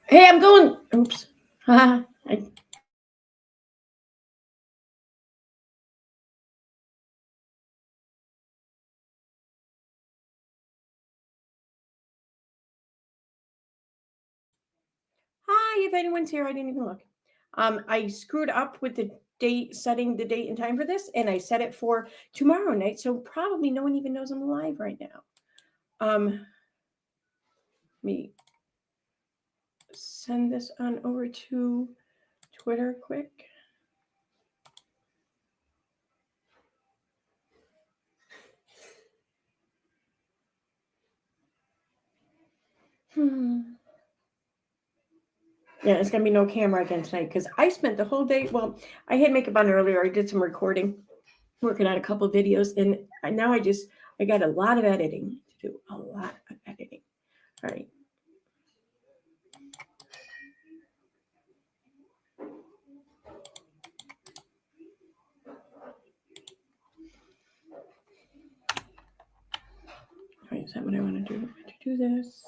Hey, I'm going. Oops. Hi, if anyone's here, I didn't even look. I screwed up with the date, setting the date and time for this, and I set it for tomorrow night, so probably no one even knows I'm live right now. Let me send this on over to Twitter quick. Yeah, it's going to be no camera again tonight because I spent the whole day. Well, I had makeup on earlier. I did some recording, working on a couple of videos, and now I got a lot of editing to do. A lot of editing. All right. All right, is that what I want to do? To do this.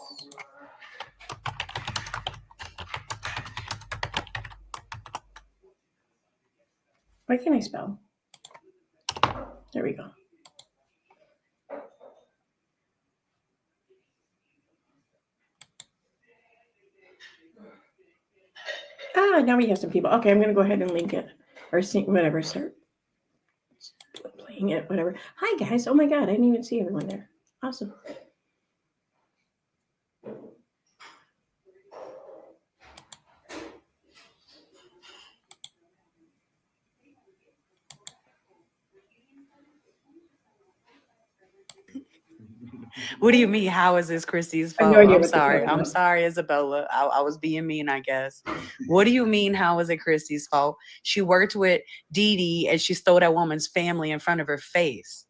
Why can't I spell? There we go. Now we have some people. Okay, I'm going to go ahead and link it or sing whatever. Start playing it, whatever. Hi, guys. Oh, my God. I didn't even see everyone there. Awesome. What do you mean? How is this Chrissy's fault? I'm sorry. I'm sorry, Isabella. I was being mean, I guess. What do you mean? How is it Chrissy's fault? She worked with Dee Dee and she stole that woman's family in front of her face.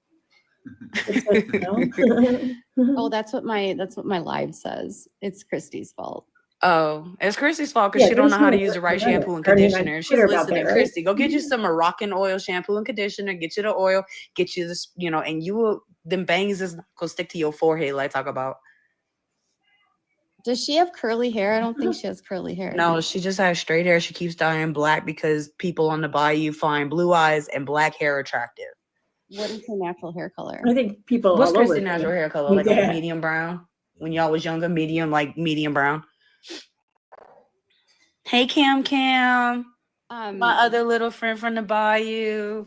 Oh, that's what my live says. It's Christy's fault. Oh, it's Chrissy's fault because she don't know how to use the right shampoo and conditioner. She's listening. Right? Chrissy, go get you some Moroccan oil shampoo and conditioner. Get you the oil. Get you this, and you will. Them bangs is gonna stick to your forehead. Like talk about. Does she have curly hair? I don't think she has curly hair. No, she just has straight hair. She keeps dyeing black because people on the Bayou find blue eyes and black hair attractive. What is her natural hair color? I think people. What's Chrissy's natural hair color? Like a medium brown. When y'all was younger, medium brown. Hey, Cam. My other little friend from the Bayou.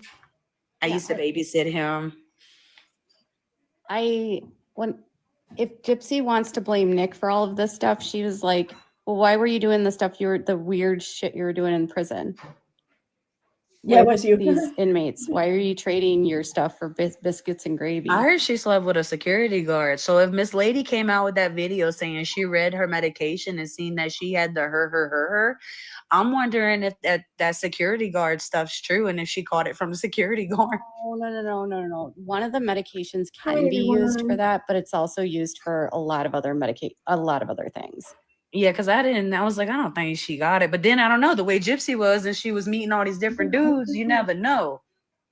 I used to babysit him. If Gypsy wants to blame Nick for all of this stuff, she was like, well, why were you doing the weird shit you were doing in prison? Yeah, it was you. These inmates. Why are you trading your stuff for biscuits and gravy? I heard she slept with a security guard. So if Miss Lady came out with that video saying she read her medication and seen that she had the her, I'm wondering if that security guard stuff's true and if she caught it from the security guard. Oh, no. One of the medications can be used for that, but it's also used for a lot of other things. Yeah, because I was like, I don't think she got it. But then I don't know, the way Gypsy was and she was meeting all these different dudes, you never know.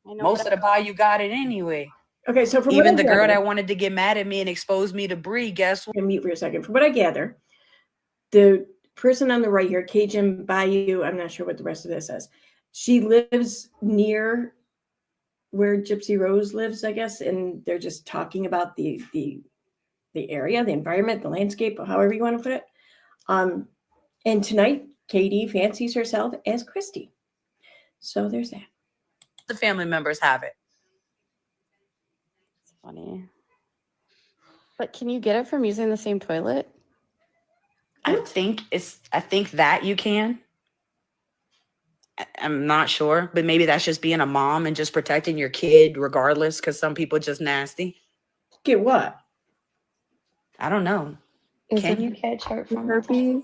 Most of the Bayou got it anyway. Okay, so from even the girl that wanted to get mad at me and expose me to Bree, guess what? I'm mute for a second. From what I gather, the person on the right here, Cajun Bayou, I'm not sure what the rest of this says. She lives near where Gypsy Rose lives, I guess, and they're just talking about the area, the environment, the landscape, however you want to put it. And tonight, Katie fancies herself as Christy. So there's that. The family members have it. It's funny. But can you get it from using the same toilet? I think that you can. I'm not sure, but maybe that's just being a mom and just protecting your kid regardless, because some people just nasty. Get what? I don't know. Can you catch herpes?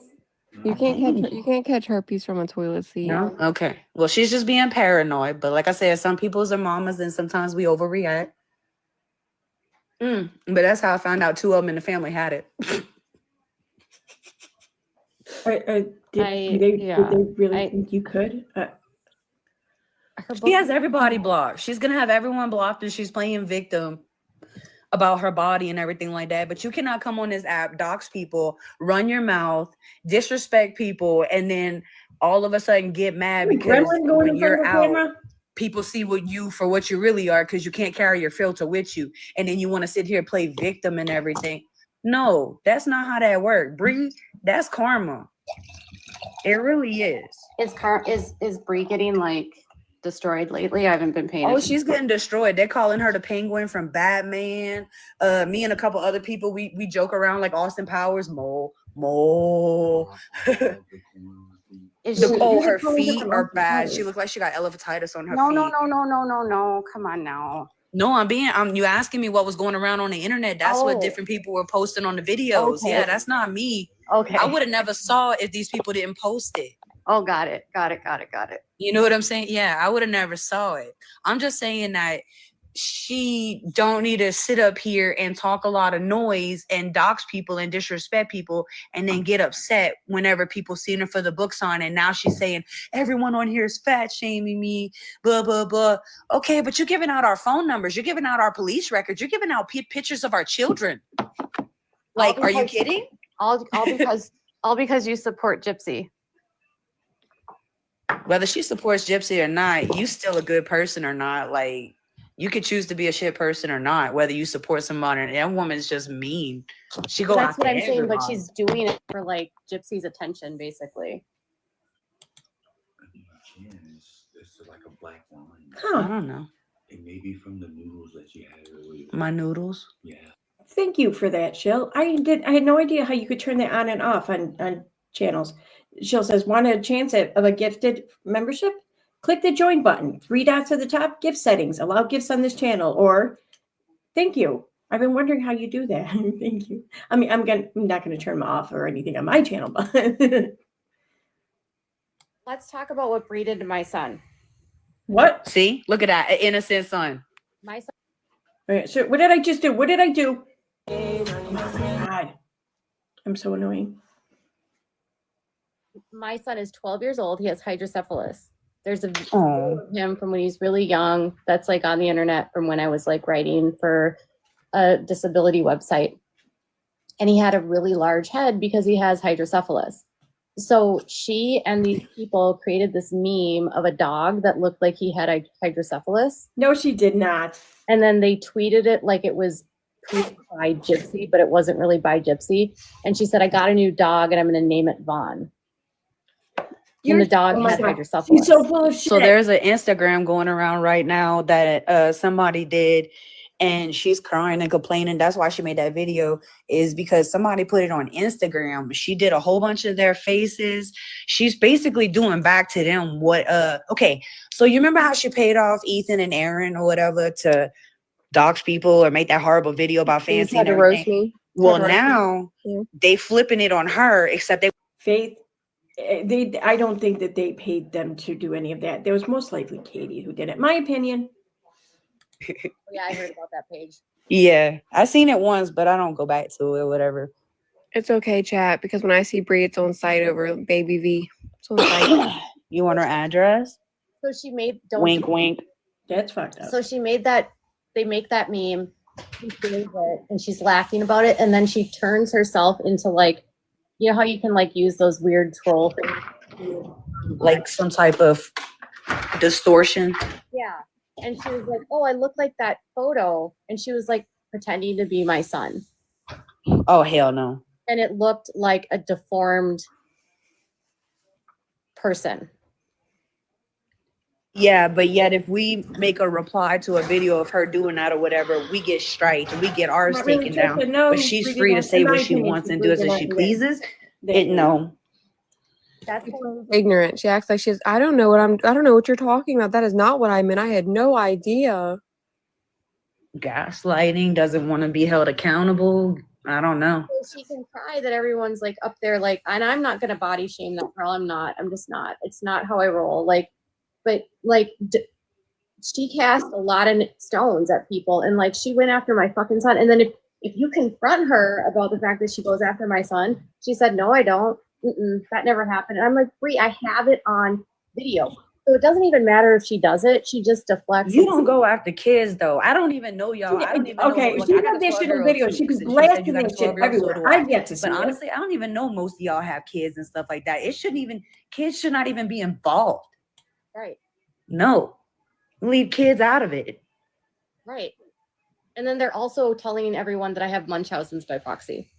You can't catch herpes from a toilet seat. No? Okay. Well, she's just being paranoid. But like I said, some people's are mamas and sometimes we overreact. But that's how I found out 2 of them in the family had it. Did they really think you could? She has everybody blocked. She's going to have everyone blocked and she's playing victim. about her body and everything like that. But you cannot come on this app, dox people, run your mouth, disrespect people, and then all of a sudden get mad because when you're out, people see what you for what you really are because you can't carry your filter with you, and then you want to sit here play victim and everything. No, that's not how that works, Bree. That's karma. It really is. Is Bree getting like destroyed lately? I haven't been paying attention. She's getting destroyed. They're calling her the Penguin from Batman. Me and a couple other people, we joke around like Austin Powers. Her feet are bad. She looks like she got elephantitis on her feet. No. Come on now. No, you asking me what was going around on the internet. That's what different people were posting on the videos. Okay. Yeah, that's not me. Okay. I would have never saw it if these people didn't post it. Oh, got it. You know what I'm saying? Yeah, I would have never saw it. I'm just saying that she don't need to sit up here and talk a lot of noise and dox people and disrespect people and then get upset whenever people see her for the books on. And now she's saying everyone on here is fat shaming me, blah, blah, blah. Okay, but you're giving out our phone numbers. You're giving out our police records. You're giving out pictures of our children. Like, are you kidding? All because you support Gypsy. Whether she supports Gypsy or not, you still a good person or not. Like, you could choose to be a shit person or not, whether you support somebody. And that woman's just mean. She go That's after what I'm saying, everybody. but she's doing it for like Gypsy's attention, basically. It's like a black line. I don't know. It may be from the noodles that you had earlier. My noodles? Yeah. Thank you for that, Shill. I had no idea how you could turn that on and off on channels. Shill says, want a chance of a gifted membership? Click the join button. 3 dots at the top, gift settings. Allow gifts on this channel. Or thank you. I've been wondering how you do that. Thank you. I mean, I'm not going to turn them off or anything on my channel, but Let's talk about what Bree did to my son. What? See? Look at that. An innocent son. My son. All right, so what did I just do? What did I do? Oh my God. I'm so annoying. My son is 12 years old. He has hydrocephalus. There's a video of him from when he's really young that's like on the internet from when I was like writing for a disability website. And he had a really large head because he has hydrocephalus. So she and these people created this meme of a dog that looked like he had hydrocephalus. No, she did not. And then they tweeted it like it was by Gypsy, but it wasn't really by Gypsy. And she said, I got a new dog and I'm going to name it Vaughn. And the dog had hydrocephalus. She's so full of shit. So there's an Instagram going around right now that somebody did, and she's crying and complaining. That's why she made that video, is because somebody put it on Instagram. She did a whole bunch of their faces. She's basically doing back to them what okay. So you remember how she paid off Ethan and Aaron or whatever to dox people or make that horrible video about fancy and everything? Roast me. Well, now they flipping it on her, except they Faith. I don't think that they paid them to do any of that. There was most likely Katie who did it. My opinion. Yeah, I heard about that page. Yeah, I seen it once, but I don't go back to it or whatever. It's okay, chat, because when I see Bree, it's on site over Baby V. It's on site. You want her address? So she made wink, wink. That's fucked up. So she made that. They make that meme. She saves it, and she's laughing about it, and then she turns herself into like, you know how you can like use those weird troll things, like some type of distortion. Yeah. And she was like, oh, I look like that photo. And she was like pretending to be my son. Oh, hell no. And it looked like a deformed person. Yeah, but yet if we make a reply to a video of her doing that or whatever, we get striked. We get ours taken down. But she's free to say what she wants and do as she pleases. No. That's ignorant. She acts like I don't know what you're talking about. That is not what I meant. I had no idea. Gaslighting, doesn't want to be held accountable. I don't know. She can cry that everyone's like up there, like, and I'm not gonna body shame that girl. I'm just not. It's not how I roll. Like, but like, she cast a lot of stones at people, and like, she went after my fucking son. And then if you confront her about the fact that she goes after my son, she said, no, I don't. That never happened. And I'm like, Bree, I have it on video. So it doesn't even matter if she does it. She just deflects. You don't go after kids though. I don't even know y'all. I don't even know. Okay, Like, she I got got a that shit on 12-year-old video. too, She was since you said you blasting got a that shit 12-year-old, so everywhere. do I get to see But it. honestly, I don't even know most of y'all have kids and stuff like that. It shouldn't even, kids should not even be involved. Right. No, leave kids out of it. Right. And then they're also telling everyone that I have Munchausen's by proxy.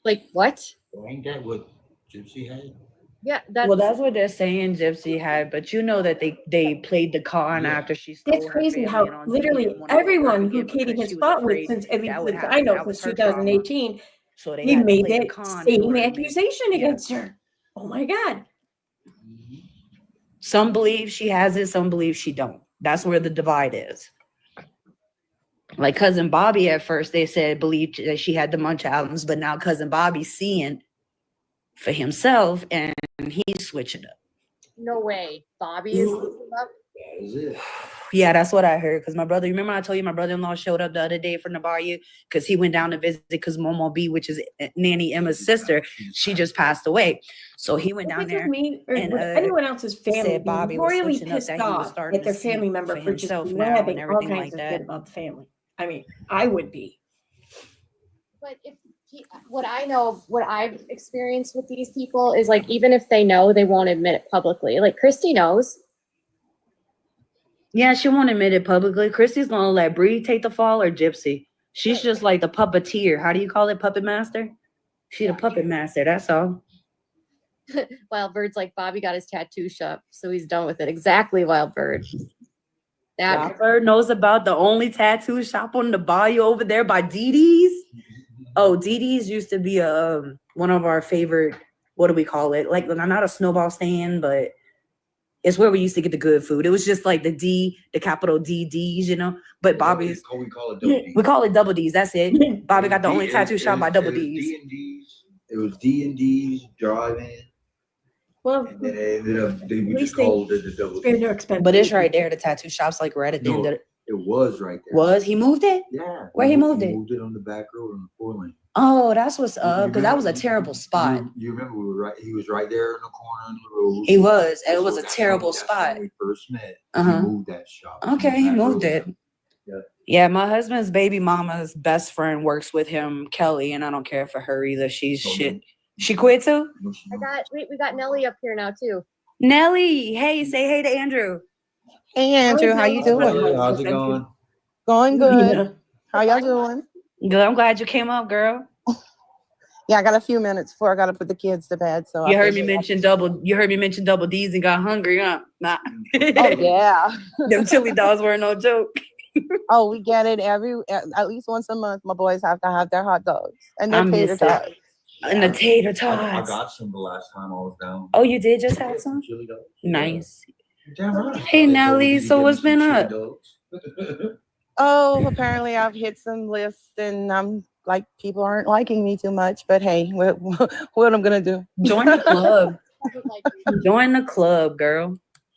Like, what? Well, ain't that what Gypsy had? Yeah, Well, that's what they're saying Gypsy had, but you know that they played the con Yeah. after she stole It's her crazy family how and on TV literally didn't wanna go everyone back who again Katie because has she was fought with afraid since, at least that would since I happen. know, That was since her trauma. 2018, So they he had to made play the that con in same order to make- accusation yeah. against her. Oh my God. Some believe she has it, some believe she don't. That's where the divide is. Like cousin Bobby at first, they said believed that she had the Munchausen's, but now cousin Bobby's seeing for himself and he's switching up. No way. Bobby is looking up. That is it. Yeah, that's what I heard. Because my brother, remember I told you my brother-in-law showed up the other day from the Bayou because he went down to visit because Momo B, which is Nanny Emma's sister, she just passed away. So he went down If it's there. me or and, with anyone else's family, said Bobby being was royally switching up, pissed that he was off starting at their to see family member for for just himself now and blabbing all everything kinds like of that. shit about the family. I mean, I would be. But if what I know, what I've experienced with these people is like, even if they know, they won't admit it publicly. Like Christy knows. Yeah, she won't admit it publicly. Chrissy's gonna let Bree take the fall or Gypsy. She's just like the puppeteer. How do you call it? Puppet master? She the puppet master, that's all. Wild Bird's like, Bobby got his tattoo shop, so he's done with it. Exactly, Wild Bird. That Robert knows about the only tattoo shop on the Bayou over there by Dee Dee's. Oh, Dee Dee's used to be a one of our favorite, what do we call it? Like not a snowball stand, but it's where we used to get the good food. It was just like the capital D's, you know. But Bobby's, We call it double D. we call it double D's. That's it. Bobby got the only tattoo shop by double D's. D&D's. It was D&D's drive-in. Well, And then it ended up, they would At just least they call it the double they're D. no expensive. But it's right there. The tattoo shop's like right at the No, end of it. it was right there. Was he moved it? Yeah. Where he moved it? He moved it on the back road on the 4-lane. Oh, that's what's You up. Because that was a remember- terrible spot. You remember we were right? He was right there in the corner of the road. He was. And it So was a that's terrible when spot. we first met. Uh-huh. He moved that shop. Okay, he Back moved road. it. Yeah. Yeah, my husband's baby mama's best friend works with him, Kelly, and I don't care for her either. She's Oh, shit. no. She quit too? No, she I moved. got. Wait, we got Nelly up here now too. Nelly, hey, say hey to Andrew. Hey Andrew, how you doing? Hey, how's it going? Going good. Yeah. How y'all doing? Good. I'm glad you came up, girl. Yeah, I got a few minutes before I gotta put the kids to bed. So You I heard me figured- mention double D's and got hungry, huh? Nah. Oh yeah. Them chili dogs weren't no joke. Oh, we get it at least once a month. My boys have to have their hot dogs and their I tater miss it. tots. And the tater I tots. got some the last time I was down. Oh, you did just have some? Chili dogs. Nice. Damn right. Hey, They told Nelly, me to so give me what's some been chili up? dogs. Oh, apparently I've hit some lists and I'm like people aren't liking me too much. But hey, what I'm gonna do? Join the club. Who doesn't like you? Join the club, girl.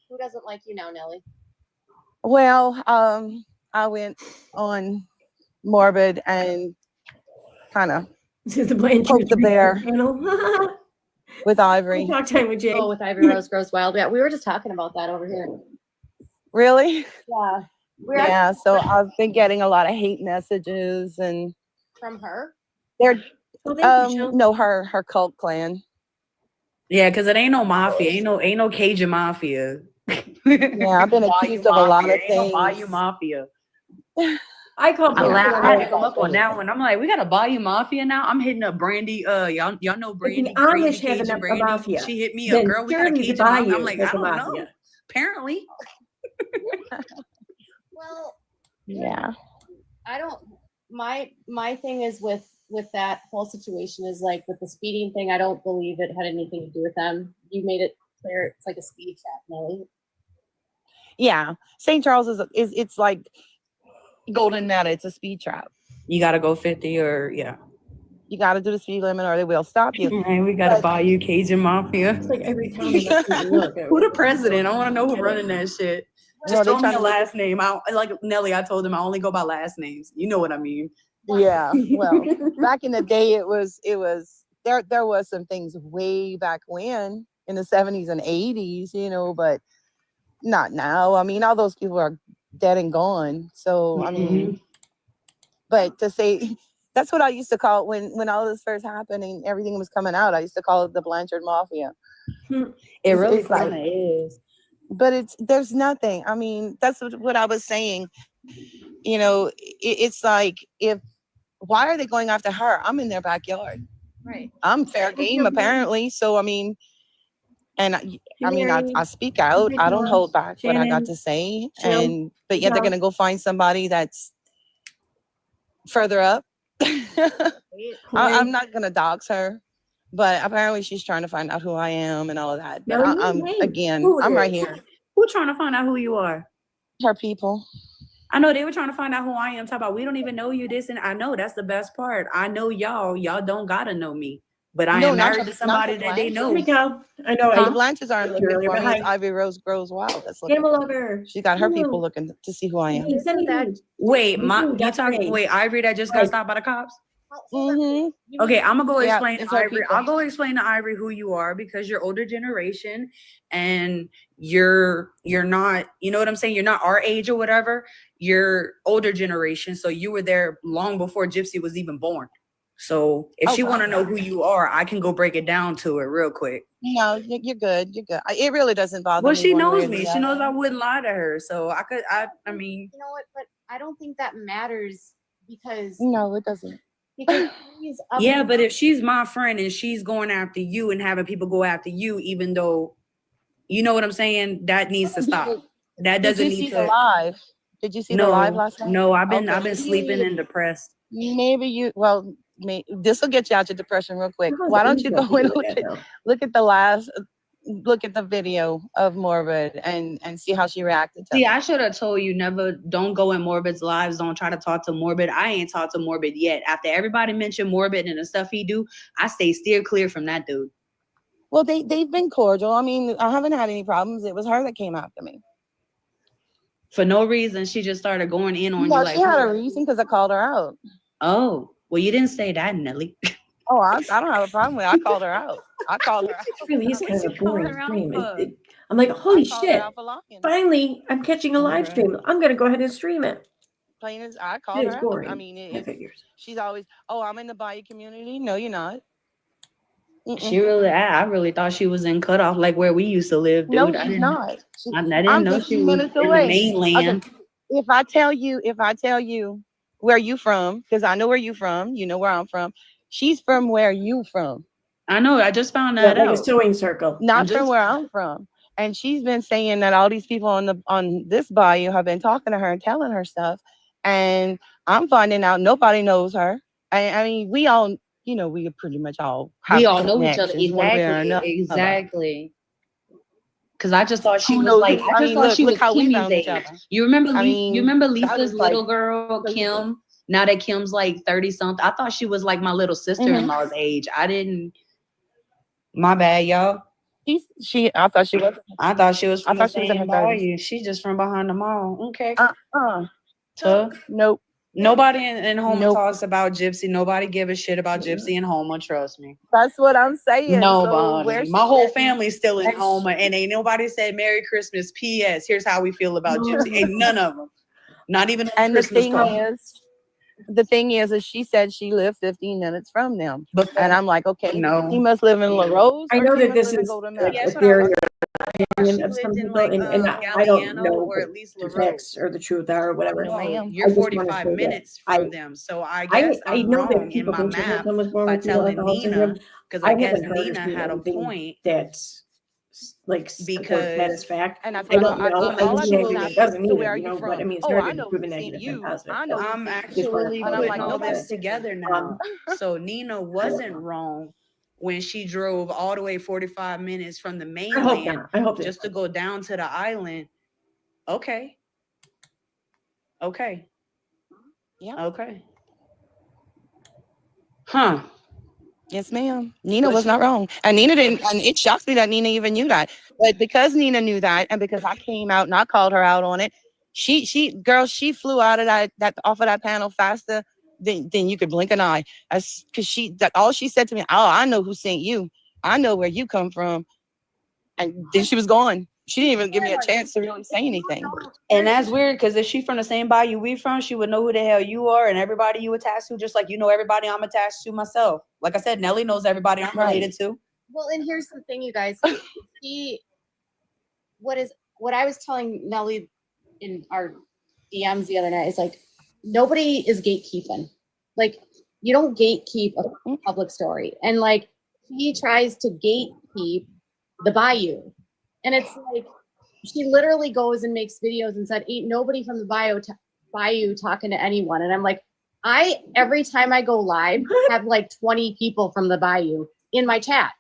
Who doesn't like you now, Nelly? Well, I went on morbid and kind of This is the Blanchard Poke the bear. channel. with Ivory. Talk time with Jay. Oh, with Ivy Rose Grows Wild. Yeah, we were just talking about that over here. Really? Yeah. We're Yeah, so I've been getting a lot of hate messages and from her. they're Oh, thank you, Jill. no her cult clan. Yeah, because it ain't no mafia. Ain't no Cajun mafia. Yeah, I've been accused of a lot of Ain't no things. Bayou mafia. I call I people laugh. I had to that. come up on that one. I'm like, we got a Bayou mafia now. I'm hitting up Brandy. Y'all know Brandy. Amish Crazy have Cajun a Brandy. mafia, She hit me up, then girl. We got a surely the Cajun mafia. Bayou I'm like, has I a don't know. mafia. Apparently. Well, Yeah. I don't. My thing is with that whole situation is like with the speeding thing. I don't believe it had anything to do with them. You made it clear it's like a speed trap, Nelly. Yeah. St. Charles is it's like Golden Netta. It's a speed trap. You gotta go 50 or yeah. You got to do the speed limit or they will stop you. All right, we got a Bayou Cajun mafia. It's like every time I look. Who the president? I want to know who running that shit. No, Just they throw me trying a to make last name. Like Nelly, I told him I only go by last names. You know what I mean. Yeah. Well, back in the day it was there was some things way back when in the 70s and 80s, you know, but not now. I mean, all those people are dead and gone. So, I mean, but to say, that's what I used to call it when all this first happened and everything was coming out. I used to call it the Blanchard Mafia. It really it's like, kind of is. But there's nothing. I mean, that's what I was saying. You know, it's like, why are they going after her? I'm in their backyard. Right. I'm fair game, apparently. So, I mean, and I speak out. I don't hold back what I got to say. But yet they're going to go find somebody that's further up. I'm not going to dox her, but apparently she's trying to find out who I am and all of that. But I'm right here. Who trying to find out who you are? Her people. I know they were trying to find out who I am. Talk about, we don't even know you this, and I know that's the best part. I know y'all don't gotta know me, but I am married to somebody that they know. Here we go. I know. The Blanches aren't looking for me. It's Ivy Rose Grows Wild. That's looking. She got her people looking to see who I am. Wait, Ivory that just got stopped by the cops? Okay, I'm gonna go explain to Ivory. I'll go explain to Ivory who you are, because you're older generation and you're not, you know what I'm saying? You're not our age or whatever. You're older generation. So you were there long before Gypsy was even born. So if she want to know who you are, I can go break it down to her real quick. No, you're good. You're good. It really doesn't bother me. Well, she knows me. She knows I wouldn't lie to her. So I mean. You know what? But I don't think that matters because. No, it doesn't. Yeah, but if she's my friend and she's going after you and having people go after you, even though, you know what I'm saying, that needs to stop. That doesn't need to. Did you see the live? Did you see the live last night? No, I've been sleeping and depressed. Maybe this will get you out your depression real quick. Why don't you go and look at the video of Morbid and see how she reacted to it. I should have told you don't go in Morbid's lives. Don't try to talk to Morbid. I ain't talked to Morbid yet. After everybody mentioned Morbid and the stuff he do, I steer clear from that dude. Well, they've been cordial. I mean, I haven't had any problems. It was her that came after me. For no reason, she just started going in on you. Well, she had a reason because I called her out. Oh, well, you didn't say that, Nelly. Oh, I don't have a problem with it. I called her out. It really is kind of a boring stream. I'm like, holy shit. Finally, I'm catching a live stream. I'm going to go ahead and stream it. Plain as I called her out. I mean, she's always, I'm in the Bayou community. No, you're not. I really thought she was in Cutoff, like where we used to live, dude. No, she's not. I didn't know she was in the mainland. Okay. If I tell you where you from, because I know where you from, you know where I'm from. She's from where you from. I know. I just found that out. Like a sewing circle. Not from where I'm from. And she's been saying that all these people on this bayou have been talking to her and telling her stuff. And I'm finding out nobody knows her. I mean, we all, we pretty much all know each other. Exactly. Because I just thought she was like, she was Kimmy's age. You remember Lisa's little girl, Kim? Now that Kim's like 30 something, I thought she was like my little sister-in-law's age. I didn't. My bad, y'all. I thought she was. I thought she was. I thought she was in her 30s. She's just from behind the mall. Okay. Nope. Nobody in Houma talks about Gypsy. Nobody give a shit about Gypsy in Houma. Trust me. That's what I'm saying. Nobody. My whole family's still in Houma, and ain't nobody said Merry Christmas. P.S. Here's how we feel about Gypsy. Ain't none of them. Not even. And the thing is, she said she lived 15 minutes from them. And I'm like, okay, he must live in La Rose. I know that this is a theory opinion of some people, and I don't know or at least the facts or the truth are or whatever. You're 45 minutes from them, so I guess I know that in my math by telling Nina, because I guess Nina had a point that's like because that is fact. And I don't know. It doesn't mean where it, you but I mean, it's I know proven negative and positive. I'm actually putting all this together now. So Nina wasn't wrong when she drove all the way 45 minutes from the mainland just to go down to the island. Okay. Yeah. Okay. Huh. Yes, ma'am. Nina was not wrong. And Nina didn't, and it shocks me that Nina even knew that. But because Nina knew that, and because I came out and I called her out on it, she flew out of that off of that panel faster than you could blink an eye. Because all she said to me, I know who sent you. I know where you come from. And then she was gone. She didn't even give me a chance to really say anything. And that's weird because if she's from the same bayou we from, she would know who the hell you are and everybody you attached to, just like you know everybody I'm attached to myself. Like I said, Nelly knows everybody I'm related to. Well, and here's the thing, you guys. What I was telling Nelly in our DMs the other night is like, nobody is gatekeeping. Like, you don't gatekeep a public story. And like, he tries to gatekeep the Bayou. And it's like, she literally goes and makes videos and said, ain't nobody from the Bayou talking to anyone. And I'm like, every time I go live, have like 20 people from the Bayou in my chat.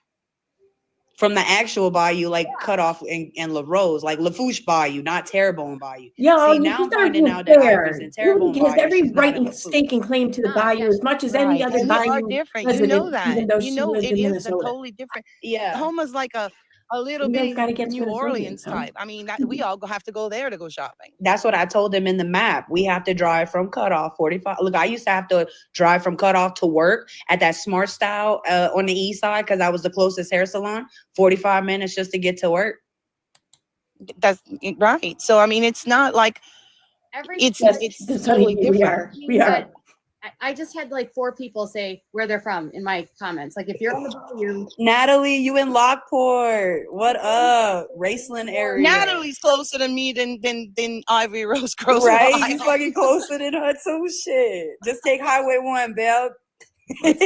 From the actual Bayou, like Cutoff and La Rose, like Lafourche Bayou, not Terrebonne Bayou. Yeah, see, now I'm finding out that Ivory's in Terrebonne He has Bayou. every She's right not in and stake and claim to the Bayou as much as any other And they are Bayou different. You president, know that. even though You she know lived it in is a Minnesota. totally different. Yeah. Homa's like a little You guys bit gotta get New Minnesotans, Orleans no? type. I mean, we all have to go there to go shopping. That's what I told them in the map. We have to drive from Cutoff 45. Look, I used to have to drive from Cutoff to work at that Smart Style on the east side because that was the closest hair salon. 45 minutes just to get to work. That's right. So I mean, it's not like it's totally different. We are. I just had like 4 people say where they're from in my comments. Like, if you're on the Bayou, Natalie, you in Lockport? What up, Raceland area? Natalie's closer to me than Ivory Rose Groves. Right? You fucking closer than her too. Shit. Just take Highway 1, Belle. there's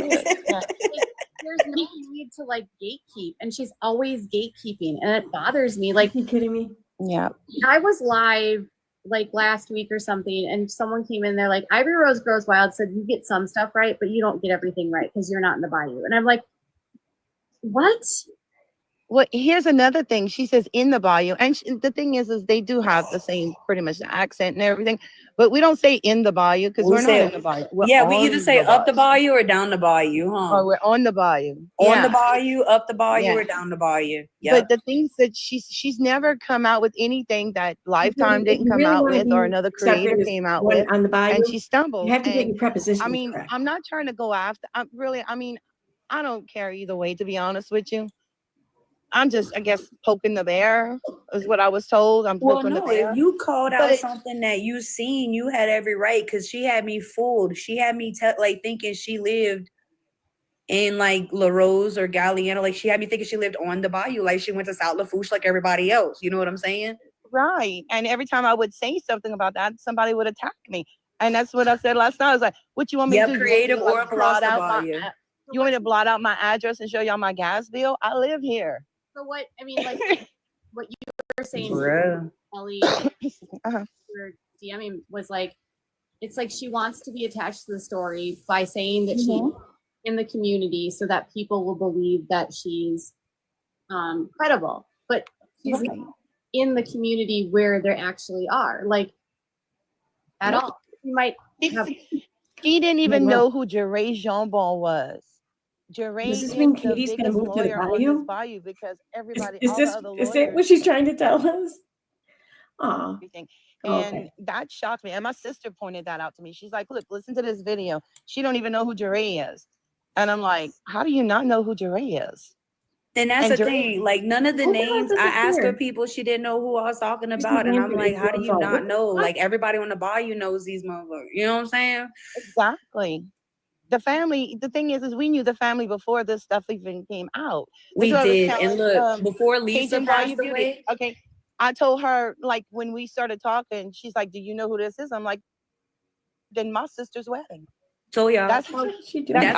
no need to like gatekeep, and she's always gatekeeping, and it bothers me. Like, Are you kidding me? Yeah. I was live like last week or something, and someone came in there like, Ivory Rose Grows Wild said you get some stuff right, but you don't get everything right because you're not in the Bayou. And I'm like, what? Well, here's another thing. She says in the Bayou, and the thing is they do have the same pretty much accent and everything, but we don't say in the Bayou because we're not in the Bayou. We either say up the Bayou or down the Bayou, huh? Oh, we're on the Bayou. On the Bayou, up the Bayou, Yeah. or down the Bayou. But the things that she's never come out with anything that Lifetime didn't come out with, or another creator came out with, on the Bayou, and she stumbled. you have to get And, your prepositions I mean, correct. I'm not trying to go after. I don't care either way, to be honest with you. I'm just, I guess, poking the bear is what I was told. I'm poking the bear. If you called out something that you seen, you had every right, because she had me fooled. She had me thinking she lived in like La Rose or Galliano. Like, she had me thinking she lived on the Bayou, like she went to South Lafourche like everybody else. You know what I'm saying? Right. And every time I would say something about that, somebody would attack me. And that's what I said last night. I was like, what you want me to do? Creative You want me to, or like, across blot the out Bayou. you want me to blot out my address and show y'all my gas bill? I live here. So what, I mean, like, what you were saying, Ellie, your DMing was like, it's like she wants to be attached to the story by saying that she's in the community so that people will believe that she's credible. But she's in the community where they actually are, like, at all. You might have. She didn't even know who Jeray Jambon was. Jeray Does this is mean the Katie's gonna biggest move to the lawyer on this Bayou? Bayou because everybody, Is all this the other is lawyers, it what she's trying to tell us? Aw. everything. Oh, And okay. that shocked me. And my sister pointed that out to me. She's like, look, listen to this video. She don't even know who Jeray is. And I'm like, how do you not know who Jeray is? And that's And the thing. Like, none of the names, I asked her here. people, she didn't know who I was talking Just about. And I'm random like, how do you info. not know? Like, everybody on the Bayou knows these motherfuckers. You know what I'm saying? Exactly. The family, the thing is we knew the family before this stuff even came out. We That's what I was did. telling, And look, before Lisa Cajun passed Bayou away, Beauty. Okay. I told her, like, when we started talking, she's like, do you know who this is? I'm like, then my sister's wedding. told y'all. That's how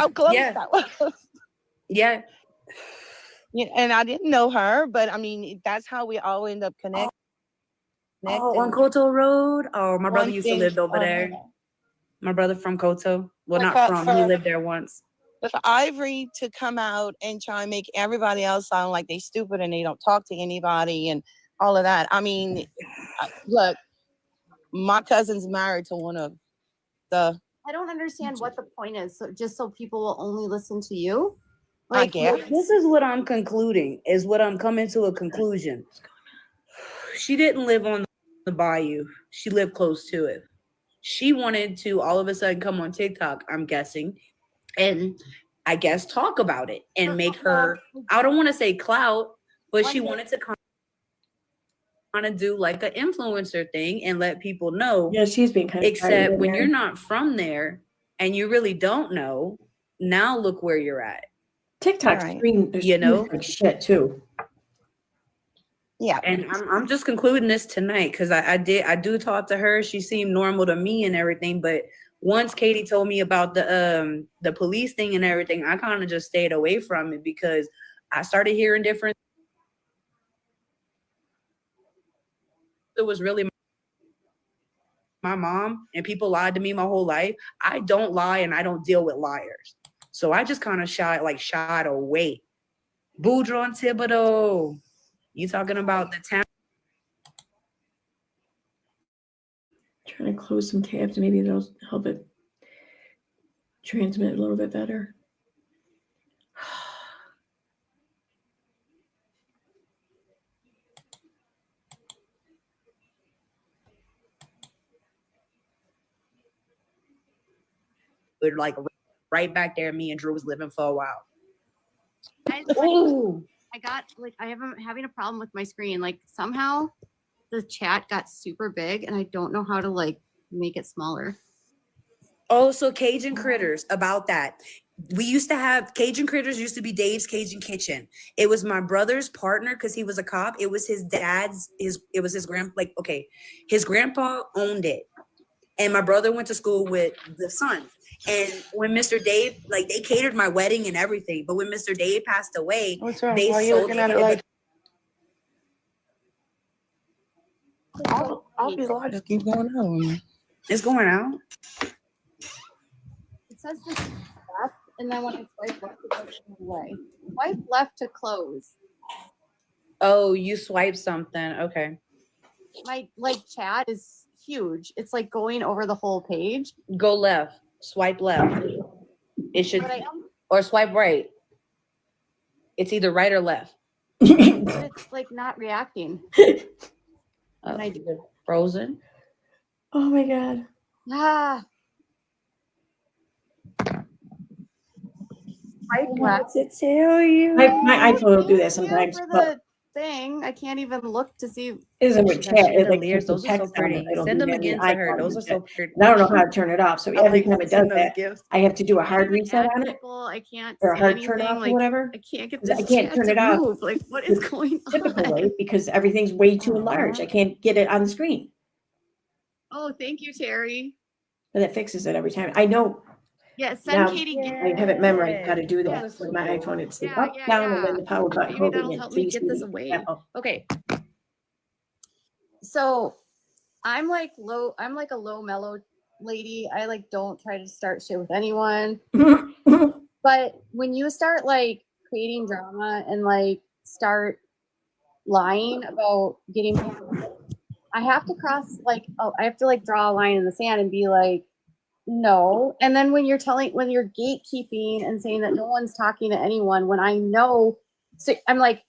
close that was. Yeah. Yeah, and I didn't know her, but I mean, that's how we all end up connecting. Oh, on Koto Road? Oh, my brother used to live over there. My brother from Koto. Well, not from. He lived there once. But for Ivory to come out and try and make everybody else sound like they stupid and they don't talk to anybody and all of that. I mean, look, my cousin's married to one of the. I don't understand what the point is. So just so people will only listen to you. Like, I guess. This is what I'm concluding. Is what I'm coming to a conclusion. She didn't live on the Bayou. She lived close to it. She wanted to all of a sudden come on TikTok, I'm guessing, and I guess talk about it and make her, I don't want to say clout, but she wanted to kind of do like an influencer thing and let people know. Yeah, she's being kind of except when you're not from there and you really don't know. Now look where you're at. TikTok screen, you know, like shit too. Yeah, and I'm just concluding this tonight because I do talk to her. She seemed normal to me and everything, but once Katie told me about the police thing and everything, I kind of just stayed away from it because I started hearing different. It was really my mom, and people lied to me my whole life. I don't lie, and I don't deal with liars, so I just kind of shied away. Boudron Thibodeau, you talking about the town? Trying to close some tabs, maybe that'll help it transmit a little bit better. But like right back there, me and Drew was living for a while. I'm having a problem with my screen. Like somehow the chat got super big and I don't know how to like make it smaller. Oh, so Cajun Critters, about that. We used to have Cajun Critters used to be Dave's Cajun Kitchen. It was my brother's partner because he was a cop. It was his dad's, his grandpa owned it. And my brother went to school with the son. And when Mr. Dave, like they catered my wedding and everything. But when Mr. Dave passed away, they sold it. I'll be alive. Just keep going on. It's going out. It says this left, and then when I swipe left, it goes away. Swipe left to close. Oh, you swipe something. Okay. My chat is huge. It's like going over the whole page. Go left. Swipe left. It should, or swipe right. It's either right or left. But it's like not reacting. And I did frozen. Oh my god. Ah. I want to tell you. My iPhone will do that sometimes. But thing. I can't even look to see. Isn't with chat? Those are so pretty. Send them again to her. Those are so pretty. I don't know how to turn it off. So every time it does that, I have to do a hard reset on it. I can't or a hard turn off or whatever. I can't get this. I can't turn it off. Move. Like what is going on? Typical way because everything's way too large. I can't get it on the screen. Oh, thank you, Terry. But that fixes it every time. I know. Yeah, send Katie. I have it memorized how to do that with my iPhone. It's the up, down, and then the power button. Maybe that'll help me get this away. Okay. So I'm like a low mellow lady. I like don't try to start shit with anyone. But when you start like creating drama and like start lying about getting, I have to I have to like draw a line in the sand and be like, no. And then when you're gatekeeping and saying that no one's talking to anyone, when I know, so I'm like,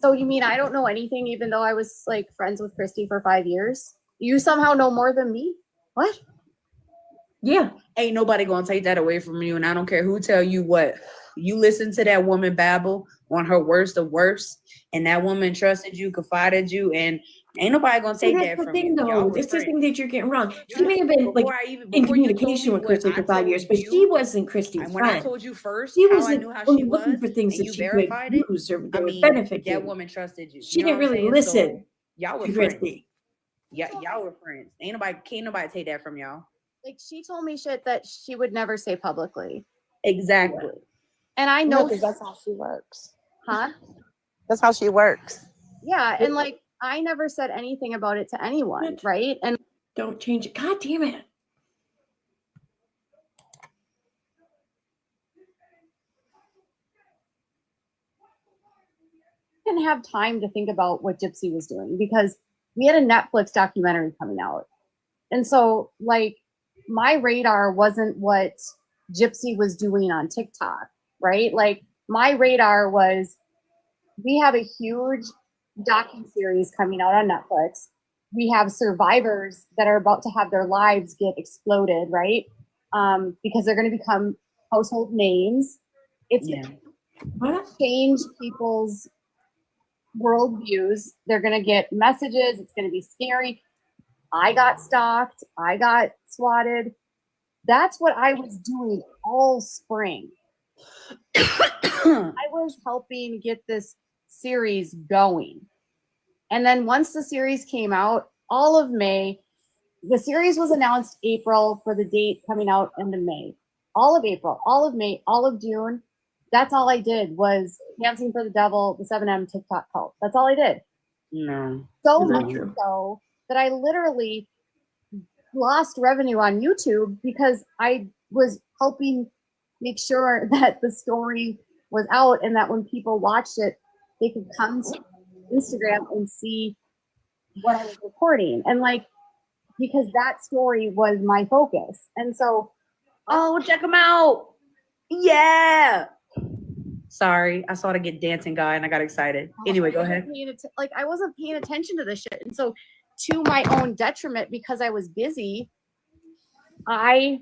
so you mean I don't know anything, even though I was like friends with Christy for 5 years? You somehow know more than me? What? Yeah. Ain't nobody gonna take that away from you. And I don't care who tell you what. You listen to that woman babble on her worst of worst, and that woman trusted you, confided you, and ain't nobody gonna take that from you. Though. This is the thing that you're getting wrong. She may have been like in communication with Christy for 5 years, but she wasn't Christy's friend. When I told you first, she how I knew how she was, looking for things that she could use or that would benefit you. That woman trusted you. She didn't really listen. Y'all were friends. Yeah, y'all were friends. Can't nobody take that from y'all. Like she told me shit that she would never say publicly. Exactly. And I know that's how she works. Huh? That's how she works. Yeah, and like I never said anything about it to anyone, right? And don't change it. God damn it. I didn't have time to think about what Gypsy was doing because we had a Netflix documentary coming out. And so like my radar wasn't what Gypsy was doing on TikTok, right? Like my radar was, we have a huge docuseries coming out on Netflix. We have survivors that are about to have their lives get exploded, right? Because they're going to become household names. It's going to change people's world views. They're going to get messages. It's going to be scary. I got stalked. I got swatted. That's what I was doing all spring. I was helping get this series going. And then once the series came out, all of May, the series was announced April for the date coming out into May. All of April, all of May, all of June. That's all I did was Dancing for the Devil, the 7M TikTok cult. That's all I did. No. So much so that I literally lost revenue on YouTube because I was helping make sure that the story was out and that when people watched it, they could come to Instagram and see what I was recording. And like, because that story was my focus. And so, oh, check them out. Yeah. Sorry, I saw the Get Dancing guy and I got excited. Anyway, go ahead. Like, I wasn't paying attention to this shit. And so, to my own detriment, because I was busy, I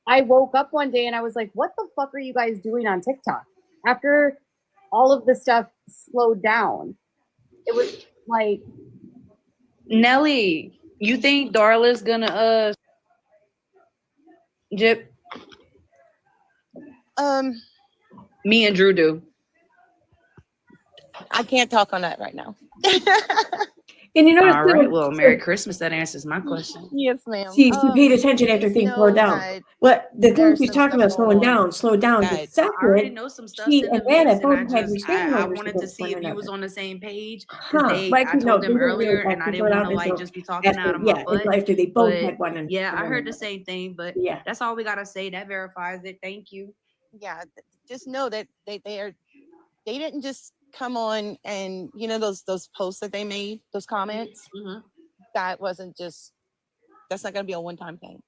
woke up one day and I was like, what the fuck are you guys doing on TikTok? After all of the stuff slowed down, it was like, Nelly, you think Darla's gonna Jip? Me and Drew do. I can't talk on that right now. And you know, All right. Well, Merry Christmas. That answers my question. Yes, ma'am. she paid attention after just things know slowed down. that What the thing there's she's some talking stuff about slowing going on down, slow down. The that- I already second, know some stuff she in the and Vanna mix, and both had restraining I orders wanted to against see one if you another. was on the same page. Huh. Because Well, I actually, no, told them they didn't earlier, really and I actually didn't slow want down to like until just be talking after, out of my yeah, butt. until after they both But had one. And yeah, I one heard the another. same thing. But Yeah, that's all we gotta say. That verifies it. Thank you. yeah, just know that they didn't just come on and those posts that they made, those comments. Mm-hmm. That's not gonna be a one-time thing.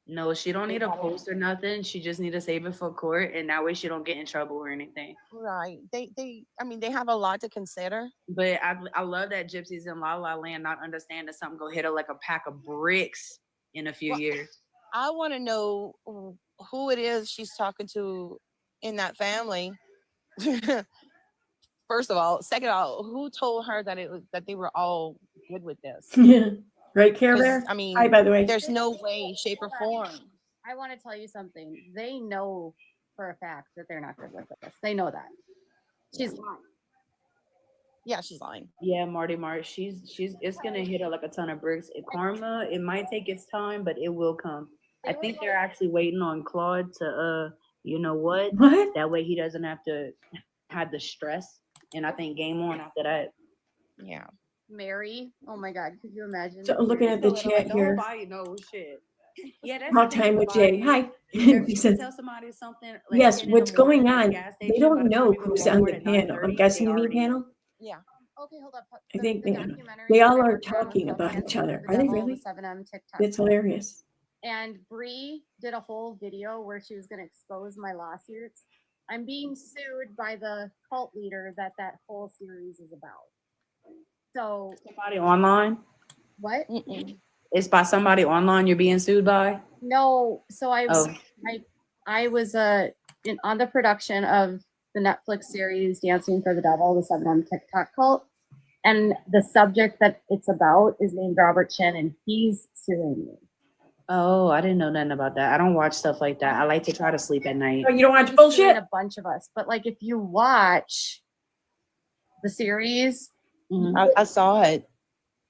No, she don't need a post or nothing. She just need to save it for court, and that way she don't get in trouble or anything. Right. They have a lot to consider. But I love that Gypsy's in La La Land not understand that something go hit her like a pack of bricks in a few years. I want to know who it is she's talking to in that family. First of all, second of all, who told her that they were all good with this? yeah. Right, Care Bear? I mean, Hi, by the way. there's no way, shape, or form. I want to tell you something. They know for a fact that they're not good with this. They know that. She's lying. Yeah, she's lying. Yeah, Marty March, she's it's gonna hit her like a ton of bricks. Karma, it might take its time, but it will come. I think they're actually waiting on Claude to you know what? What? That way he doesn't have to have the stress. And I think game on after that. Yeah. Mary, oh my God, could you imagine? So looking at the chat here. Nobody knows shit. Yeah, that's Talk time with Jay. Hi. He says, tell somebody something. Like, yes, what's going on? The They don't know who's on the panel. I'm guessing you mean panel? Yeah. Okay, hold up. I think they all are talking about each other. Are they really? 7M TikTok. It's hilarious. And Bree did a whole video where she was going to expose my lawsuits. I'm being sued by the cult leader that whole series is about. So somebody online? What? It's by somebody online you're being sued by? No. So I was on the production of the Netflix series Dancing for the Devil, the 7M TikTok cult. And the subject that it's about is named Robert Chin, and he's suing me. Oh, I didn't know nothing about that. I don't watch stuff like that. I like to try to sleep at night. Oh, you don't watch bullshit? A bunch of us, but like if you watch the series, I saw it.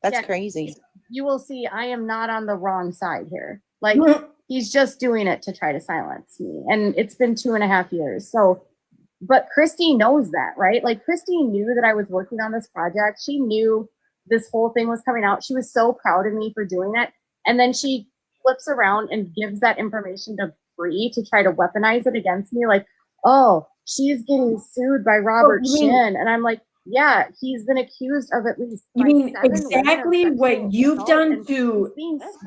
That's crazy. You will see I am not on the wrong side here. Like he's just doing it to try to silence me, and it's been 2.5 years. So, but Christy knows that, right? Like Christy knew that I was working on this project. She knew this whole thing was coming out. She was so proud of me for doing it, and then she flips around and gives that information to Bree to try to weaponize it against me. Like, oh, she's getting sued by Robert Chin. And I'm like, yeah, he's been accused of at least. You mean exactly what you've done to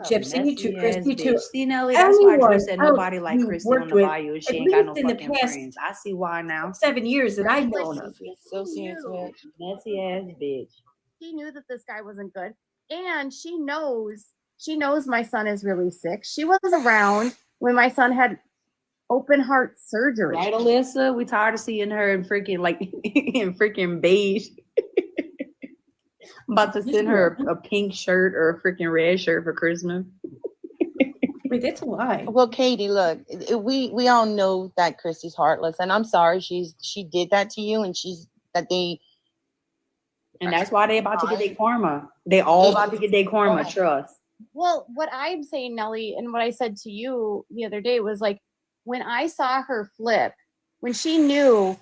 Gypsy, to Chrissy, to see, Nelly, that's why Drew said nobody like Chrissy on the Bayou. She ain't got no fucking friends. I see why now. 7 years that I've known her. Messy ass bitch. She knew that this guy wasn't good, and she knows my son is really sick. She was around when my son had open heart surgery. Right, Alyssa? We tired of seeing her in freaking like in freaking beige. I'm about to send her a pink shirt or a freaking red shirt for Christmas. Wait, that's a lie. Well, Katie, look, we all know that Chrissy's heartless, and I'm sorry she did that to you, and and that's why they about to get their karma. They all about to get their karma. Trust. Well, what I'm saying, Nelly, and what I said to you the other day was like, when I saw her flip, when she knew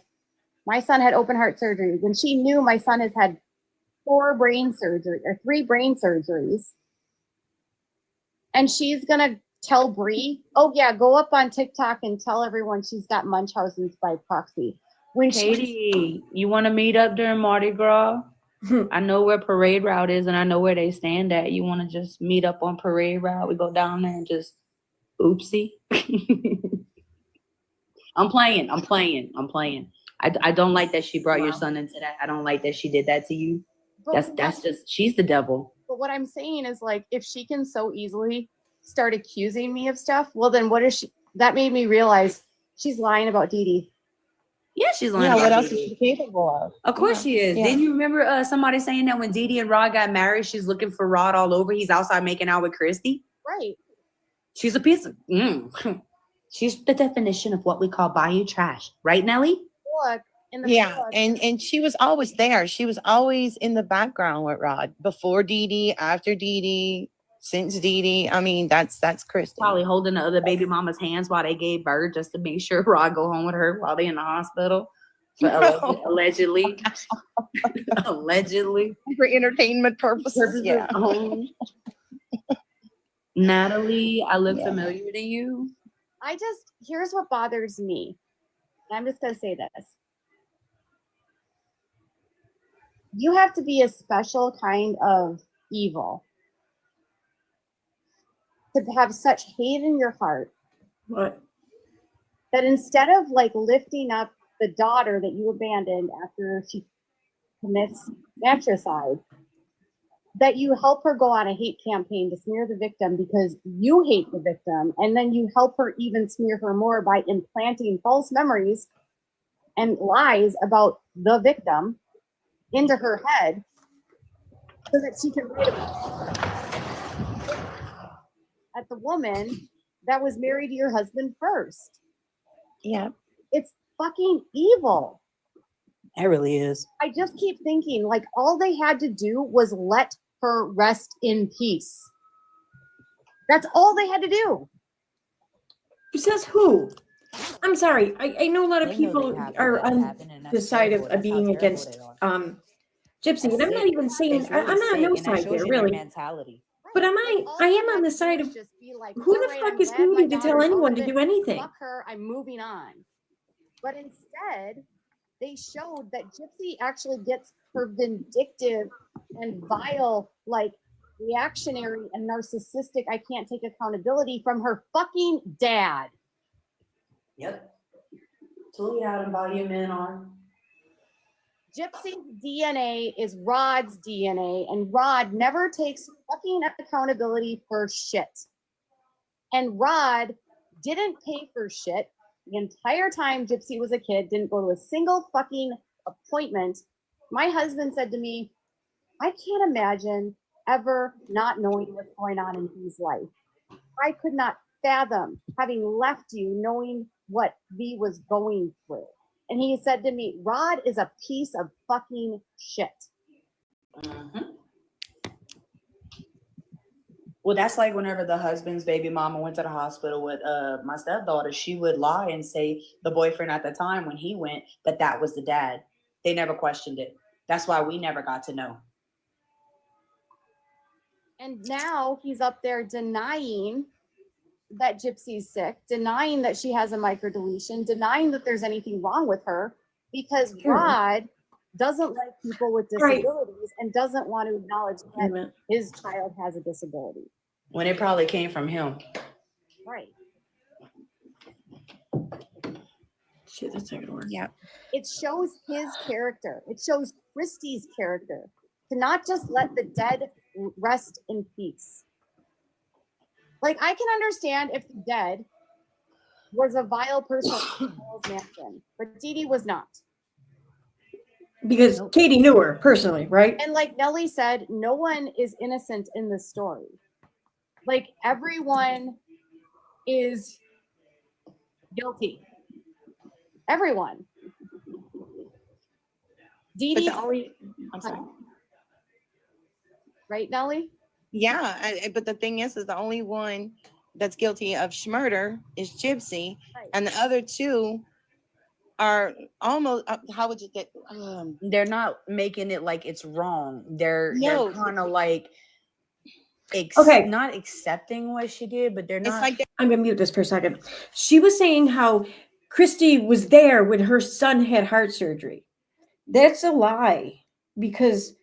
my son had open heart surgery, when she knew my son has had 3 brain surgeries, and she's gonna tell Bree, oh yeah, go up on TikTok and tell everyone she's got Munchausen's by proxy. When Katie, you want to meet up during Mardi Gras? I know where Parade Route is, and I know where they stand at. You want to just meet up on Parade Route? We go down there and just oopsie. I'm playing. I don't like that she brought your son into that. I don't like that she did that to you. That's just, she's the devil. But what I'm saying is, like, if she can so easily start accusing me of stuff, well, then what is she? That made me realize she's lying about Dee Dee. Yeah, she's lying. Yeah, about what else Dee is she capable of? Of course she is. Yeah. Didn't you remember somebody saying that when Dee Dee and Rod got married, she's looking for Rod all over. He's outside making out with Christy. Right. She's a piece of. She's the definition of what we call Bayou trash, right, Nelly? Look, in the book, and she was always there. She was always in the background with Rod, before Dee Dee, after Dee Dee, since Dee Dee. I mean, that's Christy. Probably holding the other baby mama's hands while they gave birth, just to make sure Rod go home with her while they in the hospital. Allegedly. Allegedly. For entertainment purposes. Yeah. Natalie, I look familiar to you. here's what bothers me. I'm just going to say this. You have to be a special kind of evil to have such hate in your heart. What? That instead of like lifting up the daughter that you abandoned after she commits matricide, that you help her go on a hate campaign to smear the victim because you hate the victim, and then you help her even smear her more by implanting false memories and lies about the victim into her head so that she can write at the woman that was married to your husband first. Yeah. It's fucking evil. It really is. I just keep thinking, like, all they had to do was let her rest in peace. That's all they had to do. Who says who? I'm sorry. I know a lot of people are on the side of being against Gypsy, and I'm not even saying I'm not on no side there, really. Mentality. But I am on the side of who the fuck is needing to tell anyone to do anything? Fuck her, I'm moving on. But instead, they showed that Gypsy actually gets her vindictive and vile, like reactionary and narcissistic, I can't take accountability from her fucking dad. Yep. Totally out and Bayou men are. Gypsy's DNA is Rod's DNA, and Rod never takes fucking accountability for shit. And Rod didn't pay for shit the entire time Gypsy was a kid, didn't go to a single fucking appointment. My husband said to me, I can't imagine ever not knowing what's going on in his life. I could not fathom having left you knowing what V was going through. And he said to me, Rod is a piece of fucking shit. Mm-hmm. Well, that's like whenever the husband's baby mama went to the hospital with my stepdaughter, she would lie and say the boyfriend at the time when he went, that was the dad. They never questioned it. That's why we never got to know. And now he's up there denying that Gypsy's sick, denying that she has a microdeletion, denying that there's anything wrong with her, because Rod doesn't like people with disabilities and doesn't want to acknowledge that his child has a disability. When it probably came from him. Right. Shit, that's not gonna work. Yeah. It shows his character. It shows Christy's character to not just let the dead rest in peace. Like, I can understand if the dead was a vile person in Charles Manson, but Dee Dee was not. Because Katie knew her personally, right? And like Nellie said, no one is innocent in this story. Like everyone is guilty. Everyone. Dee But Dee, the only, I'm sorry. right, Nellie? Yeah, but the thing is the only one that's guilty of murder is Gypsy, Right. and the other two are almost. How would you get? They're not making it like it's wrong. They're kind of like not accepting what she did, but they're not. It's like I'm gonna mute this for a second. She was saying how Christy was there when her son had heart surgery. That's a lie, because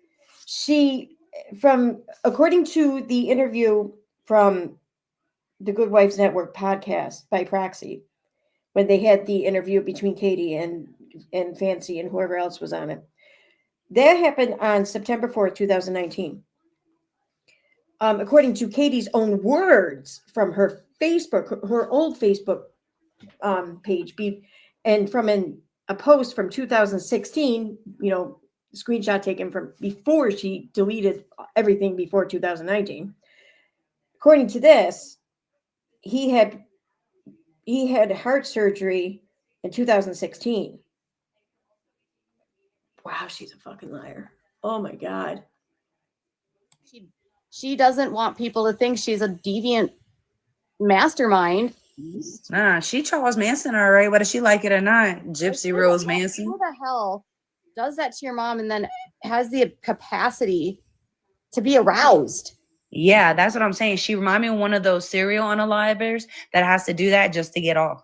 according to the interview from the Good Wives Network podcast by Proxy, when they had the interview between Katie and Fancy and whoever else was on it, that happened on September 4th, 2019. According to Katie's own words from her Facebook, her old Facebook page, and from a post from 2016, screenshot taken from before she deleted everything before 2019. According to this, he had heart surgery in 2016. Wow, she's a fucking liar. Oh my God. She doesn't want people to think she's a deviant mastermind. Nah, she Charles Manson, all right, whether she like it or not. Gypsy Rose Manson. Who the hell does that to your mom and then has the capacity to be aroused? Yeah, that's what I'm saying. She reminded me of one of those serial unalivers that has to do that just to get off.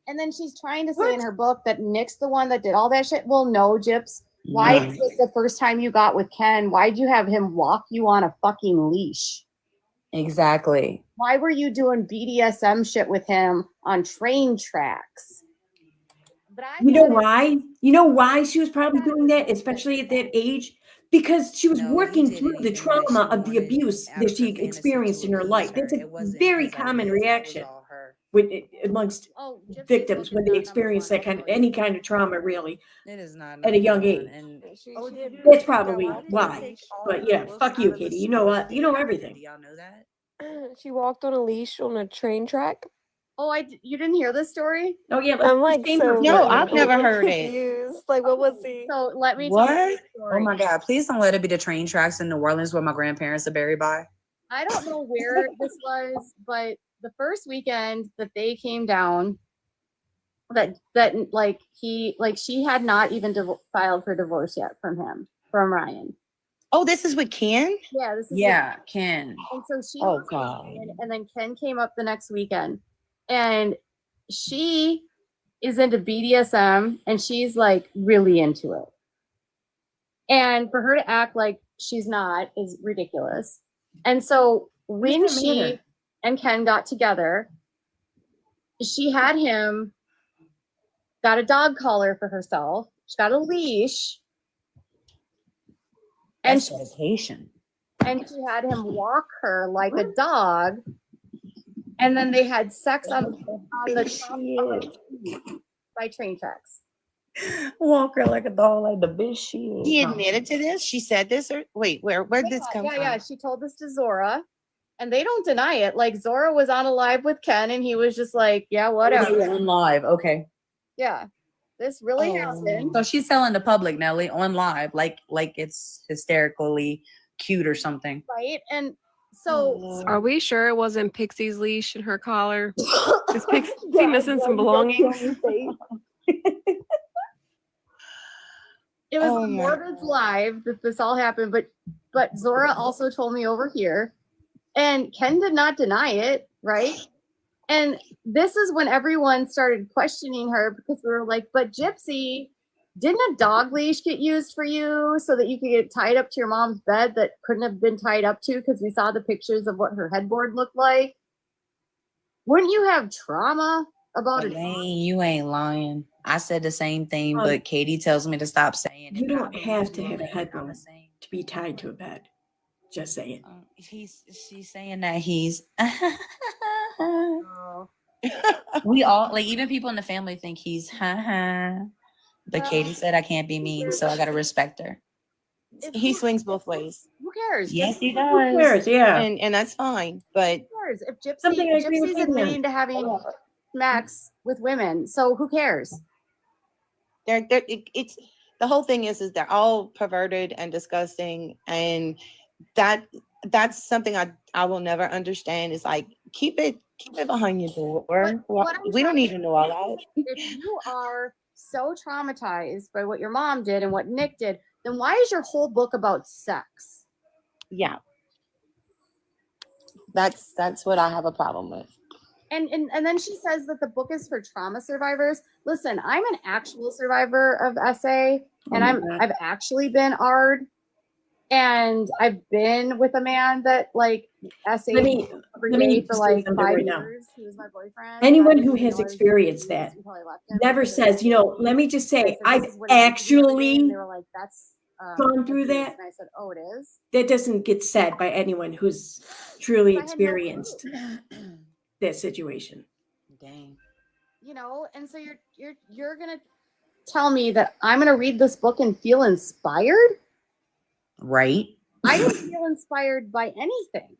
And then she's trying to say in her book that Nick's the one that did all that shit. Well, no, Gyps. Why was this the first time you got with Ken? Why'd you have him walk you on a fucking leash? Exactly. Why were you doing BDSM shit with him on train tracks? But you know why? You know why she was probably doing that, especially at that age? Because she was working through the trauma of the abuse that she experienced in her life. That's a very common reaction amongst victims when they experience any kind of trauma, really, it is not at a young age. That's probably why. But yeah, fuck you, Katie. You know what? You know everything. Do y'all know that? She walked on a leash on a train track. Oh, you didn't hear this story? Oh yeah, I'm like, so no, I've never heard it. Like, what was he? So let me What? tell you the story. Oh my God! Please don't let it be the train tracks in New Orleans where my grandparents are buried by. I don't know where this was, but the first weekend that they came down, she had not even filed for divorce yet from Ryan. Oh, this is with Ken? Yeah, this is Ken. And so she God. and then Ken came up the next weekend, and she is into BDSM and she's like really into it. And for her to act like she's not is ridiculous. And so when she and Ken got together, she had him got a dog collar for herself. She got a leash. And dedication. And she had him walk her like a dog. And then they had sex on the top by train tracks. Walk her like a dog, like the bitch she is. He admitted to this? She said this? Or wait, where'd this come from? Yeah, she told this to Zora. And they don't deny it. Like Zora was on a live with Ken and he was just like, yeah, whatever. On live, okay. Yeah. This really happened. So she's telling the public, Nelly, on live, like it's hysterically cute or something. Right. And so are we sure it wasn't Pixie's leash and her collar? Is Pixie missing some belongings? It was on Morbid's live that this all happened, but Zora also told me over here, and Ken did not deny it, right? And this is when everyone started questioning her because we were like, but Gypsy, didn't a dog leash get used for you so that you could get tied up to your mom's bed that couldn't have been tied up to because we saw the pictures of what her headboard looked like? Wouldn't you have trauma about it? You ain't lying. I said the same thing, but Katie tells me to stop saying it. You don't have to have a headboard to be tied to a bed. Just saying. She's saying that he's We all like even people in the family think he's But Well, Katie said I can't be mean, so I gotta respect her. He swings both ways. Who cares? Yes, he Who cares? does. Yeah. And that's fine. But Who cares? If Something I agree with Gypsy's you on. admitting to having Max with women, so who cares? it's the whole thing is they're all perverted and disgusting, and that's something I will never understand. Is like keep it behind your door. What I'm We don't trying need to to know all that. If you are so traumatized by what your mom did and what Nick did, then why is your whole book about sex? Yeah, that's what I have a problem with. And then she says that the book is for trauma survivors. Listen, I'm an actual survivor of SA, and I've actually been AR'd, and I've been with a man that like SA every day for like 5 years. He was my boyfriend. Anyone who has experienced that never says, let me just say, I've actually they were like, that's gone through that. And I said, oh, it is. That doesn't get said by anyone who's truly experienced that situation. Dang. And so you're gonna tell me that I'm gonna read this book and feel inspired? Right? I didn't feel inspired by anything.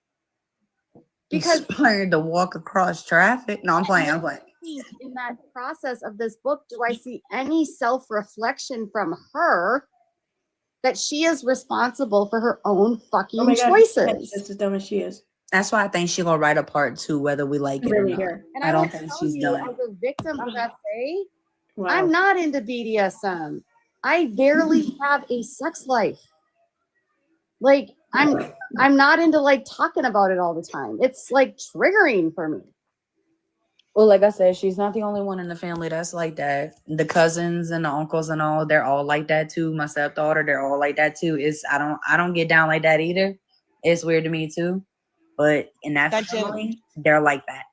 Because inspired to walk across traffic. No, I'm playing. In that process of this book, do I see any self-reflection from her that she is responsible for her own fucking choices? Just as dumb as she is. That's why I think she's gonna write a part 2, whether we like it or not. And I don't think she's done. As a victim of SA, I'm not into BDSM. I barely have a sex life. Like I'm not into like talking about it all the time. It's like triggering for me. Well, like I said, she's not the only one in the family that's like that. The cousins and the uncles and all, they're all like that too. My stepdaughter, they're all like that too. I don't get down like that either. It's weird to me too. But in that family, they're like that.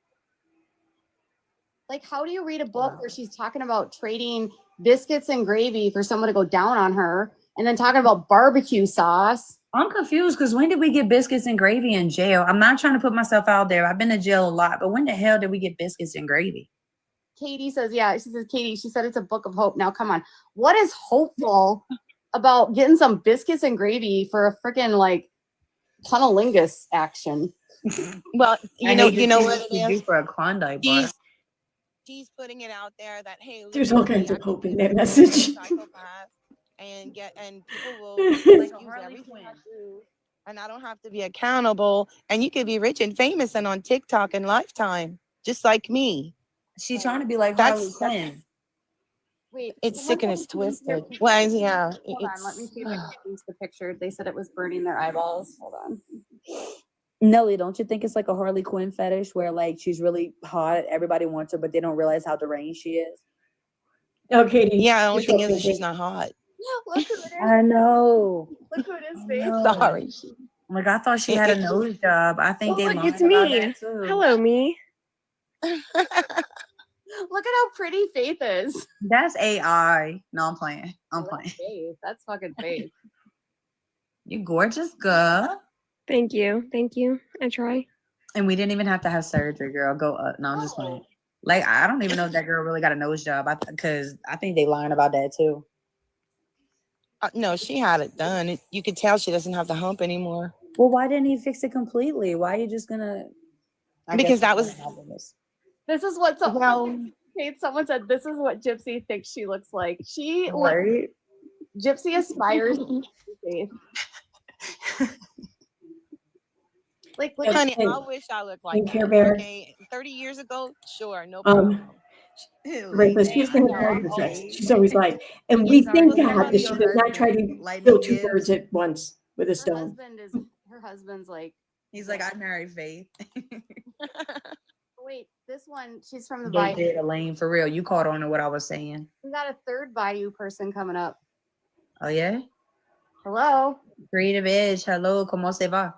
Like, how do you read a book where she's talking about trading biscuits and gravy for someone to go down on her, and then talking about barbecue sauce? I'm confused because when did we get biscuits and gravy in jail? I'm not trying to put myself out there. I've been to jail a lot, but when the hell did we get biscuits and gravy? Katie says, yeah, she says, Katie, she said it's a book of hope. Now, come on. What is hopeful about getting some biscuits and gravy for a freaking like cunnilingus action? Well, you know what it is for a Klondike bar. She's putting it out there that, hey, there's all kinds of hope in that message. And people will use everything I do, and I don't have to be accountable. And you could be rich and famous and on TikTok in Lifetime, just like me. She's trying to be like Harley Quinn. Wait, it's sick and it's twisted. Well, yeah. Hold on, let me see if I can use the picture. They said it was burning their eyeballs. Hold on. Nelly, don't you think it's like a Harley Quinn fetish where like she's really hot, everybody wants her, but they don't realize how deranged she is? Okay. Yeah, the only thing is she's not hot. Look who it is. I know. Look who it is, babe. Sorry. Like I thought she had a nose job. I think they Look, lied it's about me. that too. Hello, me. Look at how pretty Faith is. That's AI. No, I'm playing. I'm Oh, playing. that's Faith. That's fucking Faith. You gorgeous girl. Thank you. Thank you. I try. And we didn't even have to have surgery, girl. Go up. No, I'm just playing. Like I don't even know if that girl really got a nose job. Because I think they lying about that too. No, she had it done. You could tell she doesn't have the hump anymore. Well, why didn't he fix it completely? Why are you just gonna? Because that was. This is what someone said. This is what Gypsy thinks she looks like. Gypsy aspires to be Faith. Like, honey, I wish I looked like Care Bear. Okay, 30 years ago, sure, no problem. Right, but she's been she's always like, and we thank God that she does not try to kill two birds at once with a stone. Her husband's like, he's like, I married Faith. Wait, this one, she's from the They Bayou. did, Elaine, for real. You caught on to what I was saying. We got a third Bayou person coming up. Oh yeah. Hello. Creative Edge. Hello, ¿cómo se va?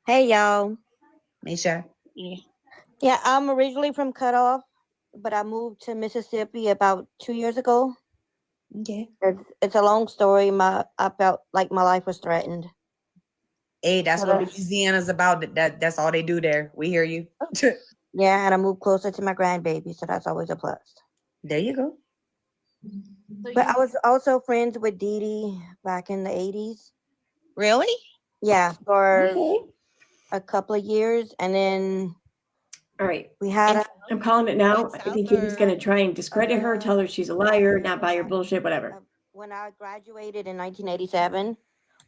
Hey y'all. Misha. Yeah, I'm originally from Cutoff, but I moved to Mississippi about 2 years ago. Okay. It's a long story. I felt like my life was threatened. Hey, that's what Louisiana's about. That's all they do there. We hear you. Yeah, and I moved closer to my grandbaby, so that's always a plus. There you go. But I was also friends with Dee Dee back in the 80s. Really? Yeah, for Okay. a couple of years, and then All right. we had I'm calling it now. I think he was South going to try and discredit her, tell her she's a liar, not buy her bullshit, whatever. when I graduated in 1987,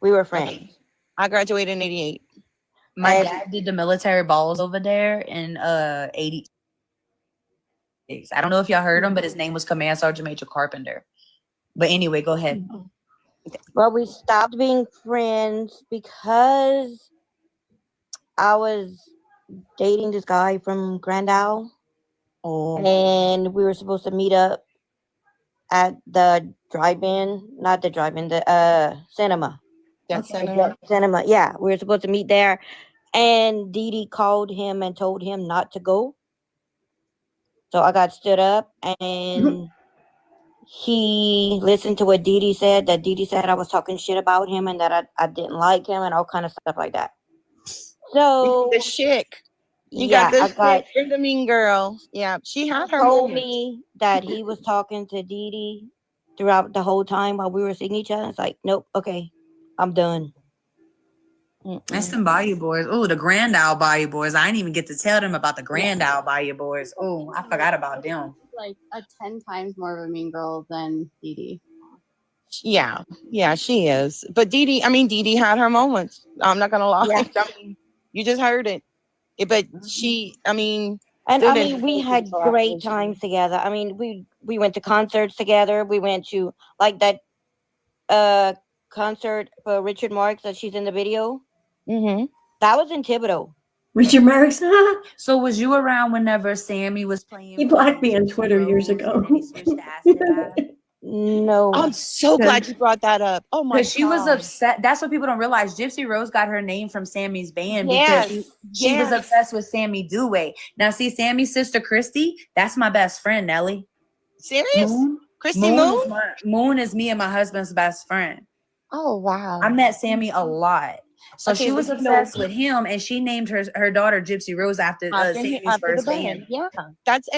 we were friends. I graduated in 88. My And- dad did the military balls over there in 80. I don't know if y'all heard him, but his name was Command Sergeant Major Carpenter. But anyway, go ahead. Well, we stopped being friends because I was dating this guy from Grand Isle, and we were supposed to meet up at the cinema. Cinema. Yeah, we were supposed to meet there, and Dee Dee called him and told him not to go. So I got stood up, and he listened to what Dee Dee said. That Dee Dee said I was talking shit about him and that I didn't like him and all kind of stuff like that. So The chick. You yeah, got this chick, the mean girl. Yeah, she had her told moments. me that he was talking to Dee Dee throughout the whole time while we were seeing each other. It's like, nope, okay, I'm done. That's them Bayou boys. Oh, the Grand Isle Bayou boys. I didn't even get to tell them about the Grand Isle Bayou boys. Oh, I forgot about them. Like a 10 times more of a mean girl than Dee Dee. Yeah, she is. But Dee Dee had her moments. I'm not gonna lie. Yeah. I mean, you just heard it. But she, And we had great times together. I mean, we went to concerts together. We went to like that concert for Richard Marx that she's in the video. Mm-hmm. That was in Thibodeau. Richard Marx. So was you around whenever Sammy was playing? He blocked me on Twitter years ago. No. I'm so glad you brought that up. Oh my god. Because she was upset. That's what people don't realize. Gypsy Rose got her name from Sammy's band because she was obsessed with Sammy Dewey. Now, see, Sammy's sister Christy, that's my best friend, Nelly. Serious? Christy Moon? Moon is me and my husband's best friend. Oh wow. I met Sammy a lot. So she was obsessed with him, and she named her daughter Gypsy Rose after Sammy's first band. Yeah, that's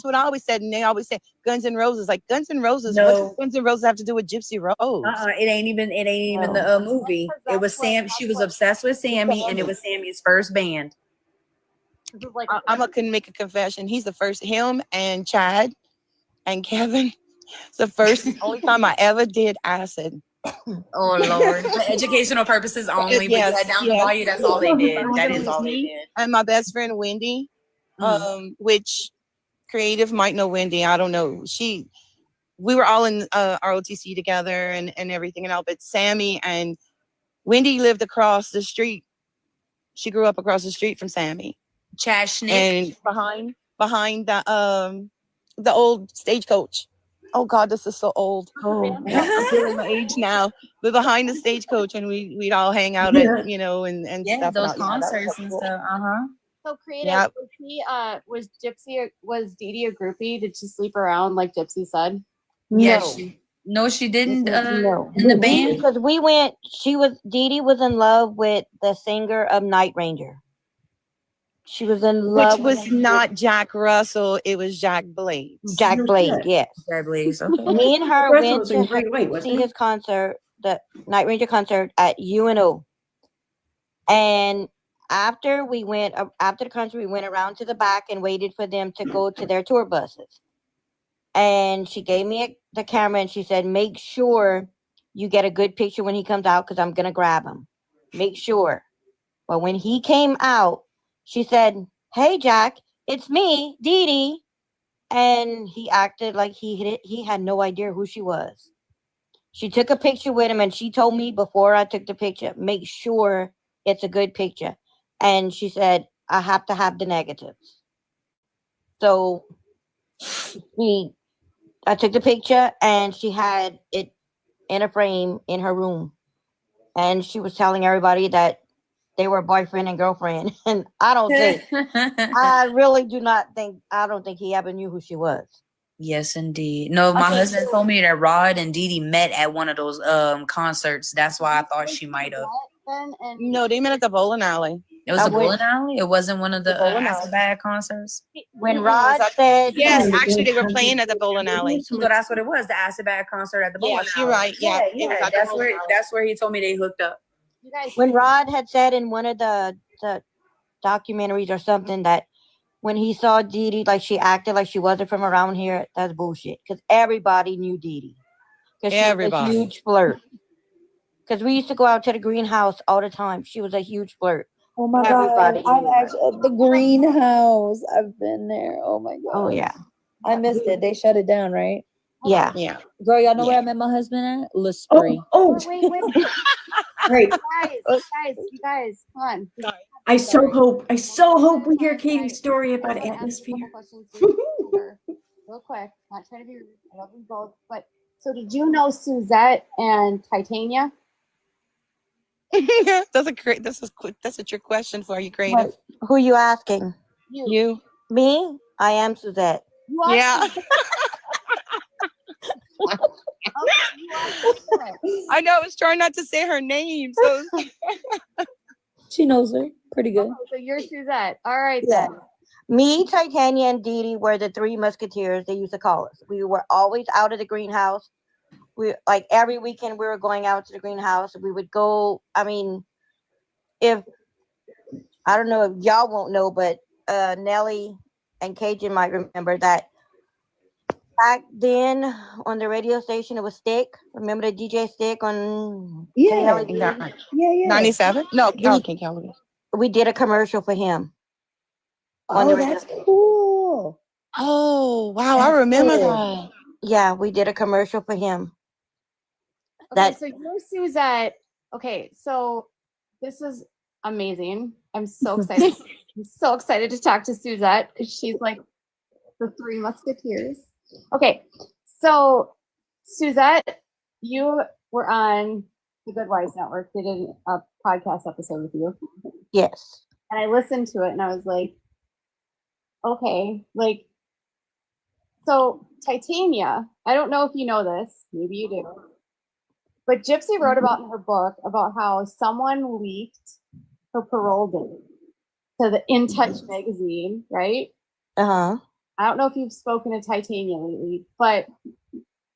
what I always said. And they always said Guns N' Roses. Like Guns N' Roses. No. What does Guns N' Roses have to do with Gypsy Rose? It ain't even the movie. It was Sam. She was obsessed with Sammy, and it was Sammy's first band. I'm gonna make a confession. He's the first. Him and Chad and Kevin. It's the only time I ever did acid. Oh Lord! For educational purposes only. But yeah, down the Bayou, that's all they did. That is all they did. And my best friend Wendy, which creative might know Wendy. I don't know. We were all in ROTC together and everything and all. But Sammy and Wendy lived across the street. She grew up across the street from Sammy. Chashnik. And behind the old stagecoach. Oh God, this is so old. Oh, I'm feeling my age now. But behind the stagecoach, and we'd all hang out at and stuff. Those concerts and stuff. So creative. Was was Dee Dee a groupie? Did she sleep around like Gypsy said? Yes. No, she didn't. In the band because Dee Dee was in love with the singer of Night Ranger. She was in love. Which was not Jack Russell. It was Jack Blades. Jack Blades, yes. Jack Blades. Okay. Me and her went to see his concert, the Night Ranger concert at UNO. And after the concert, we went around to the back and waited for them to go to their tour buses. And she gave me the camera and she said, make sure you get a good picture when he comes out because I'm going to grab him. Make sure. But when he came out, she said, hey, Jack, it's me, Dee Dee. And he acted like he had no idea who she was. She took a picture with him and she told me before I took the picture, make sure it's a good picture. And she said, I have to have the negatives. So I took the picture and she had it in a frame in her room. And she was telling everybody that they were boyfriend and girlfriend. And I don't think, I don't think he ever knew who she was. Yes, indeed. No, my husband told me that Rod and Dee Dee met at one of those concerts. That's why I thought she might have. No, they met at the bowling alley. It was I a would- bowling alley. It wasn't one of the bowling alley. acid bag concerts. When Rod said, Yes, actually, they were playing at the bowling alley. So that's what it was. The acid bag concert at the bowling Yes, alley. you're right. Yeah, it was at the That's bowling where alley. that's where he told me they hooked up. You guys, when Rod had said in one of the documentaries or something that when he saw Dee Dee, like she acted like she wasn't from around here, that's bullshit. Because everybody knew Dee Dee. Because she was a Everybody. huge flirt. Because we used to go out to the greenhouse all the time. She was a huge flirt. Oh my Everybody God. I'm knew her. actually at the greenhouse. I've been there. Oh my God. Oh, yeah. I missed it. They shut it down, right? Yeah. Yeah. Girl, y'all know where Yeah. I met my husband at? L'Esprit. wait. Right. You guys, come on. I so hope we hear Katie's story I about wanna ask a atmosphere. couple questions to her, real quick. Not trying to be rude. I love you both. But so did you know Suzette and Titania? That's a trick question for you, creative. Who you asking? You. Me? I am Suzette. You are Yeah. Suzette. Okay, you are Suzette. I know. I was trying not to say her name. So She knows her pretty good. Okay, so you're Suzette. All right Yeah. then. Me, Titania, and Dee Dee were the three musketeers, they used to call us. We were always out of the greenhouse. We like every weekend we were going out to the greenhouse. We would go, I mean, if I don't know if y'all won't know, but Nelly and Cajun might remember that back then on the radio station it was Stick. Remember the DJ Stick on Yeah. KLED? Yeah. 97? No, King Calloway. We did a commercial for him. on Oh, the radio that's cool. Oh, wow. I That's remember cool. that. Yeah, we did a commercial for him. Okay, That- so you're Suzette. Okay, so this is amazing. I'm so excited. I'm so excited to talk to Suzette. She's like the Three Musketeers. Okay, so Suzette, you were on the Good Wives Network. They did a podcast episode with you. Yes. And I listened to it and I was like, okay, like, so Titania, I don't know if you know this, maybe you do, but Gypsy wrote about in her book about how someone leaked her parole date to the In Touch magazine, right? Uh-huh. I don't know if you've spoken to Titania lately, but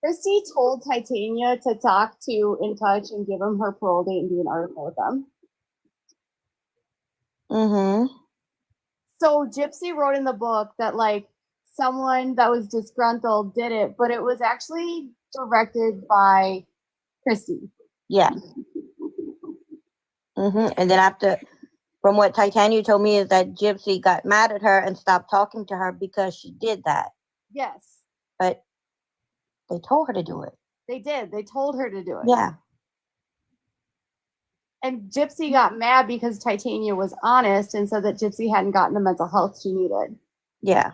Chrissy told Titania to talk to In Touch and give them her parole date and do an article with them. Mm-hmm. So Gypsy wrote in the book that like someone that was disgruntled did it, but it was actually directed by Chrissy. Yeah. Mm-hmm. And then after, from what Titania told me, is that Gypsy got mad at her and stopped talking to her because she did that. Yes, But they told her to do it. they did. They told her to do it. Yeah. And Gypsy got mad because Titania was honest and said that Gypsy hadn't gotten the mental health she needed. Yeah.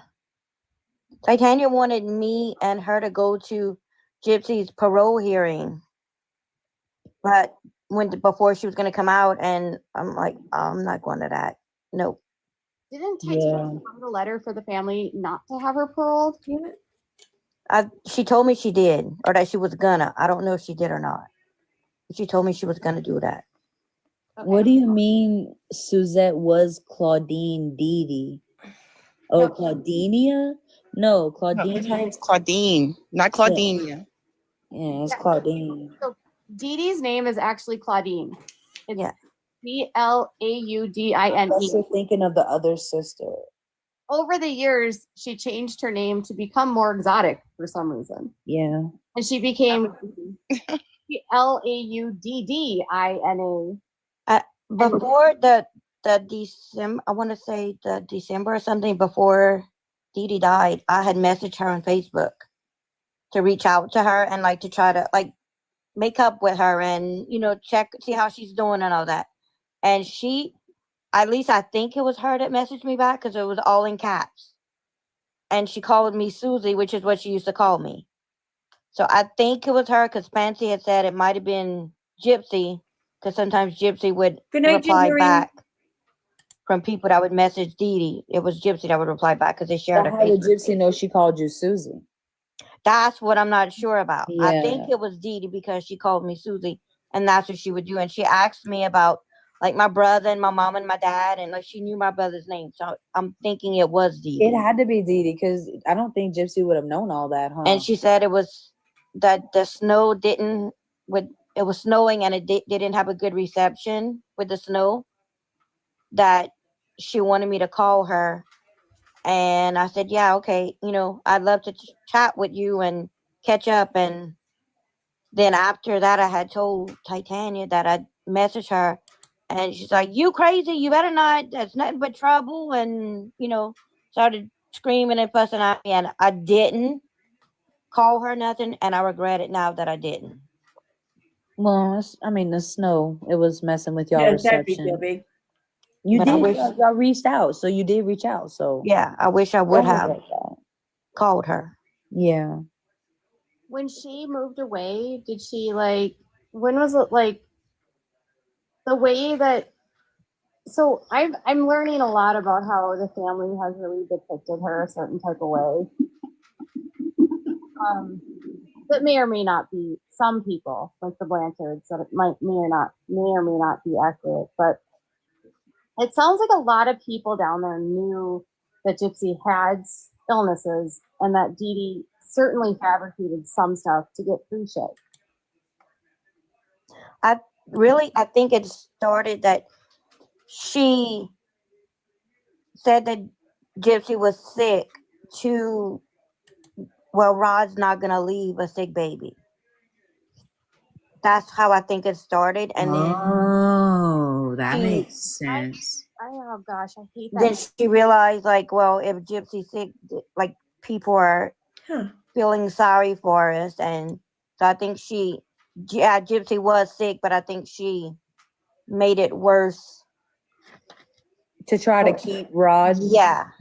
Titania wanted me and her to go to Gypsy's parole hearing. But before she was going to come out, and I'm like, I'm not going to that. Nope. Didn't Titania write a letter for the family not to have her paroled? She told me she did, or that she was gonna. I don't know if she did or not. She told me she was gonna do that. Okay. What do you mean Suzette was Claudine Dee Dee? Oh, No. Claudinia? No, Her Claudine. name's Claudine, not Claudinia. Yeah, it's Claudine. So Dee Dee's name is actually Claudine. It's Yeah. Claudine. Unless you're thinking of the other sister. Over the years, she changed her name to become more exotic for some reason. Yeah. And she became Lauddina. Before the December, I want to say the December or something before Dee Dee died, I had messaged her on Facebook to reach out to her and like to try to like make up with her and see how she's doing and all that. And she, at least I think it was her that messaged me back because it was all in caps. And she called me Susie, which is what she used to call me. So I think it was her because Fancy had said it might have been Gypsy because sometimes Gypsy would Good night, reply Ginger. back from people that would message Dee Dee. It was Gypsy that would reply back because they shared But her how did Facebook Gypsy page. know she called you Susie? That's what I'm not sure about. I Yeah. think it was Dee Dee because she called me Susie, and that's what she would do. And she asked me about like my brother and my mom and my dad, and like she knew my brother's name. So I'm thinking it was Dee. It had to be Dee Dee because I don't think Gypsy would have known all that, huh? And she said it was that the snow didn't it was snowing and it didn't have a good reception with the snow, that she wanted me to call her. And I said, yeah, okay, I'd love to chat with you and catch up. And then after that, I had told Titania that I'd message her, and she's like, you crazy, you better not, that's nothing but trouble. And started screaming and fussing at me, and I didn't call her nothing, and I regret it now that I didn't. Well, I mean, the snow, it was messing with y'all Yeah, exactly, reception. Gilby. You But I did. wish- Y'all reached out, so you did reach out. So Yeah, I wish I would don't have regret that. called her. Yeah. When she moved away, did she like, when was it like the way that, so I'm learning a lot about how the family has really depicted her a certain type of way. That may or may not be, some people, like the Blanchards, that it may or may not be accurate, but it sounds like a lot of people down there knew that Gypsy had illnesses and that Dee Dee certainly fabricated some stuff to get free shit. I think it started that she said that Gypsy was sick Rod's not going to leave a sick baby. That's how I think it started. And Oh, that makes sense. Oh gosh, I hate that. then she realized, like, well, if Gypsy's sick, like, people are feeling sorry for us. And so I think Gypsy was sick, but I think she made it worse. To try to keep Rod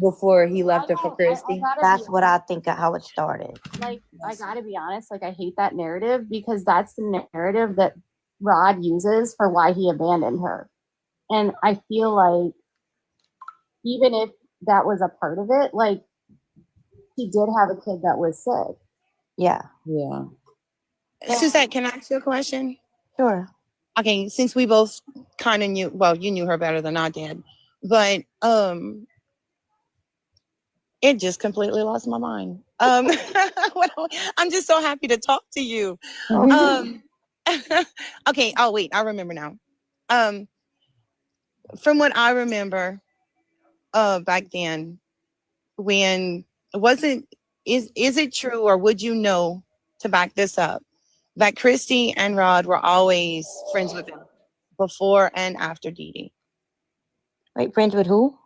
before he left her for Christy. That's what I think of how it started. Like, I gotta be honest, like, I hate that narrative because that's the narrative that Rod uses for why he abandoned her. And I feel like even if that was a part of it, like, he did have a kid that was sick. Yeah. Yeah. Suzette, can I ask you a question? Sure. Okay, since we both kind of knew, well, you knew her better than I did, but it just completely lost my mind. I'm just so happy to talk to you. Okay, oh wait, I remember now. From what I remember, back then, when is it true, or would you know, to back this up, that Christy and Rod were always friends with him before and after Dee Dee? Wait, friends with who?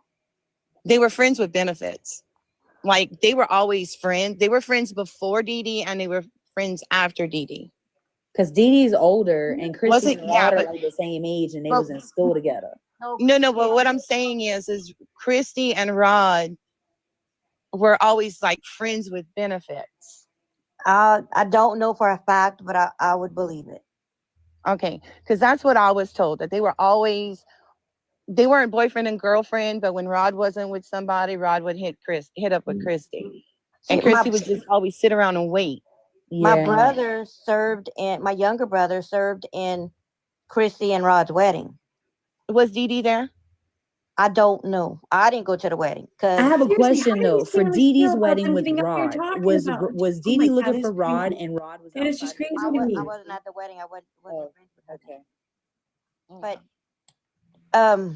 They were friends with benefits. Like, they were always friends. They were friends before Dee Dee, and they were friends after Dee Dee. Because Dee Dee's older, and Christy and Rod are like the same age, and they was in school together. No, but what I'm saying is Christy and Rod were always like friends with benefits. I don't know for a fact, but I would believe it. Okay, because that's what I was told, that they weren't boyfriend and girlfriend, but when Rod wasn't with somebody, Rod would hit up with Christy. And Christy would just always sit around and wait. Yeah. My younger brother served in Christy and Rod's wedding. Was Dee Dee there? I don't know. I didn't go to the wedding. I have a question though. For Dee Dee's wedding with Rod, was Dee Dee looking for Rod, and Rod was outside? It's just crazy to me. I wasn't at the wedding. I wasn't friends with her. But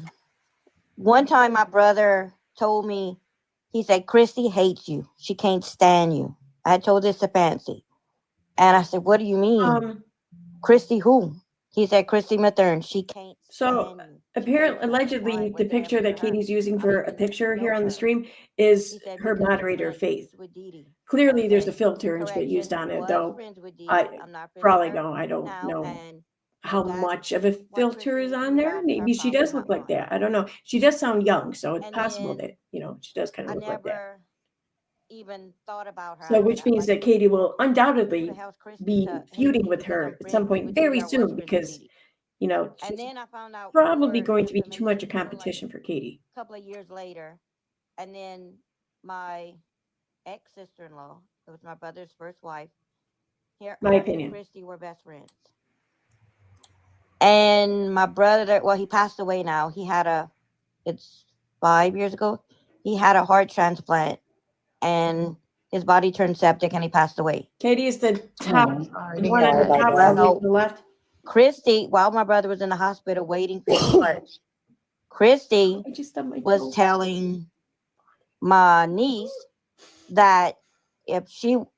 one time my brother told me, he said, Christy hates you. She can't stand you. I told this to Fancy. And I said, what do you mean? Christy who? He said, Christy Mathern. She can't stand you. Apparently, allegedly, the picture that Katie's using for a picture here on the stream is her moderator, Faith. Clearly, there's a filter and shit used on it, though. I probably don't. I don't know how much of a filter is on there. Maybe she does look like that. I don't know. She does sound young, so it's possible that, she does kind of look like that. Even thought about her. So, which means that Katie will undoubtedly be feuding with her at some point very soon, because she's probably going to be too much a competition for Katie. A couple of years later, and then my ex-sister-in-law, it was my brother's first wife, My opinion. and Christy were best friends. And my brother, well, he passed away now. It's 5 years ago. He had a heart transplant, and his body turned septic, and he passed away. Katie is the top one on the top Well, to the left. Christy, while my brother was in the hospital waiting for his heart, Christy was telling my niece that if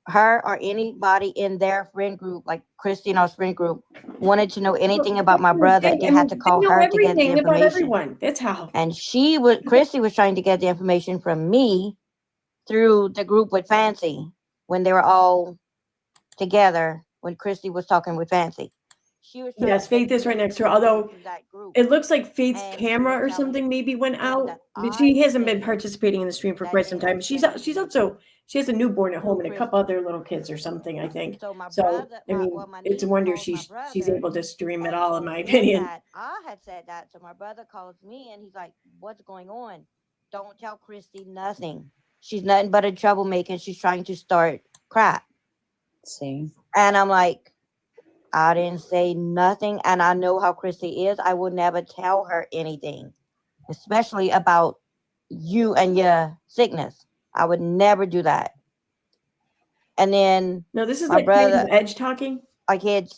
her or anybody in their friend group, like Christy and our friend group, wanted to know anything about my brother, they had to call her to get the information. About everyone. That's how. And Christy was trying to get the information from me through the group with Fancy when they were all together. When Christy was talking with Fancy, she was. Yes, Faith is right next to her. Although it looks like Faith's camera or something maybe went out, but she hasn't been participating in the stream for quite some time. She has a newborn at home and a couple other little kids or something, I think. So I mean, it's a wonder she's able to stream at all, in my opinion. I had said that, so my brother calls me and he's like, "What's going on? Don't tell Christy nothing. She's nothing but a troublemaker. She's trying to start crap." See, and I'm like, I didn't say nothing, and I know how Chrissy is. I will never tell her anything, especially about you and your sickness. I would never do that. And then no, this is my like brother Edge talking. Like he had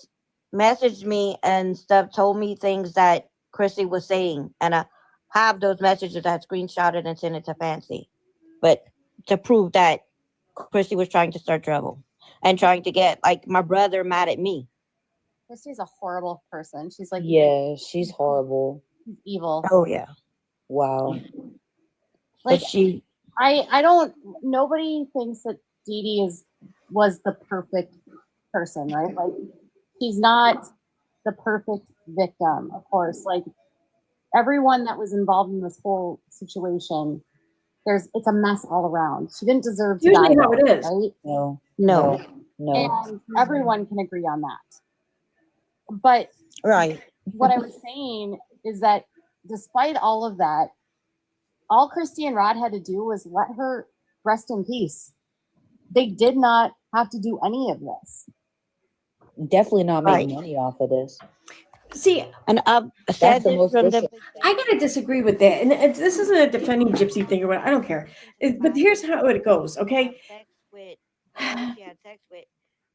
messaged me and stuff, told me things that Chrissy was saying, and I have those messages I screenshotted and sent it to Fancy, but to prove that Chrissy was trying to start trouble and trying to get like my brother mad at me. Chrissy's a horrible person. She's like, yeah, she's horrible. She's evil. Oh yeah. Wow. Like but nobody thinks that Dee Dee was the perfect person, right? Like she's not the perfect victim, of course. Like everyone that was involved in this whole situation, it's a mess all around. She didn't deserve to die. How it is. Right? No. And everyone can agree on that. But right. What I was saying is that despite all of that, all Christy and Rod had to do was let her rest in peace. They did not have to do any of this. Definitely not making money off of this. See, and I gotta disagree with that. And this isn't a defending Gypsy thing or what. I don't care. But here's how it goes, okay?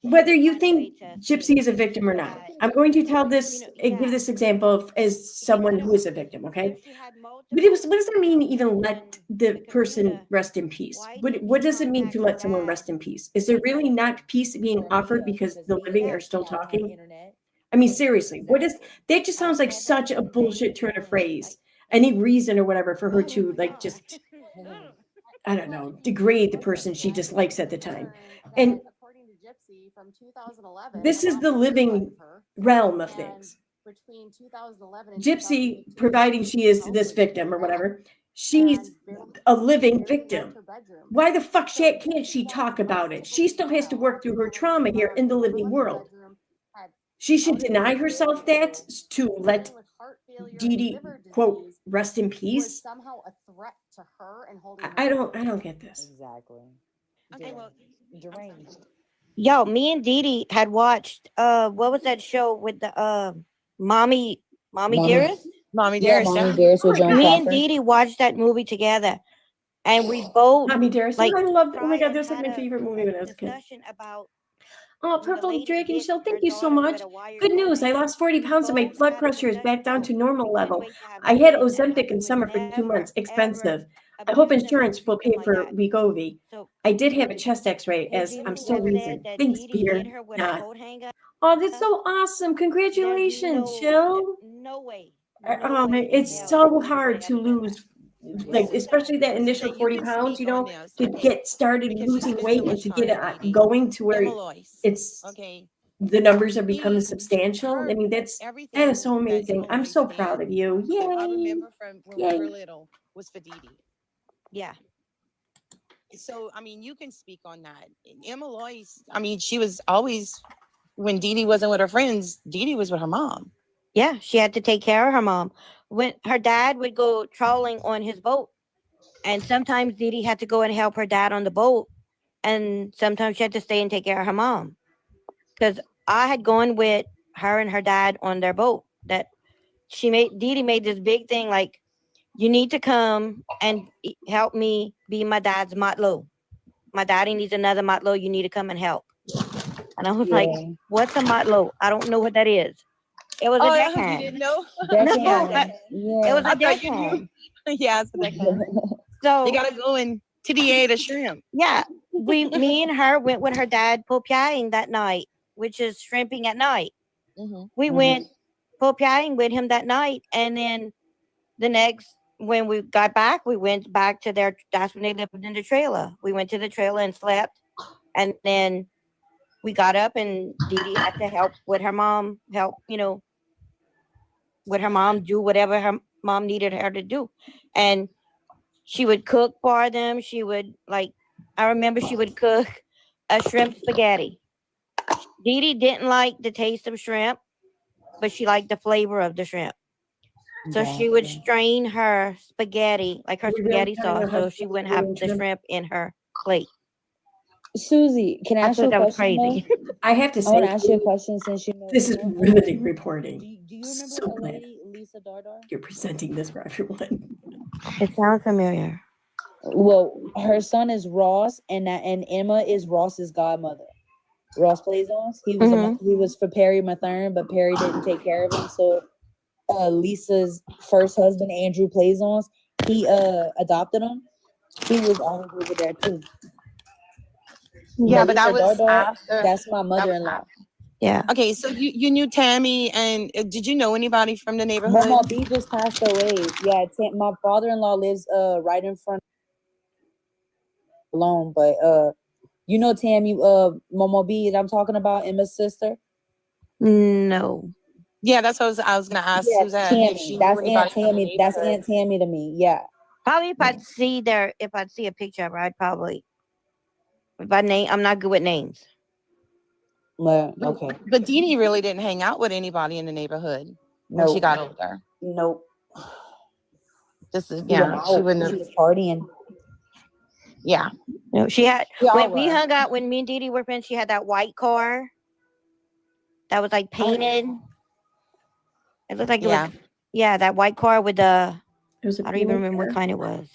Whether you think Gypsy is a victim or not, I'm going to give this example as someone who is a victim, okay? But what does that mean, even let the person rest in peace? What does it mean to let someone rest in peace? Is there really not peace being offered because the living are still talking? I mean, seriously, that just sounds like such a bullshit turn of phrase. Any reason or whatever for her to like just, I don't know, degrade the person she dislikes at the time. And from 2011, this is the living realm of things. Between 2011 and Gypsy, providing she is this victim or whatever, she's a living victim. Why the fuck can't she talk about it? She still has to work through her trauma here in the living world. She should deny herself that to let Dee Dee, quote, rest in peace. Somehow a threat to her and holding I don't get this. Exactly. Okay, well, deranged. Yo, me and Dee Dee had watched what was that show with the Mommy Dearest? Mommy Dearest. Mommy Dearest with Joan Me Crawford. and Dee Dee watched that movie together, and we both Mommy Dearest. like, I love that. Oh my god, that's like my favorite movie when I was a kid. About oh, Purple Dragon Shell, thank you so much. Good news, I lost 40 pounds and my blood pressure is back down to normal level. I had Ozempic in summer for 2 months. Expensive. I hope insurance will pay for Wegovy. I did have a chest x-ray as I'm still wheezing. Thanks, Peter. Oh, that's so awesome. Congratulations, Jill. No way. It's so hard to lose, like, especially that initial 40 pounds, to get started losing weight and to get it going to where it's the numbers are becoming substantial. I mean, that is so amazing. I'm so proud of you. Yay. I remember from when we were little was for Dee Dee. Yeah. So, I mean, you can speak on that. Emma Lois, I mean, she was always, when Dee Dee wasn't with her friends, Dee Dee was with her mom. Yeah, she had to take care of her mom. When her dad would go trawling on his boat, and sometimes Dee Dee had to go and help her dad on the boat, and sometimes she had to stay and take care of her mom. Because I had gone with her and her dad on their boat that Dee Dee made this big thing like, you need to come and help me be my dad's motlo. My daddy needs another motlo. You need to come and help. And I was like, what's a motlo? I don't know what that is. It was a deckhand. You didn't know? Deckhand. It was a deckhand. Yeah, it's a deckhand. So you gotta go and TDA the shrimp. Yeah, me and her went with her dad popiaing that night, which is shrimping at night. We went popiaing with him that night, and then the next, when we got back, we went back to that's when they lived in the trailer. We went to the trailer and slept, and then we got up, and Dee Dee had to help with her mom, with her mom, do whatever her mom needed her to do. And she would cook for them. She would, I remember she would cook a shrimp spaghetti. Dee Dee didn't like the taste of shrimp, but she liked the flavor of the shrimp. So she would strain her spaghetti, like her spaghetti sauce, so she wouldn't have the shrimp in her plate. Susie, can I ask you a question? Crazy. I have to say, I want to ask you a question since you know this is really reporting. Do you remember So the glad lady Lisa Dardar? you're presenting this for everyone. It sounds familiar. Well, her son is Ross, and Emma is Ross's godmother. Ross Plaisance. He was for Perry Mathern, but Perry didn't take care of him. So Lisa's first husband, Andrew Plaisance, he adopted him. He was all over there too. Yeah, but that was Dardar, after. that's my mother-in-law. Yeah. Okay, so you knew Tammy, and did you know anybody from the neighborhood? Mama B just passed away. Yeah, my father-in-law lives right in front alone, but you know Tammy, Mama B that I'm talking about, Emma's sister? No. Yeah, that's what I was gonna ask Suzette. Tammy. That's Aunt Tammy. That's Aunt Tammy to me. Yeah. Probably if I'd see a picture of her, I'd probably. By name, I'm not good with names. Well, okay. But Dee Dee really didn't hang out with anybody in the neighborhood when she got older. Nope. She wouldn't have. She was partying. Yeah. No, she had when we were. hung out, when me and Dee Dee were friends, she had that white car that was like painted. It looked like it was that white car with the I don't even remember what kind it was.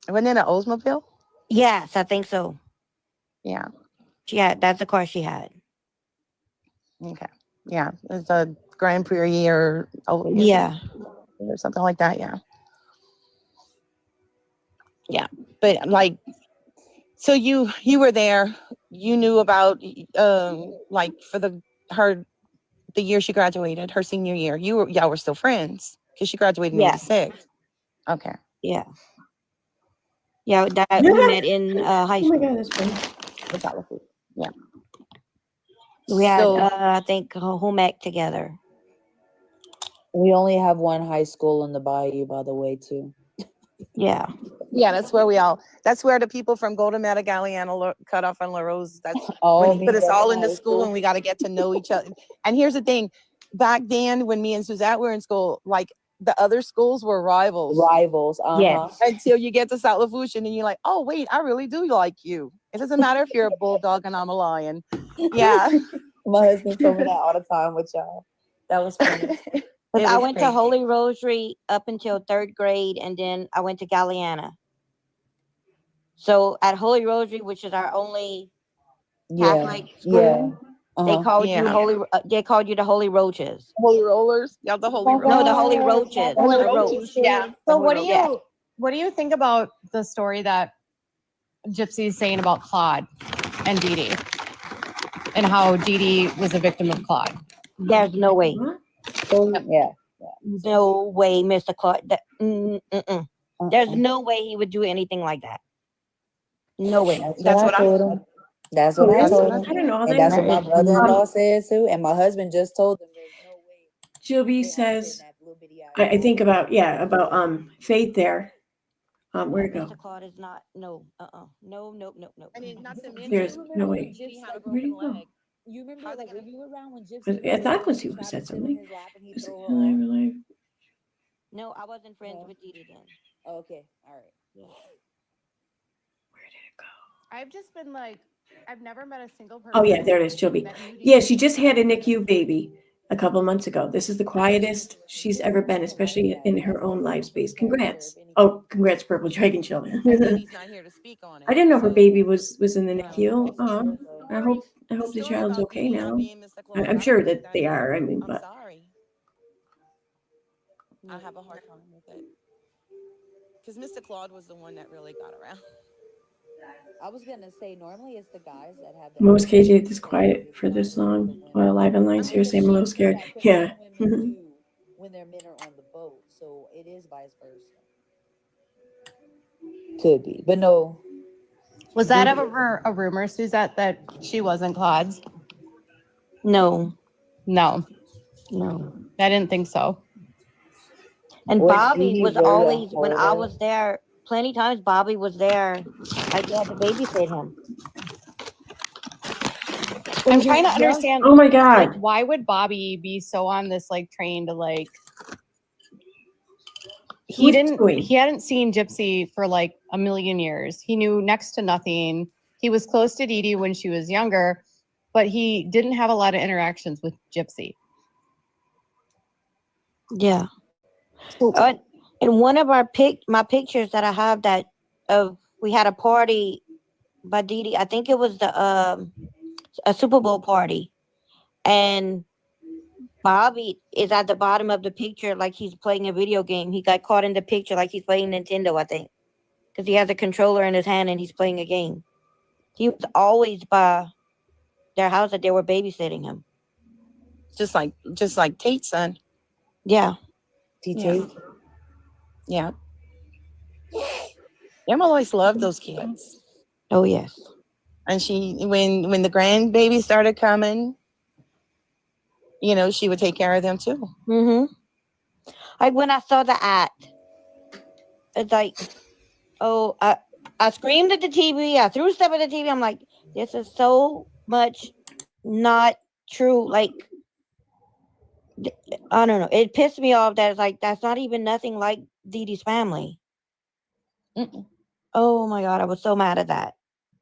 Wasn't it an Oldsmobile? Yes, I think so. Yeah. That's the car she had. Okay. Yeah. It's a Grand Prix or something like that. Yeah. Yeah. But so you were there, you knew about for the year she graduated, her senior year. Y'all were still friends because she graduated in 86. Okay. Yeah. Yeah, that we met in high school. Oh my God, that's funny. Yeah. We had I think home ec together. We only have one high school in the Bayou, by the way, too. Yeah. Yeah, that's where the people from Golden Meta, Galliano, Cut Off, and La Rose, that's all when he put us all into school and we got to get to know each other. And here's the thing, back then when me and Suzette were in school, the other schools were rivals. Yes. Until you get to South Lafourche and you're like, oh wait, I really do like you. It doesn't matter if you're a bulldog and I'm a lion. Yeah. My husband told me that all the time with y'all. That was funny. But I went to Holy Rosary up until 3rd grade, and then I went to Galliana. So at Holy Rosary, which is our only Catholic school, they called you they called you the Holy Roaches. Holy Rollers? Yeah, the Holy Roaches. No, the Holy Roaches. Holy Roaches, yeah. So what do you think about the story that Gypsy is saying about Claude and Dee Dee, and how Dee Dee was a victim of Claude? There's no way. Yeah. No way, Mr. Clark. There's no way he would do anything like that. No way. That's what I told him. That's what I told him. I don't know. And that's what my brother-in-law said too. And my husband just told him there's no way. Jilby says, I think about Faith there. Where'd it go? Mr. Claude is not. No. No. I mean, not to mention, There's no way. Where'd he go? You remember were you around when Gypsy? I thought it was you who said something. No, I wasn't friends with Dee Dee then. Oh, okay, all right. Yeah. Where did it go? I've just been I've never met a single person. Oh yeah, there it is, Jilby. Yeah, she just had a NICU baby. a couple months ago. This is the quietest she's ever been, especially in her own life space. Congrats. Oh, congrats, Purple Dragon Children. Baby's not here to speak on it. I didn't know her so- baby was in the No, NICU. I hope the story child's about okay Dee Dee not now. being Mr. Claus, I'm I sure don't think that they are. I mean, I'm but sorry. I have a hard time with it. Because Mr. Claude was the one that really got around. I was gonna say normally it's the guys that have the most KJ this quiet for this long while live online. Seriously, I'm a little scared. Yeah. Women do when their men are on the boat, so it is vice versa. Could be, but no. Was that ever a rumor, Suzette, that she wasn't Claude's? No, No, no. I didn't think so. And Was Bobby Dee Dee was very always, when I older? was there, plenty times Bobby was there. I had to babysit him. I'm trying to understand. Oh my Like, God. why would Bobby be so on this like train to like? He hadn't seen Gypsy for like a million years. He knew next to nothing. He was close to Dee Dee when she was younger, but he didn't have a lot of interactions with Gypsy. Yeah. In one of my pictures that I have that of we had a party by Dee Dee. I think it was a Super Bowl party, and Bobby is at the bottom of the picture like he's playing a video game. He got caught in the picture like he's playing Nintendo, I think, because he has a controller in his hand and he's playing a game. He was always by their house that they were babysitting him. Just like Tate's son. Yeah. Yeah. Yeah. Emma always loved those kids. Oh yes. And she, when the grandbaby started coming, you know, she would take care of them too. Mm-hmm. Like when I saw the act, it's like, oh, I screamed at the TV. I threw stuff at the TV. I'm like, this is so much not true. Like, I don't know. It pissed me off that it's like, that's not even nothing like Dee Dee's family. Mm-mm. Oh my God. I was so mad at that.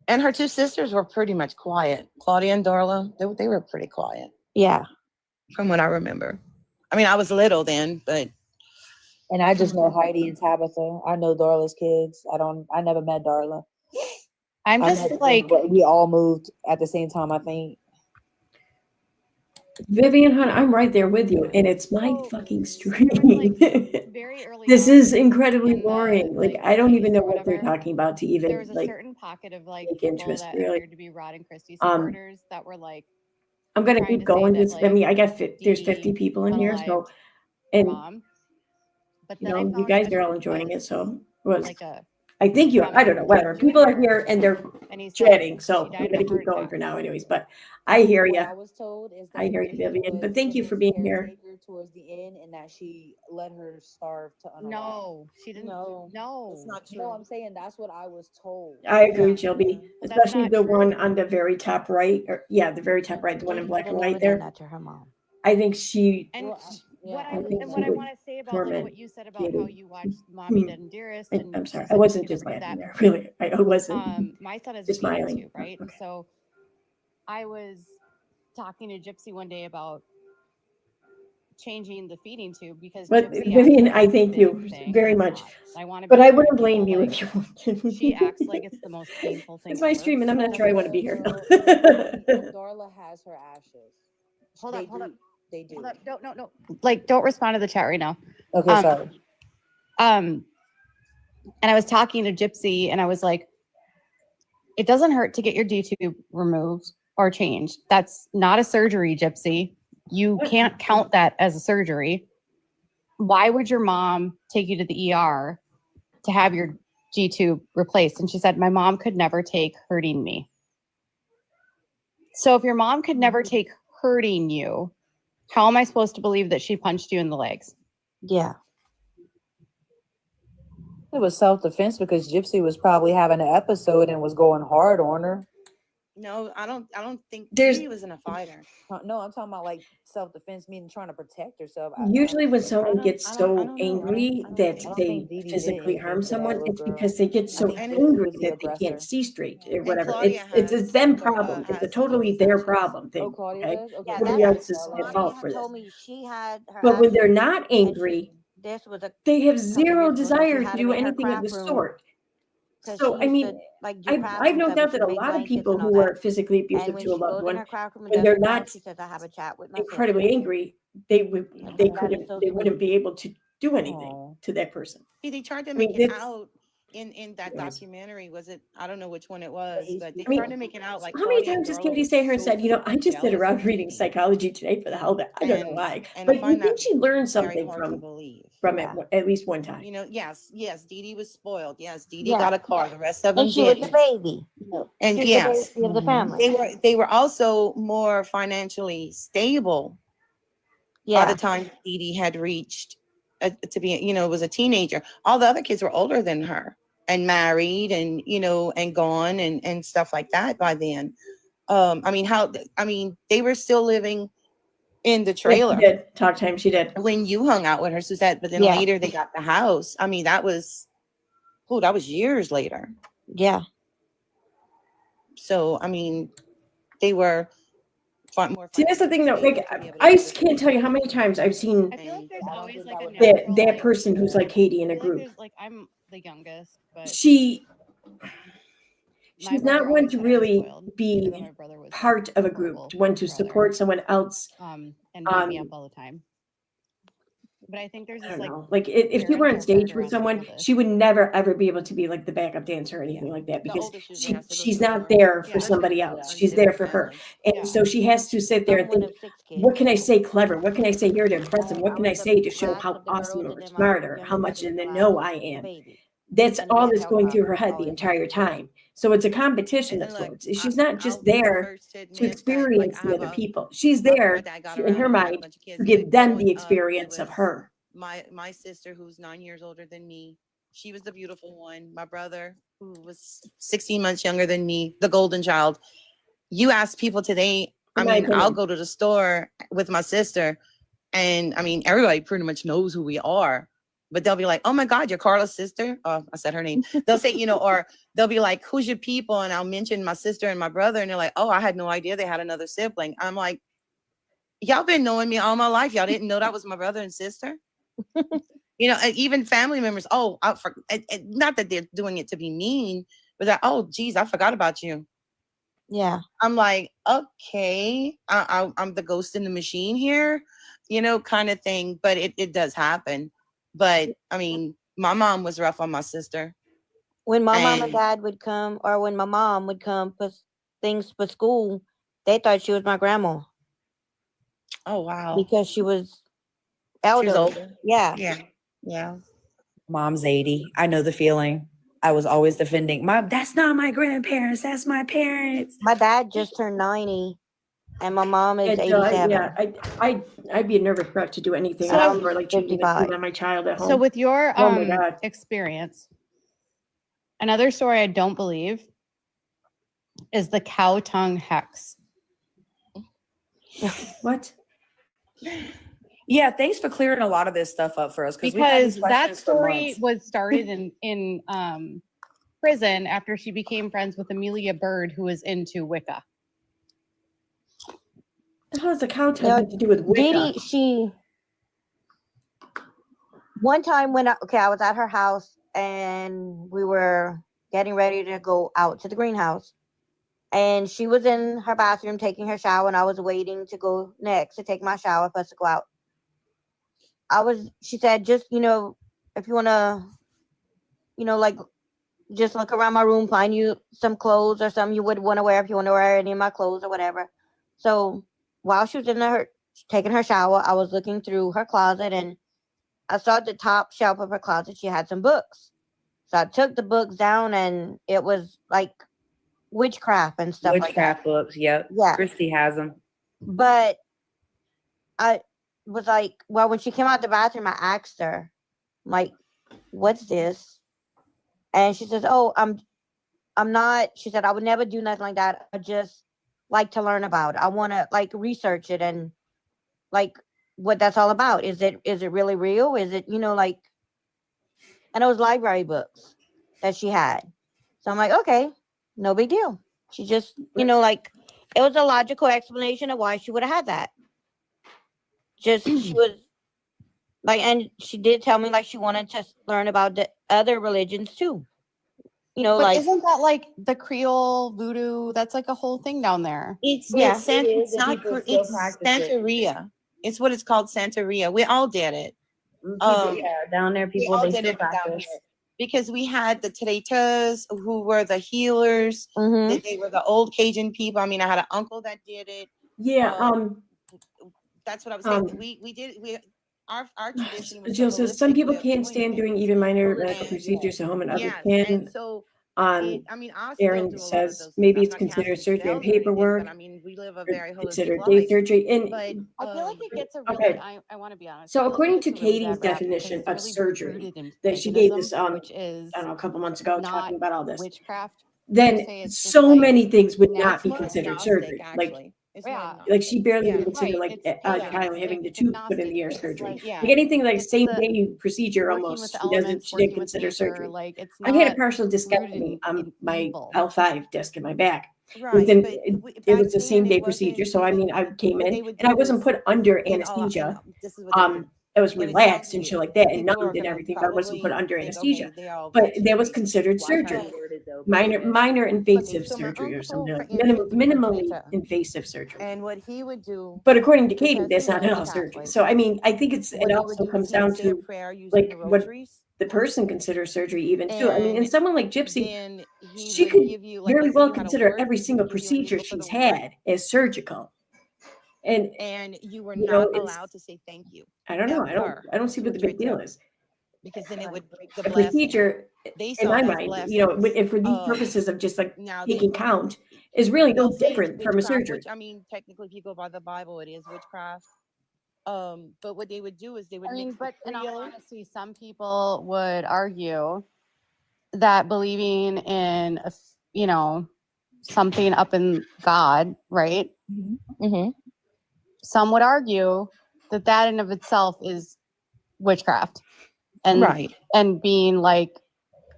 And her two sisters were pretty much quiet. Claudia and Darla, they were pretty quiet. Yeah. From what I remember. I mean, I was little then, but. And I just know Heidi and Tabitha. I know Darla's kids. I never met Darla. I'm just like, we all moved at the same time, I think. Vivian Hunt, I'm right there with you, and it's my fucking stream. very early. This is incredibly boring. Like I don't even know what they're talking about to even There was a like certain pocket of like take people interest. that Really, appeared to be Rod and Christy supporters that were like. I'm gonna trying keep to say going. that, Just, I like, mean, I got there's Dee 50 people in here, so unalived and mom. But you then I know, you found guys a are all different enjoying it. place, So was like a I think you are. I don't know. Whatever. People are here and they're and he said chatting, she so died I'm of gonna a keep heart going attack. for now, anyways. But I hear What you. I was told is that I hear you, Vivian Vivian. But was thank you for being here. caretaker towards the end, and that she let her starve to unalive. No, she didn't. No, No, It's not true. no, I'm saying that's what I was told. I agree, Yeah. Shelby. But that's Especially not the one true. on the very top right, or yeah, the very top right, the one in black Should and have never white done there. that to her mom. I think she. And what I I think and she what I would want to say about like torment what you said about how Katie. you watched Mommy Dead and Dearest, and I'm she sorry, said I you wasn't never just did laughing that. there. Really, I wasn't. My son is just feeding smiling. tube, right? And so I was talking to Gypsy one day about changing the feeding tube because But Gypsy Vivian, acts like I it's a thank big you thing, very and it's much. not. I want to But be I around wouldn't blame people, you like, if you. she acts like it's the most painful thing It's my ever. stream, and I'm not sure I want to be here. Darla has her ashes. Hold up, hold up. They do. Hold up. No. Like, don't respond to the chat right now. Okay, sorry. And I was talking to Gypsy, and I was like, it doesn't hurt to get your D-tube removed or changed. That's not a surgery, Gypsy. You can't count that as a surgery. Why would your mom take you to the ER to have your G-tube replaced? And she said, my mom could never take hurting me. So if your mom could never take hurting you, how am I supposed to believe that she punched you in the legs? Yeah. It was self-defense because Gypsy was probably having an episode and was going hard on her. No, I don't think There's- she was in a fighter. No, I'm talking about like self-defense, meaning trying to protect herself. Usually when I someone don't- gets I so don't know. angry I don't that think- they think Dee Dee did physically anything harm to that someone, little it's girl. because they get so think she angry was the that they aggressor. can't see straight or And whatever. Claudia It's a has- them Cla- problem. It's a has totally their EKCPeopleSuck. problem thing. Oh, Claudia Okay? does? Okay. Yeah, Nobody that's else is at Claudia fault had for told this. me she had her. But when they're accident, not and she- angry, this was a they have couple zero years ago, so she desire had to him do in her anything of the craft room, sort. 'cause So she I used mean, to, like, do crafts I've and no stuff, doubt and that she'd a make lot of blankets people and all who are that. physically And abusive when to a she loved goes in one, her craft room and when does they're her crafts, not she says, "I have a chat with my incredibly sister." angry, they would Yeah, they that couldn't is so they wouldn't sweet. be able to do anything Aw. to that person. See, they tried to I mean, make it it's- out in that Yes. documentary. Was it? I don't know which one it was, but they I mean, tried to make it out like how many Claudia times has Girla Katie was sat here and so said, I just sit jealous around of reading Dee Dee. psychology today for the hell of it. I don't know And- why. and I But you find think that she learned very something hard to from believe. Yeah. it at least one time. You know, yes, Dee Dee was spoiled. Yes, Dee Dee Yeah. got a car. The rest of them And she was the didn't. baby. And She was yes, the baby of the Mhm. family. they were also more financially stable by Yeah. the time Dee Dee had reached to be, was a teenager. All the other kids were older than her and married and, and gone and stuff like that by then. They were still living in the Yeah, trailer she did. Talk time, she did. when you hung out with her, Suzette, but then Yeah. later they got the house. I mean, that was years later. Yeah. So, they were more. See, that's the thing though. financially Like, stable to be able to I live just with can't her. tell you how many times I've seen I feel like there's always like a that natural, that like, person who's like Katie in I a feel like group. there's like I'm the youngest, but She's my not brother one always to said I was really spoiled, even though be my brother was part of a group, horrible one to brother. support someone else. And beat me Um, up all the time. But I think there's I this don't like know. Like if she were on parental stage pressure with on someone, all this. she would never ever be able to be like the backup dancer or anything like that The because oldest usually has to go she's to the not front. there for Yeah. somebody Especially else. for She's there for unstable her. families. And Yeah. so she has to sit there I'm and one think, of 6 kids. what can I say clever? What can I say here to impress them? What I can I was the say to show last how of the awesome girls, or and then my smart or younger how much brother in was the the know last I am? baby. That's And all he that's held going up through her head the always entire helped. time. So it's a competition And of look, sorts. She's not just I'll be the there first to to admit that, like, experience I the have other a people. She's my there dad got in around her and had a mind bunch of kids, to but give them the growing up, experience it of was her. my sister, who's 9 years older than me. She was the beautiful one. My brother, who was 16 months younger than me, the golden child. You ask people today, In my I'll opinion. go to the store with my sister, and everybody pretty much knows who we are. But they'll be like, "Oh my God, you're Carla's sister." Oh, I said her name. They'll say, or they'll be like, "Who's your people?" And I'll mention my sister and my brother, and they're like, "Oh, I had no idea they had another sibling." I'm like, y'all been knowing me all my life. Y'all didn't know that was my brother and sister. And even family members. Oh, not that they're doing it to be mean, but that, oh, geez, I forgot about you. Yeah. I'm like, okay, I'm the ghost in the machine here, kind of thing. But it does happen. But my mom was rough on my sister. When my mom and And- dad would come, or when my mom would come put things for school, they thought she was my grandma Oh wow, because she was she elderly. was older. Yeah. Yeah. Mom's 80. I know the feeling. I was always defending, Mom, that's not my grandparents. That's my parents. My dad just turned 90, and my mom is So 87. I'd be a nervous wreck to do anything So- else or like choosing to 55. let my child at home. So with your Oh my God. experience, another story I don't believe is the cow tongue hex. What? Yeah, thanks for clearing a lot of this stuff up for us we've had these Because that questions for story months. was started in prison after she became friends with Amelia Bird, who was into Wicca. The hell has the cow tongue No, have to do with Wicca? Dee, one time when I was at her house and we were getting ready to go out to the greenhouse, and she was in her bathroom taking her shower, and I was waiting to go next to take my shower for us to go out. She said, just, if you want to, like, just look around my room, find you some clothes or something you would want to wear if you want to wear any of my clothes or whatever. So while she was in there taking her shower, I was looking through her closet, and I saw at the top shelf of her closet she had some books. So I took the books down, and it was like witchcraft and stuff like that. Witchcraft books, yep. Yeah. Christy has them. But I was like, well, when she came out the bathroom, I asked her, like, what's this? And she says, oh, I'm not, she said, I would never do nothing like that. I just like to learn about it. I want to like research it and like what that's all about. Is it really real? Is it, like, and it was library books that she had. So I'm like, okay, no big deal. She just, like, it was a logical explanation of why she would have had that. Just, she was like, and she did tell me like she wanted to learn about the other religions too. But like, isn't that like the Creole voodoo? That's like a whole thing down there. It's Yeah. it's not it's Santeria. It's what it's called, Santeria. We all did it. Down there, We all did it down here because we had the Teretas who were the healers. Mhm. They were the old Cajun people. I mean, I had an uncle that did it. Yeah. That's what I was saying. We did our tradition was Jill so says some holistic people with can't stand doing even minor medical procedures at home, and others yes, can. and so I Aaron still do a lot of says those maybe things. it's I'm not considered casting surgery and spells or anything, paperwork. but I mean, we live a or very holistic considered day life. surgery. And But I feel like it gets a really, okay. I want to be honest. So I feel like according it to gets a really Katie's bad rap definition because of it's really surgery rooted in that she gave paganism, this, which is I don't know, a couple months ago, not talking about all this, witchcraft. then say it's just so like many things would not natural. be more considered agnostic, surgery. actually. It's more Yeah. agnostic. Like she barely Yeah. would consider Right, like it's Kylie pagans, having the it's tooth put in agnostic, the ear it's surgery. like, yeah, Like anything like it's same the day procedure working almost. with the She doesn't. elements, She didn't working with consider nature, surgery. like it's I had a not partial rooted discectomy on in my evil. L5 disc in my back. Right, Within, but it back was the then, same it day wasn't procedure. So I even- mean, I came what in they would and I do wasn't is put under in all, anesthesia. this is what they do. I was And it relaxed sounds and shit weird. like that, and People numbed are and gonna everything. But I wasn't put probably under think, anesthesia. okay, they all But got that was surgery. considered Why surgery. not? Minor invasive So my surgery or uncle, something. Like he was a minimally Trinita. invasive surgery. And what he would do, But according to Katie, because that's he not was at all surgery. Catholic, So I mean, I think it what he would also do is comes he would down say a to prayer using like the what rosaries. the person considers surgery even too. I mean, and And someone like Gypsy, then he she would could give you, like, very let's say well you had a consider wart, every he single would give you a procedure needle for the she's wart, had as surgical. And you were you not know, it's allowed to say thank you. I don't know. Ever I don't see to what a the big deal Trinita, is. because then it would break the A blessing. procedure, They in saw my it as mind, blessings. and for these purposes of just like Now taking count, is really no they'll say it's different from a witchcraft, surgery. which I mean, technically, if you go by the Bible, it is witchcraft. But what they would do is they would I mean, mix but the in all Creole. honesty, some people would argue that believing in, something up in God, right? Mhm. Some would argue that that in of itself is witchcraft and Right. and being like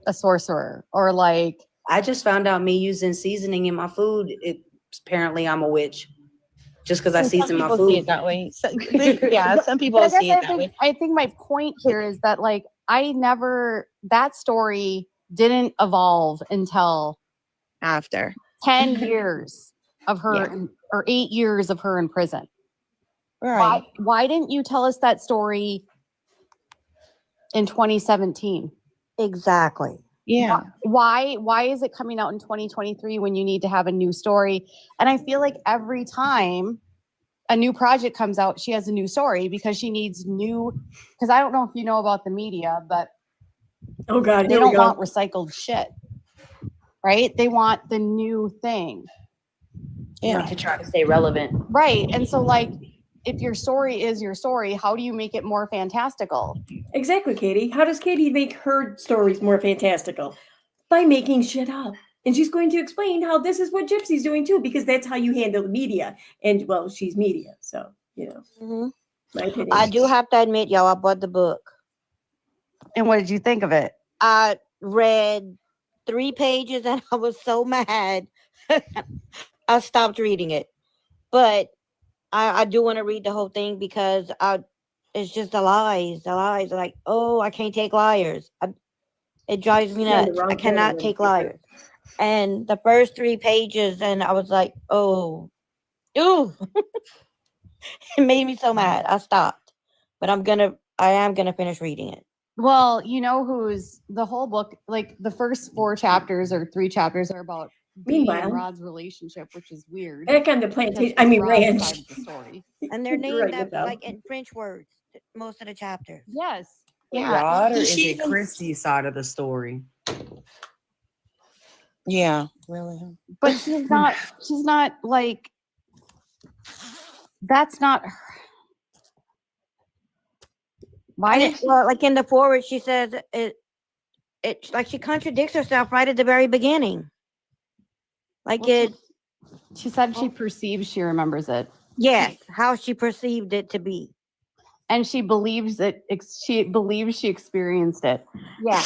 a sorcerer or like I just found out me using seasoning in my food. Apparently I'm a witch just because I season my People see food. it that way. So, yeah, some people But I see guess it that way. I think my point here is that like that story didn't evolve until After 10 years of her Yeah. or 8 years of her in prison. Right. Why didn't you tell us that story in 2017? Exactly. Yeah. Why is it coming out in 2023 when you need to have a new story? And I feel like every time a new project comes out, she has a new story because she needs because I don't know if you know about the media, but Oh God, they here we don't go. want recycled shit. Right? They want the new thing. Yeah. To try to stay relevant. Right. And so like if your story is your story, how do you make it more fantastical? Exactly, Katie. How does Katie make her stories more fantastical? By making shit up. And she's going to explain how this is what Gypsy's doing too, because that's how you handle the media. And well, she's media, so Mhm. my opinion. I do have to admit, y'all, I bought the book. And what did you think of it? I read 3 pages and I was so mad. I stopped reading it. But I do want to read the whole thing because it's just the lies. The lies are like, oh, I can't take liars. It drives me Yeah, the nuts. wrong I cannot channel. take liars. And the first 3 pages, and I was like, oh, ooh. It made me so mad. I stopped. But I am gonna finish reading it. Well, you know who's the whole book, like the first 4 chapters or 3 chapters are about Dee and Meanwhile, Rod's relationship, which is weird. back on the because plantation, it's Rod's ranch. side of the story. And they're You're named right, after, Nicole. like in French words, most of the chapters. Yes. Yeah. Rod, or Did is she it even- Chrissy's side of the story? Yeah. Really. But she's not like, that's not her. Why did Well, like in the forward, she says it like she contradicts herself right at the very beginning. Like Well, it, she said she perceives she remembers it. yes, how she perceived it to be. And she believes that she believes she experienced it. Yeah.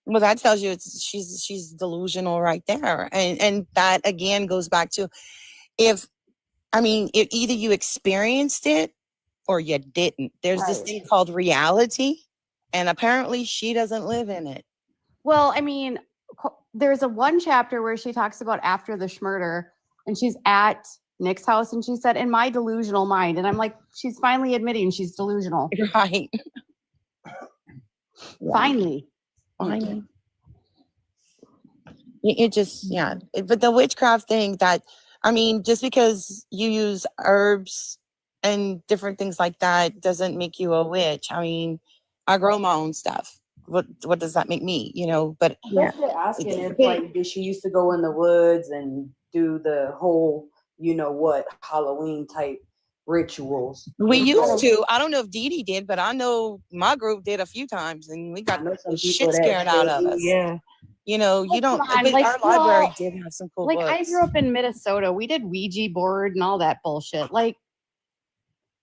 Well, that tells you she's delusional right there. And that again goes back to if either you experienced it or you didn't. There's this thing called reality, and apparently she doesn't live in it. Well, I mean, there's a one chapter where she talks about after the schmurder, and she's at Nick's house, and she said, "In my delusional mind," and I'm like, she's finally admitting she's delusional. Right. Finally. It just, but the witchcraft thing just because you use herbs and different things like that doesn't make you a witch. I mean, I grow my own stuff. What does that make me? But That's what they're asking if like did she used to go in the woods and do the whole, Halloween type rituals. We used to. I don't know if Dee Dee did, but I know my group did a few times, and we got the shit scared out of us. Yeah. You don't. On, but like, our library did have some cool books. I grew up in Minnesota. We did Ouija board and all that bullshit. Like,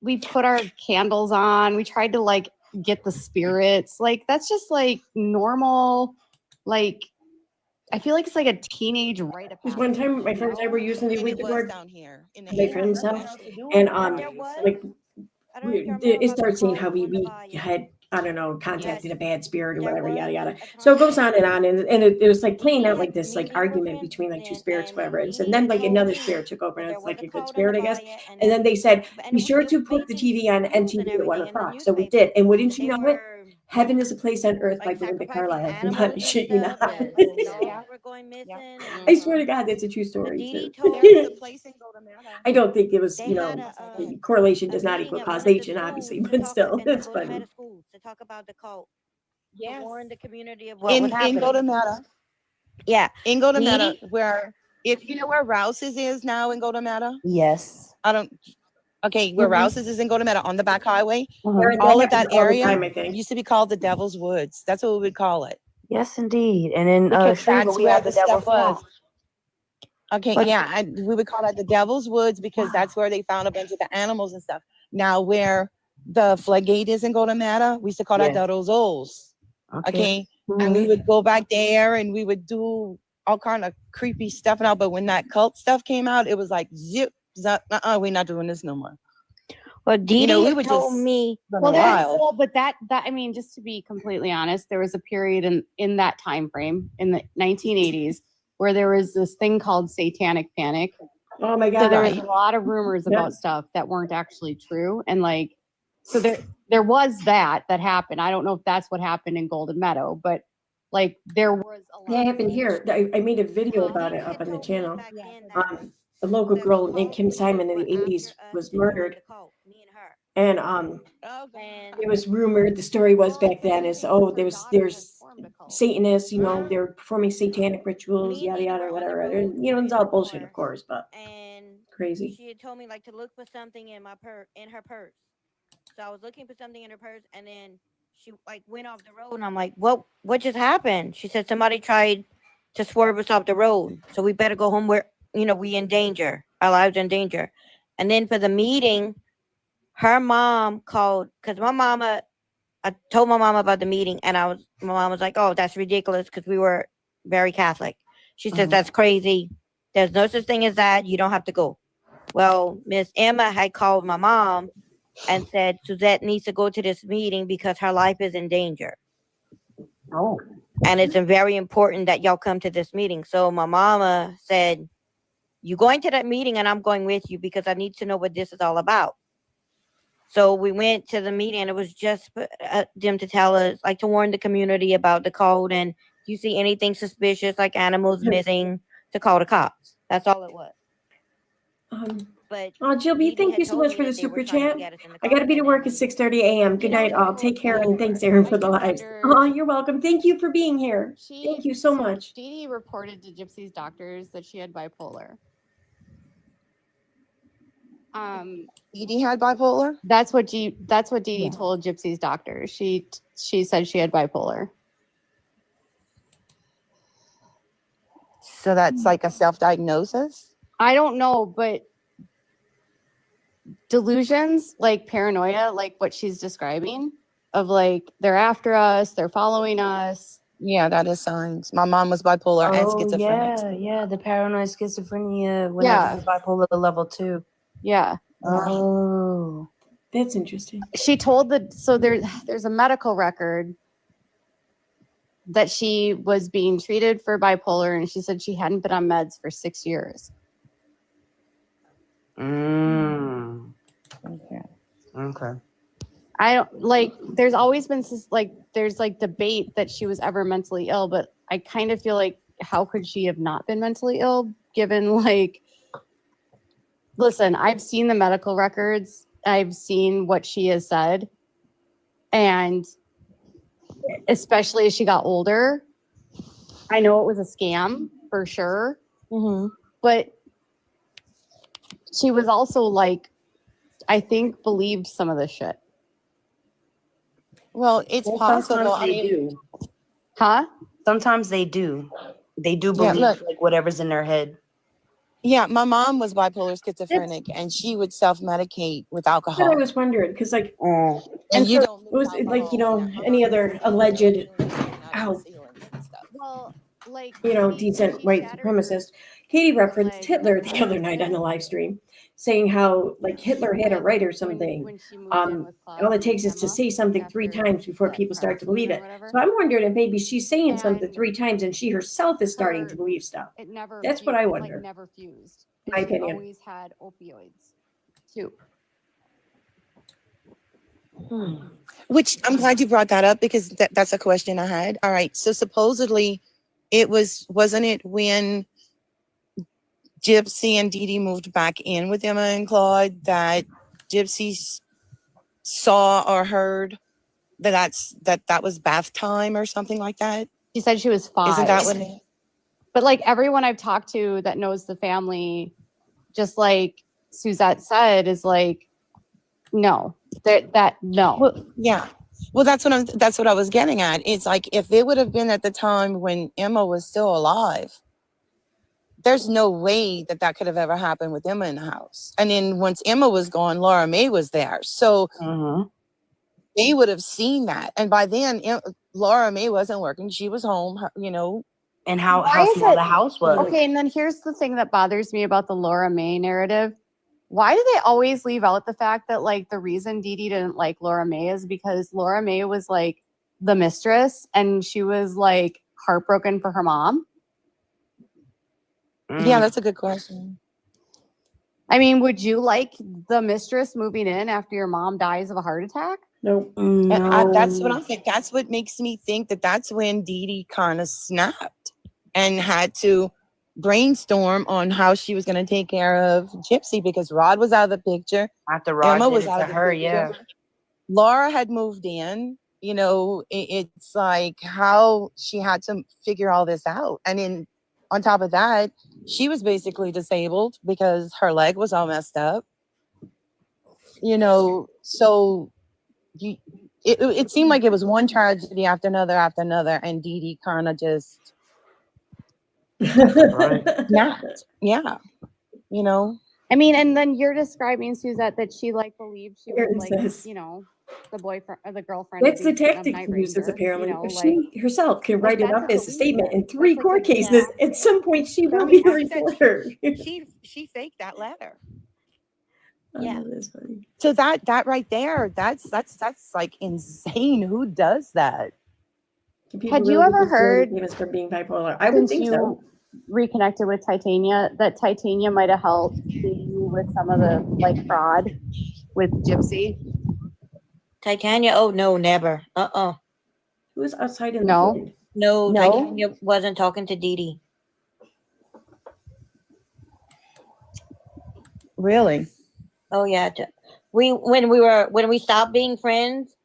we put our candles on. We tried to get the spirits. Like, that's just normal. Like, I feel like it's like a teenage rite of passage. One time, my friends and I were using the Ouija board down here in my friend's house, and it starts saying how we had, I don't know, contacted a bad spirit or whatever, yada yada. So it goes on, and it was like playing out like this argument between two spirits, whatever. And so then another spirit took over, and it's like a good spirit, I guess. And then they said, be sure to put the TV on NTV at 1 o'clock. So we did, and wouldn't you know it? Heaven is a Place on Earth by Belinda Carlisle. I'm not shit you not. I swear to God, that's a true story. I don't think it was, correlation does not equal causation, obviously, but still, it's funny. To talk about the cult. Yes. Warn the community of what was happening. In Guatemala. Yeah. In Guatemala, where, if you know where Rouse's is now in Guatemala? Yes. Where Rouse's is in Guatemala on the back highway. All of that area time, used to be called the Devil's Woods. That's what we would call it. Yes, indeed. And in Because Shreveport, that's we where have the the Devil's stuff was. Swamp. We would call that the Devil's Woods because that's where they found a bunch of the animals and stuff. Now, where the floodgate is in Guatemala, we used to call that the Rosos. Okay. And we would go back there and we would do all kind of creepy stuff now. But when that cult stuff came out, it was like, zip, we're not doing this no more. Well, Dee Dee we would told just me. But that I mean, just to be completely honest, there was a period in that time frame in the 1980s where there was this thing called satanic panic. Oh my God! So there was a lot of rumors about stuff that weren't actually true, and so there was that happened. I don't know if that's what happened in Golden Meadow, but there was a lot. That happened here. I made a video about it up on the channel. A local girl named Kim Simon in the 80s was murdered. And it was rumored, the story was back then is, there's Satanists, they're performing satanic rituals, yada yada, whatever. And, it's all bullshit, of course, but crazy. She had told me to look for something in her purse. So I was looking for something in her purse, and then she went off the road, and I'm like, what just happened? She said somebody tried to swerve us off the road, so we better go home. We're we in danger, our lives in danger. And then for the meeting, her mom called, because I told my mama about the meeting, and my mom was like, oh, that's ridiculous, because we were very Catholic. She says, that's crazy. There's no such thing as that. You don't have to go. Well, Miss Emma had called my mom and said, Suzette needs to go to this meeting because her life is in danger. Oh. And it's very important that y'all come to this meeting. So my mama said, you going to that meeting and I'm going with you because I need to know what this is all about. So we went to the meeting, and it was just them to tell us, to warn the community about the code. And if you see anything suspicious, like animals missing, to call the cops. That's all it was. But Jill B, thank you so much for the super chat. I got to be to work at 6:30 a.m. Good night, all. Take care, and thanks, Aaron, for the lives. Oh, you're welcome. Thank you for being here. Thank you so much. Dee Dee reported to Gypsy's doctors that she had bipolar. Dee Dee had bipolar? That's what Dee Dee told Gypsy's doctor. She said she had bipolar. So that's like a self-diagnosis? I don't know, but delusions, like paranoia, like what she's describing, of like they're after us, they're following us. Yeah, that is signs. My mom was bipolar and schizophrenic. Yeah, the paranoid schizophrenia went Yeah. up to the bipolar level 2. Yeah. Oh, That's interesting. She told there's a medical record that she was being treated for bipolar, and she said she hadn't been on meds for 6 years. Okay. I don't like, there's always been this, like, there's like debate that she was ever mentally ill, but I kind of feel like, how could she have not been mentally ill given, like, listen, I've seen the medical records, I've seen what she has said, and especially as she got older, I know it was a scam for sure, but she was also like, I think, believed some of this shit. Well, it's possible. Sometimes they do. Huh? Sometimes they do. They do believe like whatever's in their head. Yeah, my mom was bipolar schizophrenic, and she would self-medicate with alcohol. But I was wondering because, like, and you don't. It was like, you know, any other alleged, Well, like, you know, decent white supremacist. Katie referenced Hitler the other night on the live stream, saying how like Hitler had a right or something. All it takes is to say something 3 times before people start to believe it. So I'm wondering if maybe she's saying something 3 times and she herself is starting to believe stuff. That's what I wonder. Like, never fused. My And she opinion. always had opioids too. Which I'm glad you brought that up, because that's a question I had. All right. So supposedly wasn't it when Gypsy and Dee Dee moved back in with Emma and Claude that Gypsy saw or heard that was bath time or something like that? She said she was 5. Isn't that what But like everyone I've talked to that knows the family, just like Suzette said, is like, no, no. Well, yeah. Well, that's what I was getting at. It's like, if it would have been at the time when Emma was still alive, there's no way that could have ever happened with Emma in the house. And then once Emma was gone, Laura Mae was there. So they would have seen that. And by then, Laura Mae wasn't working. She was home, you know. And how small the house was. Okay, and then here's the thing that bothers me about the Laura Mae narrative. Why do they always leave out the fact that, like, the reason Dee Dee didn't like Laura Mae is because Laura Mae was, like, the mistress and she was, like, heartbroken for her mom? Yeah, that's a good question. I mean, would you like the mistress moving in after your mom dies of a heart attack? Nope. That's what I think. That's what makes me think that's when Dee Dee kind of snapped and had to brainstorm on how she was going to take care of Gypsy, because Rod was out of the picture. After Rod Emma did was it out to of the her, picture. yeah. Laura had moved in. You know, it's like how she had to figure all this out. And then on top of that, she was basically disabled because her leg was all messed up. You know, so it seemed like it was one tragedy after another, and Dee Dee kind of just snapped. Yeah, you know. I mean, and then you're describing, Suzette, that she like believed she Here was it like, says. you know, the boyfriend or the girlfriend. That's the of tactic Night she uses, Ranger, apparently. you know, If like, she herself can write it that's up a as a statement in delusion. 3 That's like court a cases, at some point she will be a reporter. She faked that letter. Yeah, that's funny. So that right there, that's like insane. Who does that? Had you ever heard, famous for being bipolar? I would think so. Reconnected with Titania, that Titania might have helped you with some of the like fraud with Gypsy? Titania? Oh no, never. Who was outside in No. the wind? No, No? Titania wasn't talking to Dee Dee. Really? Oh yeah. When we stopped being friends,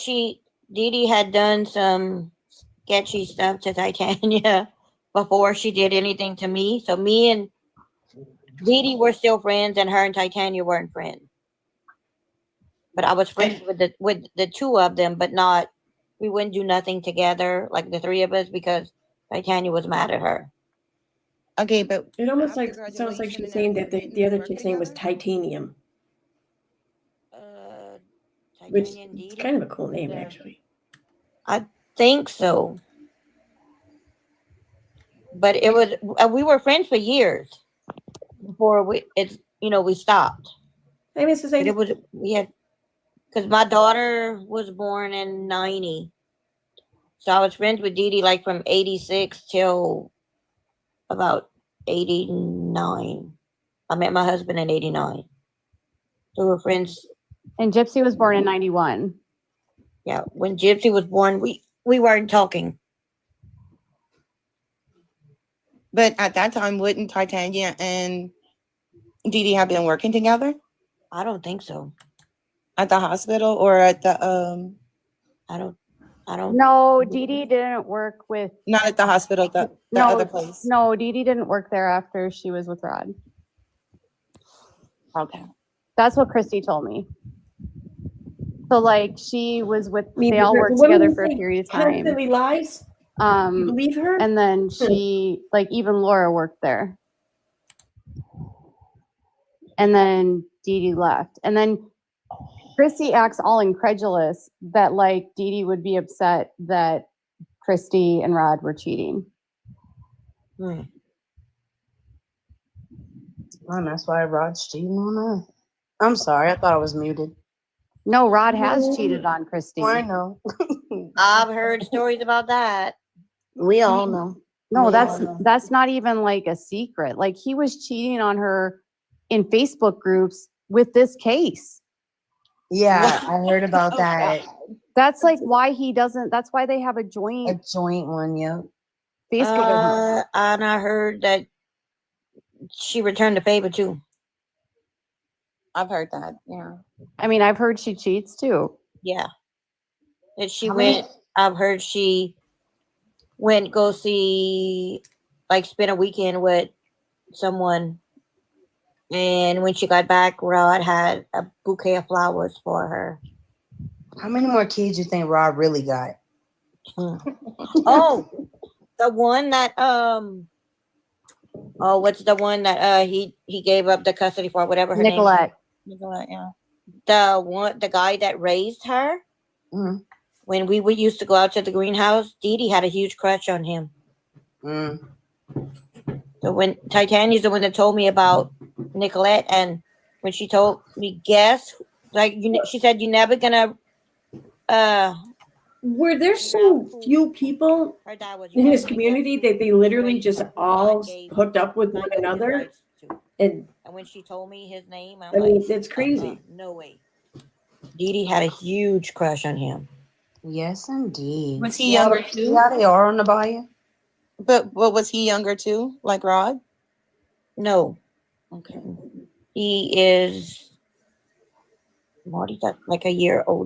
Dee Dee had done some sketchy stuff to Titania before she did anything to me. So me and Dee Dee were still friends, and her and Titania weren't friends. But I was friends with the 2 of them, but not. We wouldn't do nothing together, like the 3 of us, because Titania was mad at her. Okay, but It almost after like sounds like graduation she's and saying that everything, the you other work chick's name was together? Titanium, which Titanium is Dee kind of a cool name, Yeah. actually. I think so. But it was we were friends for years before we stopped. I mean, it's the But same. it was because my daughter was born in 90. So I was friends with Dee Dee like from 86 till about 89. I met my husband in 89. So we were friends. And Gypsy was born in 91. Yeah, when Gypsy was born, we weren't talking. But at that time, wouldn't Titania and Dee Dee have been working together I don't think so. at the hospital or at the I don't. No, Dee Dee didn't work with. not at the hospital, the No, other place. no, Dee Dee didn't work there after she was with Rod. Okay. That's what Christy told me. So like she was with, I mean, they all the worked woman together who for a period of time. constantly lies. You believe her? And then she, like even Laura worked there. And then Dee Dee left. And then Christy acts all incredulous that like Dee Dee would be upset that Christy and Rod were cheating. And that's why Rod's cheating on her. I'm sorry, I thought I was muted. No, Rod has cheated on Christy. I know. I've heard stories about that. We all know. No, We all know. that's not even like a secret. Like he was cheating on her in Facebook groups with this case. Yeah, I heard about that. That's like why he doesn't, that's why they have a joint one, yeah. Facebook. And I heard that she returned the favor too. I've heard that. Yeah. I mean, I've heard she cheats too. Yeah. That she went. I've heard she went go see, like, spend a weekend with someone, and when she got back, Rod had a bouquet of flowers for her. How many more kids you think Rod really got? Oh, the one that what's the one that he gave up the custody for, whatever her Nicolette. name is. Nicolette, yeah. The guy that raised her. Mm-hmm. When we used to go out to the greenhouse, Dee Dee had a huge crush on him. So when Titania's the one that told me about Nicolette, and when she told me, she said, "You're never gonna." Were there so few people in this community that they literally just all hooked up with one another? And when she told me his name, I mean, it's crazy. No way. Dee Dee had a huge crush on him. Yes, indeed. Was he younger too? Yeah, they are on the Bayou. But was he younger too, like Rod? No. Okay. He is Marty's like a year or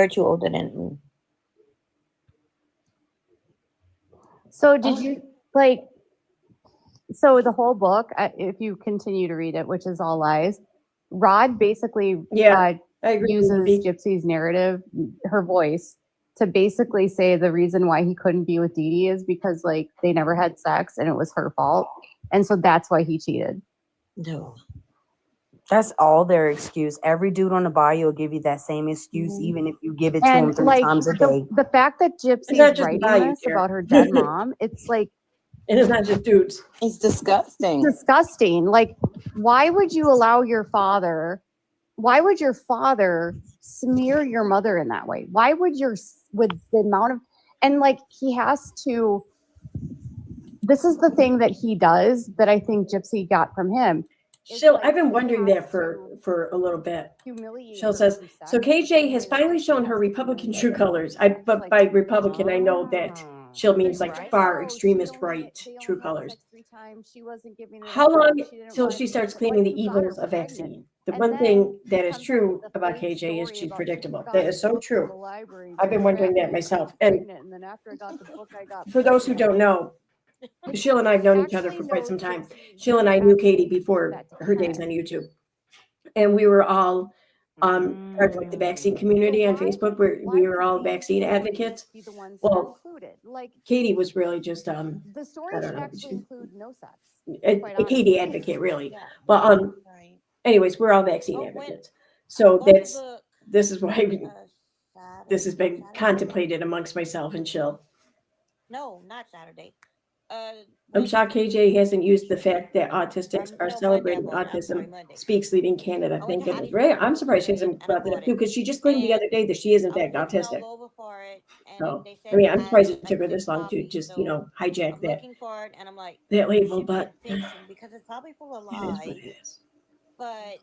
two older than me. So did you like? So the whole book, if you continue to read it, which is all lies, Rod basically uses Gypsy's narrative, her voice, to basically say the reason why he couldn't be with Dee Dee is because like they never had sex and it was her fault, and so that's why he cheated. No. That's all their excuse. Every dude on the Bayou will give you that same excuse, even if you give it to him 3 times a day. The fact that Gypsy is writing this about her dead mom, it's like, and it's not just dudes. It's disgusting. Disgusting. Like, why would you allow your father? Why would your father smear your mother in that way? Why would with the amount of, and like he has to. This is the thing that he does that I think Gypsy got from him. Shell, I've been wondering that for a little bit. Shell says, so KJ has finally shown her Republican true colors. But by Republican, I know that Shell means like far extremist right true colors. How long till she starts claiming the evils of vaccine? The one thing that is true about KJ is she's predictable. That is so true. I've been wondering that myself. And for those who don't know, Sheila and I have known each other for quite some time. Sheila and I knew Katie before her days on YouTube. And we were all part of like the vaccine community on Facebook, where we were all vaccine advocates. Be the ones that are Well, included. Like Katie was really just the story I don't should know, actually include no sex. a quite Katie honestly. advocate, really. Yeah. But Right. anyways, we're all vaccine But when advocates. I So go to this look, is why this has been Saturday? contemplated amongst myself and Chill. No, not Saturday. I'm shocked KJ hasn't used the fact that autistics are no, celebrating Monday, I'm sorry, autism Monday. speaks leading Canada. I went Thank to goodness. Hattie's Right? Market I'm this surprised she weekend, hasn't and I brought that up bought too, it. because she just claimed the other And day that she is in I was fact looking autistic. all over for it, and So they said I mean, I'm had, surprised it like, took her 6 this long to copies. just, So hijack I'm that looking for it, and I'm like, that it label, should be but in fiction because it's probably full of it is what lies. it is. But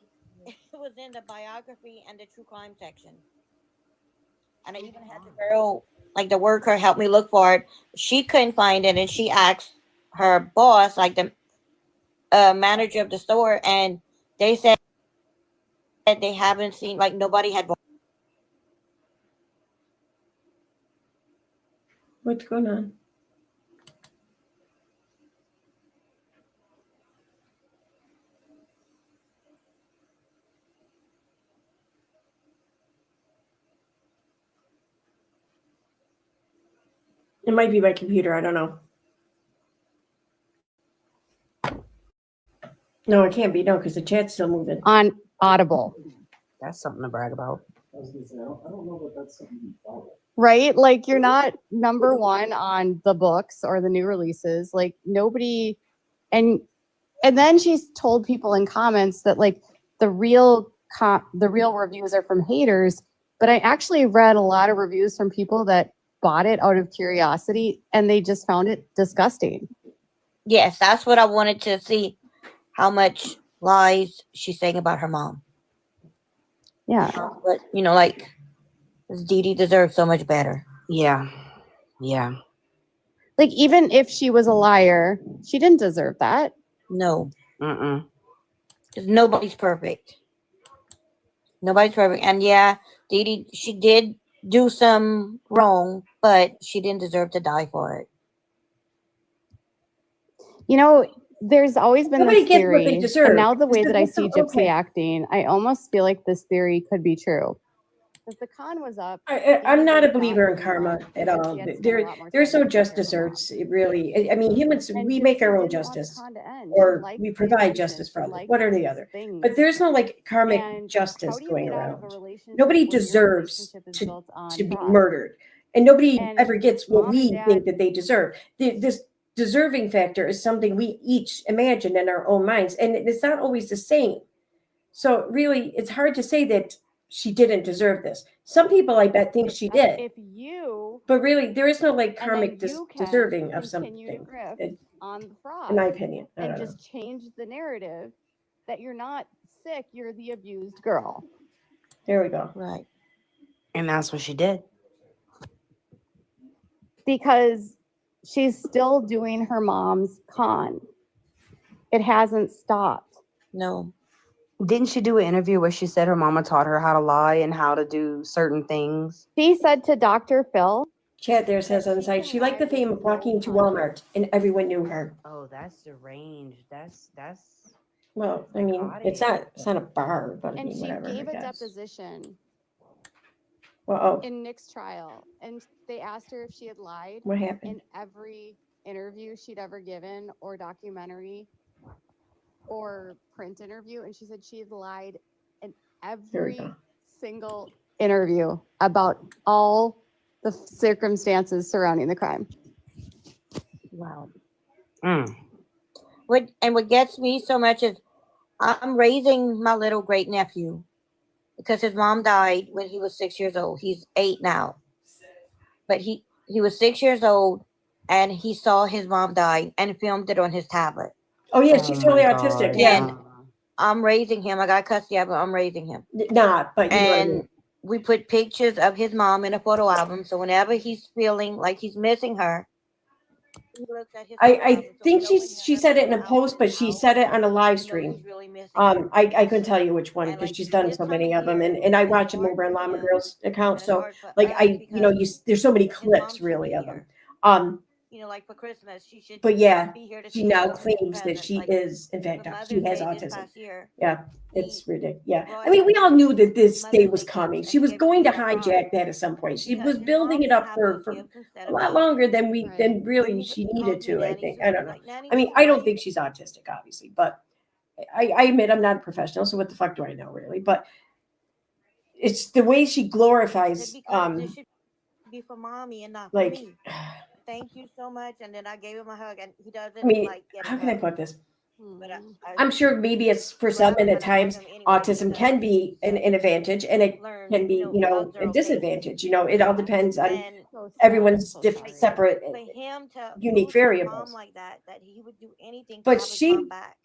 it was in the biography and the true crime section. And I even had the girl, like the worker, help me look for it. She couldn't find it, and she asked her boss, like the manager of the store, and they said that they haven't seen, like nobody had. What's going on? It might be my computer. I don't know. No, it can't be. No, because the chat's still moving. On Audible. That's something to brag about. Right? Like you're not number one on the books or the new releases. Like nobody and then she's told people in comments that like the real reviews are from haters, but I actually read a lot of reviews from people that bought it out of curiosity and they just found it disgusting. Yes, that's what I wanted to see. How much lies she's saying about her mom. Yeah. But like Dee Dee deserves so much better. Yeah. Yeah. Like even if she was a liar, she didn't deserve that. No. Mm-mm. Because nobody's perfect. Nobody's perfect. And yeah, Dee Dee, she did do some wrong, but she didn't deserve to die for it. There's always been Nobody this gets what they theory, deserve. and now the way that I see Gypsy Okay. acting, I almost feel like this theory could be true. Because the con was up. I'm not a Dee Dee believer in got karma involved at because all. she had spent a lot more There's time no taking care just of her mom. desserts. It really, I mean, humans, And we make Gypsy our own didn't want the justice, con to end. She or liked we the provide arrangement. justice for She others, liked one or the these other. things. But there's no like karmic And justice how do you going get out of around. a relationship Nobody when your deserves relationship is to built on be trust? murdered, and nobody And ever gets what mom we and think dad, that they deserve. This deserving factor is something we each imagine in our own minds, and it's not always the same. So really, it's hard to say that she didn't deserve this. Some people, I bet, think she did. if you But really, there is no like and then karmic you can deserving of continue to something, grift on the fraud, in my opinion. I and don't know. just change the narrative that you're not sick, you're the abused girl. There we go. Right. And that's what she did. Because she's still doing her mom's con. It hasn't stopped. No. Didn't she do an interview where she said her mama taught her how to lie and how to do certain things? She said to Dr. Phil, Chad there says on the side, she liked the fame of walking to Walmart and everyone knew her. Oh, that's deranged. That's Well, I mean, it's not a bar, but I and mean, she whatever. gave I a guess. deposition Well, in Nick's trial, and they asked her if she had lied what happened? in every interview she'd ever given, or documentary, or print interview, and she said she had lied in every single interview about all the circumstances surrounding the crime. Wow. Mm. What gets me so much is I'm raising my little great nephew because his mom died when he was 6 years old. He's 8 now, but he was 6 years old, and he saw his mom die and filmed it on his tablet. Oh yeah, she's totally autistic. And I'm raising him. I got custody of him. I'm raising him. Not, but you know what I mean. We put pictures of his mom in a photo album, so whenever he's feeling like he's missing her, he looks at his I think she said it in a post, but she said it on a live stream. I couldn't tell you which one because she's done so many of them, and I watch them over on Llama Girl's account. So like there's so many clips really of them. you know, like for Christmas, she should But yeah, be here to she see now us with claims that presents. she Like is, in for fact, she Mother's has Day this autism. past year, Yeah, he it's ridiculous. Yeah, brought I mean, us we all knew that this day Mother's was Day coming. gifts She and was gifts going to for prom hijack that at some point. She because was his building mom it was up having for gifts instead a of lot me. longer than Right. than really Nanny she calls needed me to. I Nanny think. Sue. I don't know. Like, Nanny I mean, Sue, I why don't you think she's autistic, obviously, but I admit I'm not a professional, so what the fuck do I know, really? But it's the way she I said, glorifies, because this should be for mommy and not for like, me. Thank you so much. And then I gave him a hug, and he doesn't I mean, like getting how can I hugged. put this? But I'm sure maybe it's for some, rather and at kind of hug times him anyway autism because can be an advantage, and it learn, can be, you know, hugs are a okay. disadvantage. It all depends on And So sad. everyone's So different, sorry. separate, for him to unique boost his mom variables. like that he would do anything to But have his she mom back.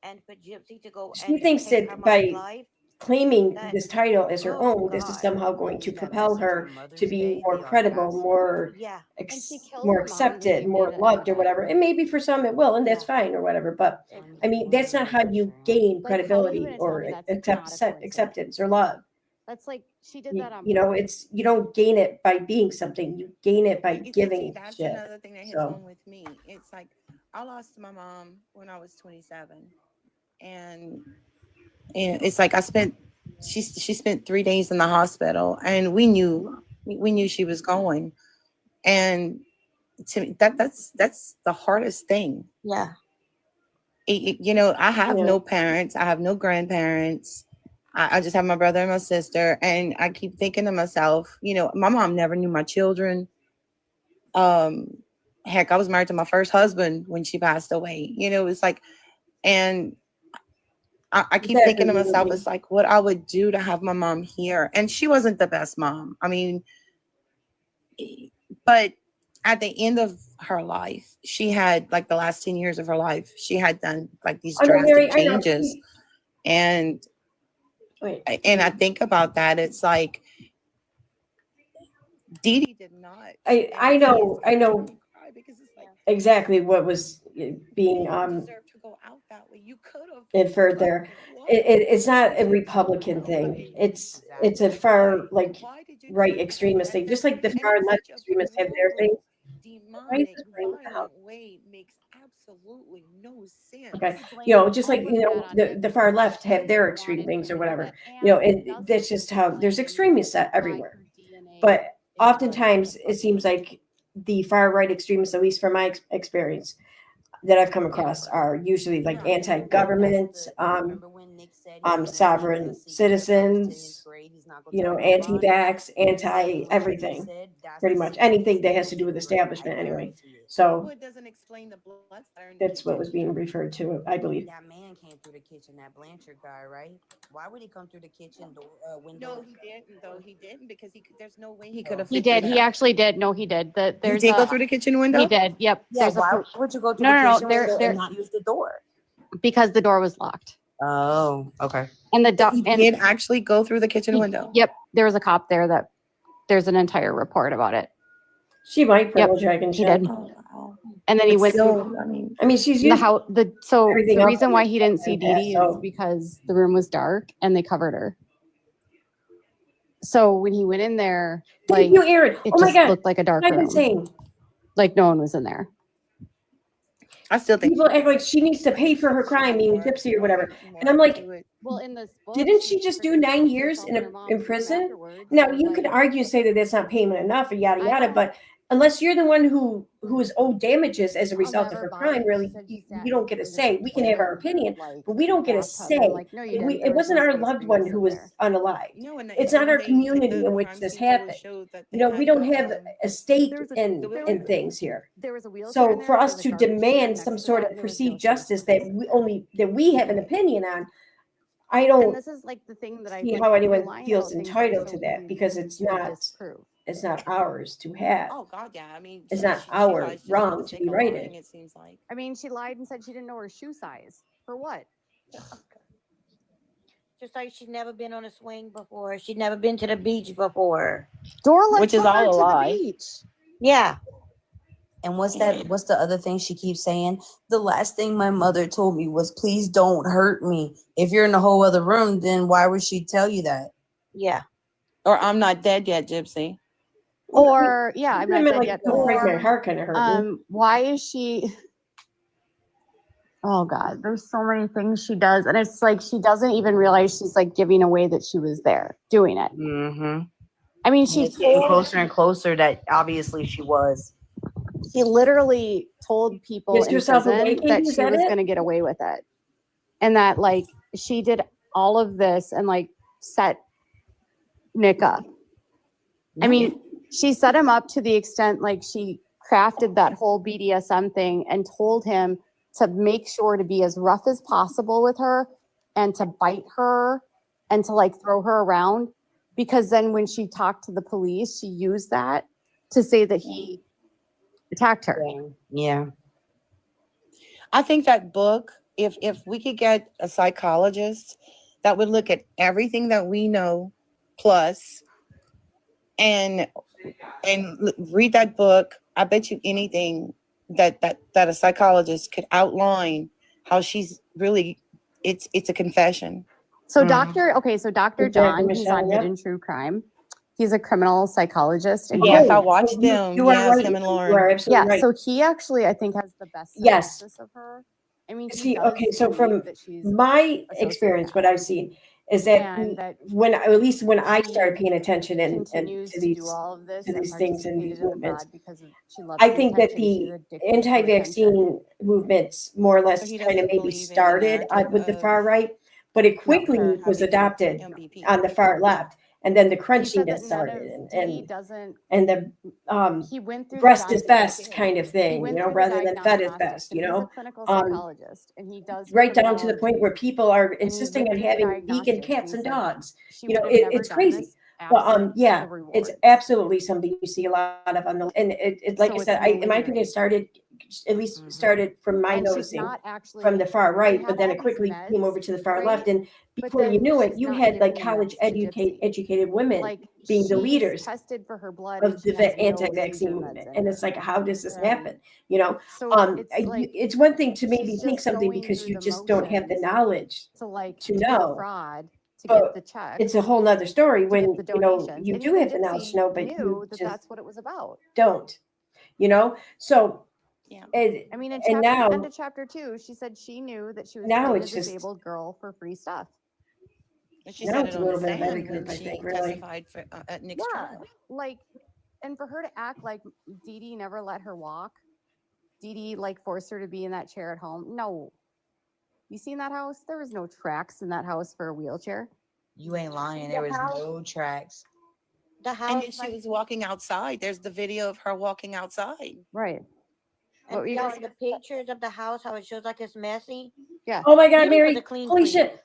And for Gypsy to go she and thinks take her that mom's by life, claiming that this title as her oh own, this is God, somehow going to Leave that propel message her on Mother's to be Day, more the credible, audacity. more yeah, And she killed more her mom even accepted, more before loved, or that. whatever. And maybe for some it will, and that's yeah. fine or whatever. But It, I mean, that's not how you gain Like, how are you credibility going to tell or me that's not a coincidence? acceptance or love. That's like she did that on You know, purpose. you don't gain it by being something. You gain it by You see, giving that's shit. another thing that hits So home with me. It's like I lost my mom when I was 27, and it's like she spent 3 days in the hospital, and we knew she was going, and to me that's the hardest thing. yeah. You know, I have yeah, no parents, I have no grandparents. I just have my brother and my sister, and I keep thinking to myself, you know, my mom never knew my children. Heck, I was married to my first husband when she passed away. You know, it's like, and I keep thinking to myself, it's like what I would do to have my mom here. And she wasn't the best mom. I mean, but at the end of her life, she had like the last 10 years of her life, she had done like these I know, Mary, drastic changes. And I think about that, it's like Dee Dee did not. I know Because it's like exactly what was being deserve to go out that way. You could have inferred there. It's not a Republican thing. It's a far like right extremist thing. Just like the far left extremists have their thing. demonic, violent way makes absolutely no sense. Okay, just like the far left have their extreme things or whatever. And that's just how there's extremists everywhere. But oftentimes it seems like the far right extremists, at least from my experience that I've come across, are usually like anti-government, sovereign citizens, anti-vax, anti-everything, pretty much anything that has to do with establishment anyway. So it doesn't explain the blood pattern. that's what was being referred to, I believe. That man came through the kitchen, that Blanchard guy, right? Why would he come through the kitchen door window? No, he didn't. Though he didn't, because there's no way he could have. He did. He actually did. No, he did. He There's did go through the kitchen window. He did. Yep. Yeah, There's why would you go through No, the no, no, kitchen there- window there- and not use the door? because the door was locked. Oh, okay. And the He did actually go through the kitchen window. Yep. There was a cop there that there's an entire report about it. She might pull a dragon He shit. did. And then he went through I mean, she's the used house. So everything the else reason on why the he didn't see and Dee that, Dee is so- because the room was dark and they covered her. So when he went in there, Thank you, Aaron. it Oh my just God. looked like a dark I'm room. insane. Like no one was in there. I still think People act like she needs to pay for her crime, meaning Gypsy or whatever. And I'm like, Well, in this book, didn't she just do 9 years in prison? Now you could argue and say that that's not payment enough or yada yada, but unless you're the one who is owed damages as a result of her crime, really, you don't get a say. We can have our opinion, but we don't get a say. It wasn't our loved one who was unalived. It's not our community in which this happened. We don't have a stake in things here. So for us to demand some sort of perceived justice that we have an opinion on, I don't And this is like the thing that I see like, how you anyone lie feels about things entitled so to that easy because it's to not disprove. ours to have. Oh God, yeah. I mean, It's not our wrong to be righted. It seems like. I mean, she lied and said she didn't know her shoe size. For what? Just like she'd never been on a swing before. She'd never been to the beach before. Dorla Which is took her all a to the lie. beach. Yeah. And what's the other thing she keeps saying? The last thing my mother told me was, please don't hurt me. If you're in a whole other room, then why would she tell you that? Yeah. Or I'm not dead yet, Gypsy. Or yeah, I'm I not mean, dead like, yet. don't break my Or heart kind of hurt. why is she? Oh God, there's so many things she does, and it's like she doesn't even realize she's like giving away that she was there doing it. Mm-hmm. I mean, And it's getting closer and closer that obviously she was. She literally told people Gives in herself away, prison that Katie, is she that was it? going to get away with it, and that like she did all of this and like set Nick up. I mean, she set him up to the extent like she crafted that whole BDSM thing and told him to make sure to be as rough as possible with her and to bite her and to like throw her around, because then when she talked to the police, she used that to say that he attacked her. Yeah. I think that book, if we could get a psychologist that would look at everything that we know plus and read that book, I bet you anything that a psychologist could outline how she's really, it's a confession. So Dr. John, he's Michelle, on yep. Hidden True Crime. He's a criminal psychologist. And Yes, he- I watched them. You are Yes, right. him and You Lauren. are absolutely yeah, right. so he actually, I think, has the best Yes. synopsis of her. I mean, he See, does okay, so believe from that she's my a experience, what sociopath. I've seen is that And that when, at least when I she started paying attention and continues to to these do all of this to and these things and these participated in the movements, fraud because of, she loves I the think that attention. She's the addicted to attention. anti-vaccine movements more or So less he kind doesn't of maybe believe in the started narrative with the of far right, but it quickly her was having adopted MVP. on the far left, and then the He said crunchiness that none started of Dee and doesn't. the He went through breast the is best diagnostic. kind of He thing, went you know, through the rather than fed is diagnostic, best, and you he's a know, clinical psychologist, and he does right down to the point where criminology. people are And he insisting went on through the having vegan diagnostics, and cats he and said dogs. she You know, would have never it's done crazy. this But absent yeah, the it's rewards. absolutely something you see a lot of on the, and it like So I it's said, in my opinion, malingering. it started, at least started from my And she's noticing not from the actually. far She right, had but then all it these quickly came over meds, to the far right? left. And But before you then knew it, she's you not had like giving the college meds to Gypsy. educated women Like being the she's leaders tested for her blood, and of she the has no anti-vaccine seizure movement. meds in And her. it's like, how does this Right. happen? You know, So it's like it's one thing to maybe she's think just something going because through you the just don't have the motions knowledge to like to do the know. fraud to But get the checks, it's a whole nother story to when, get the you know, donations. you And do even have the knowledge to Gypsy know, but knew you that just that's what it was about. don't, you know? So, Yeah. I mean, in and now, end of chapter 2, she said she knew that she was now paying a it's just, disabled girl for free stuff. And she now said it's it a on the little bit of every stand group, when I she think, really. testified for, at Nick's Yeah, trial. like, and for her to act like Dee Dee never let her walk, Dee Dee like forced her to be in that chair at home. No, you seen that house? There was no tracks in that house for a wheelchair. You ain't lying. There was no tracks. The And house, then she was walking outside. There's the video of her walking outside. Right. What were and you the, guys? the pictures of the house, how it shows like it's messy. Yeah. Oh my God, Dee Dee was Mary, a clean holy freak. shit.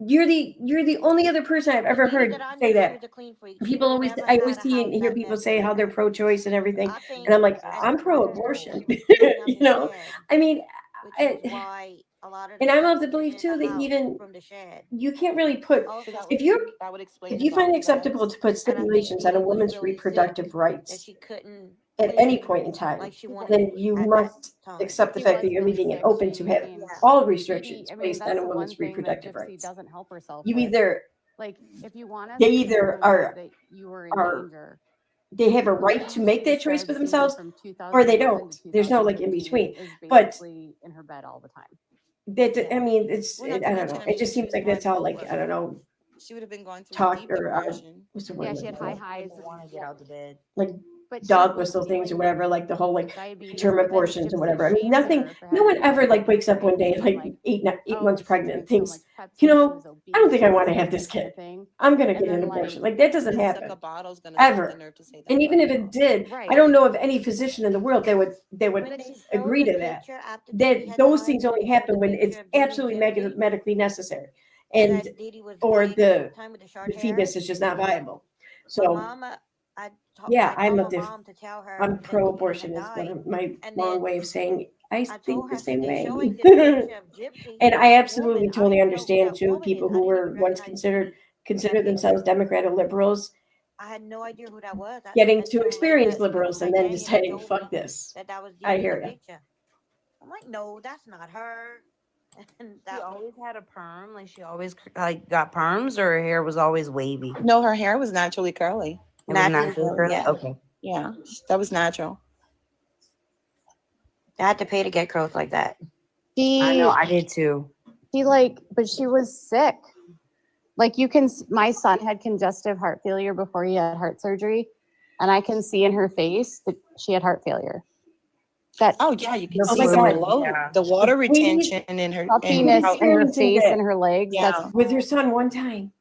You're the only other person I've ever Dee Dee heard that I say knew, she that. was a clean freak. She People would always, never I had always a see and house hear that people messy. say how they're pro-choice and everything. I think And I'm like, that's I'm what pro-abortion. Dee Dee You never know, said, I mean, which is why a lot of the and I'm stuff of the was belief in too the that house even from the shed. you can't really put, Also, if you're, That would explain if the you find it body acceptable bags. to put and I think stipulations Dee on a Dee was woman's really reproductive sick that rights she couldn't at any clean point in time, like she wanted then to you at that must time. accept the She fact was that you're really leaving it sick. open She, to I have mean, all Dee Dee, restrictions I mean, based that's on a the one woman's thing that reproductive Gypsy rights. doesn't help herself You with. either, Like, if you want us they to either know that you were in are danger, they have a right to make she that choice for said Dee Dee themselves, from or they 2011 don't. to There's no like in 2015 between. is But basically in her bed all the time. that, Yeah. I mean, it's, Well, not I to don't mention, know. I It mean, just she seems was like that's all like, bipolar. I don't know, She would have been going through talk deep or depression. what's the Yeah, word? she had high highs. Want to get out of bed. Like But she dog was whistle things or dealing whatever, with like the whole like diabetes, term but then abortions or Gypsy whatever. I mean, shamed nothing, her for no one having ever like diabetes, wakes up right? one day Saying like like, 8 oh, months she pregnant, drank so much thinks, Pepsi, you she know, was obese, I don't think she I was want to this, have this that kind kid. of thing. I'm gonna And get an then abortion. like, Like that doesn't This happen sucker bottle's gonna have the ever. nerve to say that. And even if it did, right. I don't know of any physician in the world that would When they showed agree the to that. picture after Dee Dee That had those died, things when only they showed the happen when it's picture of Dee Dee and absolutely Gypsy, medically necessary, and and that Dee Dee was or big at that the time with the short hair. fetus is just not viable. My So mama, I yeah, called my I'm mom to tell her I'm that Dee Dee had pro-abortion is one died, of my and long then way of saying I I think told the her, same they're way. showing this picture of Gypsy. And I That absolutely woman, I totally didn't know who understand that too woman people is. I who didn't were even once recognize Dee Dee. considered themselves Democrat or liberals I had no idea who that was getting to until experience later. liberals My and then nanny had deciding told fuck me this. that was Dee I Dee in hear the you. picture. I'm like, no, that's not her. And She that always had a perm, like she always like got perms, or her hair was always wavy. No, her hair was naturally curly. It was naturally curly. yeah. Okay. Yeah, that was natural. I had to pay to get growth like that. I know, I did too. But she was sick. Like my son had congestive heart failure before he had heart surgery, and I can see in her face that she had heart failure. Oh yeah, you can Oh see my the God. low, the water retention in her puffiness in her face that. and her legs. Yeah. That's With her son one time.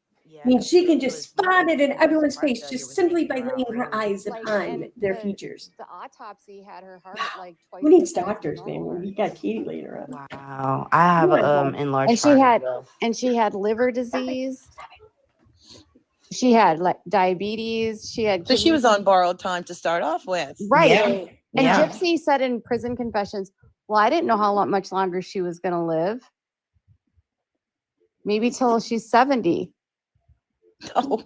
I mean, she can just spot it in everyone's face just simply by laying her eyes upon their features. The autopsy had her heart like twice. Who needs doctors, man? When you got Katie later on. Wow. I have enlarged and she had liver disease. She had like diabetes. She had So she was on borrowed time to start off with. Right. Yeah. And Gypsy said in prison confessions, well, I didn't know how much longer she was going to live. Maybe till she's 70. Oh.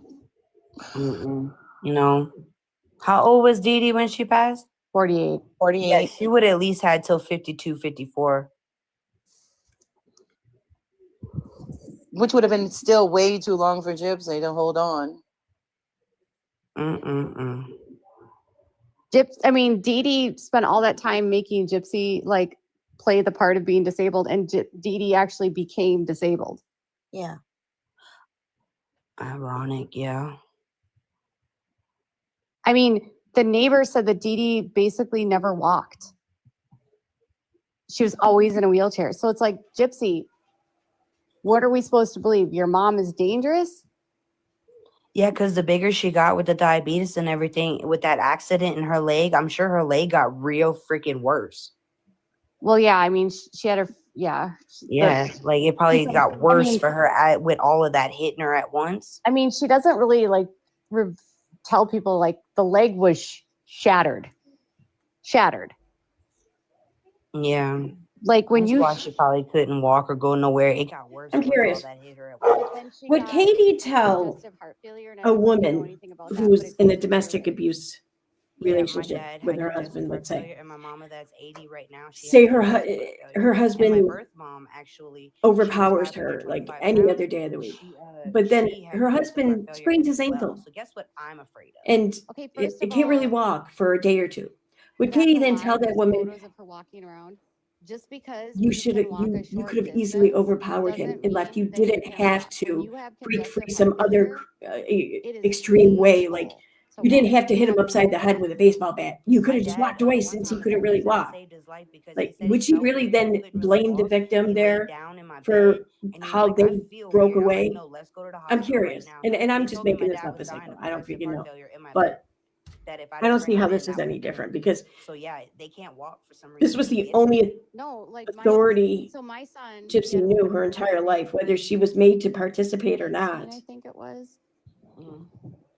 You know, how old was Dee Dee when she passed? 48. 48. Yeah, she would at least had till 52, 54. Which would have been still way too long for Gypsy to hold on. Dee Dee spent all that time making Gypsy like play the part of being disabled, and Dee Dee actually became disabled. Yeah. Ironic, yeah. I mean, the neighbor said that Dee Dee basically never walked. She was always in a wheelchair. So it's like, Gypsy, what are we supposed to believe? Your mom is dangerous? Yeah, because the bigger she got with the diabetes and everything, with that accident in her leg, I'm sure her leg got real freaking worse. Well, yeah, I mean, she had her, Yeah, like it probably got worse for her with all of that hitting her at once. I mean, she doesn't really like tell people like the leg was shattered. Yeah. Like when That's why she probably couldn't walk or go nowhere. It got worse. I'm curious. Would Katie tell a woman who's in a domestic abuse relationship with her husband, let's say, and my mama that's 80 right now, say her husband birth mom actually overpowers her like any other day of the week, but then her husband sprains his ankle, so guess what I'm afraid of? and it can't really walk for a day or two. Would Katie then tell that woman, of her walking around, just because you could have easily overpowered him and left, you didn't have to break free some other extreme way, like you didn't have to hit him upside the head with a baseball bat, you could have just walked away since he couldn't really walk? Like, would she really then blame the victim there for how they broke away? I'm curious, and I'm just making this up as I go. I don't freaking know, but I don't see how this is any different, because they can't walk for some reason. this was the only authority my son, Gypsy knew her entire life, whether she was made to participate or not. I think it was.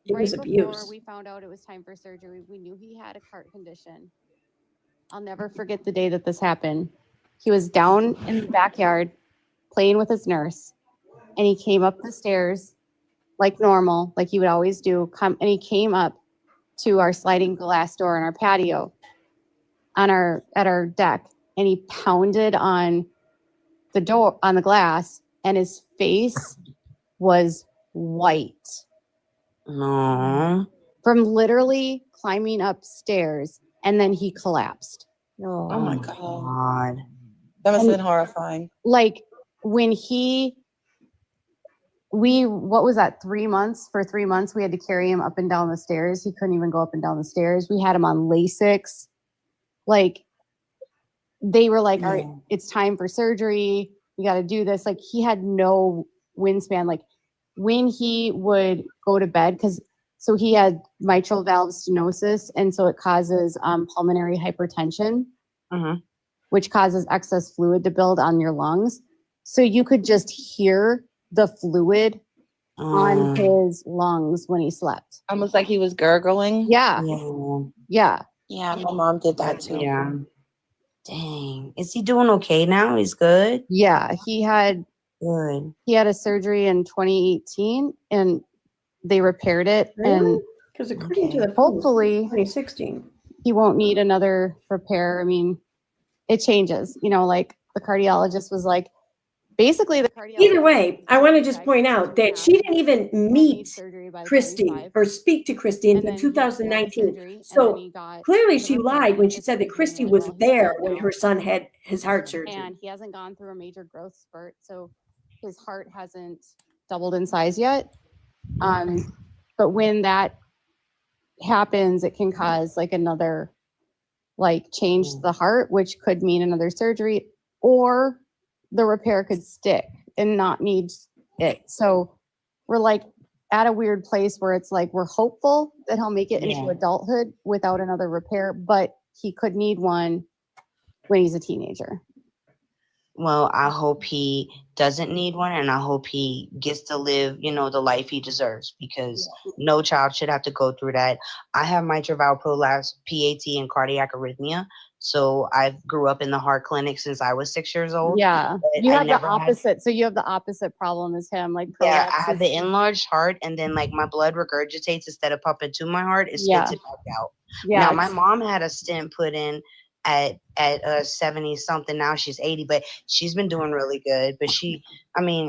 It was abuse. Before we found out it was time for surgery, we knew he had a heart condition. I'll never forget the day that this happened. He was down in the backyard playing with his nurse, and he came up the stairs like normal, like he would always do. And he came up to our sliding glass door in our patio at our deck, and he pounded on the door, on the glass, and his face was white. No. From literally climbing upstairs, and then he collapsed. Oh my God. That must have been horrifying. Like when what was that, 3 months? For 3 months, we had to carry him up and down the stairs. He couldn't even go up and down the stairs. We had him on Lasix. Like, they were like, all right, it's time for surgery. You got to do this. Like, he had no wingspan. Like, when he would go to bed, so he had mitral valve stenosis, and so it causes pulmonary hypertension, which causes excess fluid to build on your lungs. So you could just hear the fluid on his lungs when he slept. Almost like he was gurgling. Yeah. Yeah, my mom did that too. Yeah. Dang. Is he doing okay now? He's good? Yeah. He had a surgery in 2018, and they repaired it. Really? And because according to the hopefully 2016, he won't need another repair. I mean, it changes, like the cardiologist was like, basically the cardiologist. Either way, I want to just point out that she didn't even meet Christy or speak to Christy until 2019. So clearly she lied when she said that Christy was there when her son had his heart surgery. And he hasn't gone through a major growth spurt, so his heart hasn't doubled in size yet. But when that happens, it can cause like another, like change the heart, which could mean another surgery, or the repair could stick and not need it. So we're like at a weird place where it's like we're hopeful that he'll make it into adulthood without another repair, but he could need one when he's a teenager. Well, I hope he doesn't need one, and I hope he gets to live, the life he deserves, because no child should have to go through that. I have mitral valve prolapse, PAT, and cardiac arrhythmia. So I grew up in the heart clinic since I was 6 years old. Yeah, you have the opposite. So you have the opposite problem as him. Like I have the enlarged heart, and then like my blood regurgitates instead of pumping to my heart, it spits it back out. Yeah. Now my mom had a stent put in at 70 something. Now she's 80, but she's been doing really good. But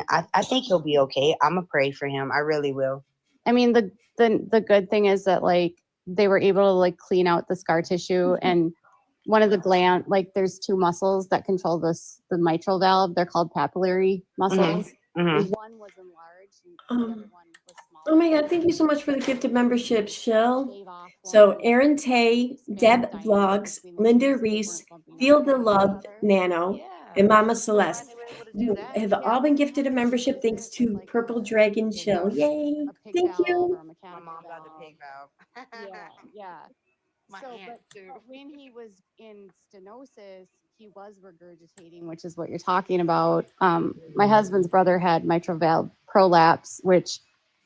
I think he'll be okay. I'm gonna pray for him. I really will. I mean, the good thing is that like they were able to like clean out the scar tissue, and one of the gland, like there's two muscles that control the mitral valve. They're called papillary muscles. Mm-hmm. One was enlarged and the other one was small. Oh my God, thank you so much for the gifted membership, Shell. So Erin Tay, Deb Vlogs, Linda Reese, Feel the Love, Nano, and Mama Celeste. You have all been gifted a membership thanks to Purple Dragon Chill. Yay. Thank you. My mom got the pig valve. Yeah. My aunt too. When he was in stenosis, he was regurgitating, which is what you're talking about. My husband's brother had mitral valve prolapse, which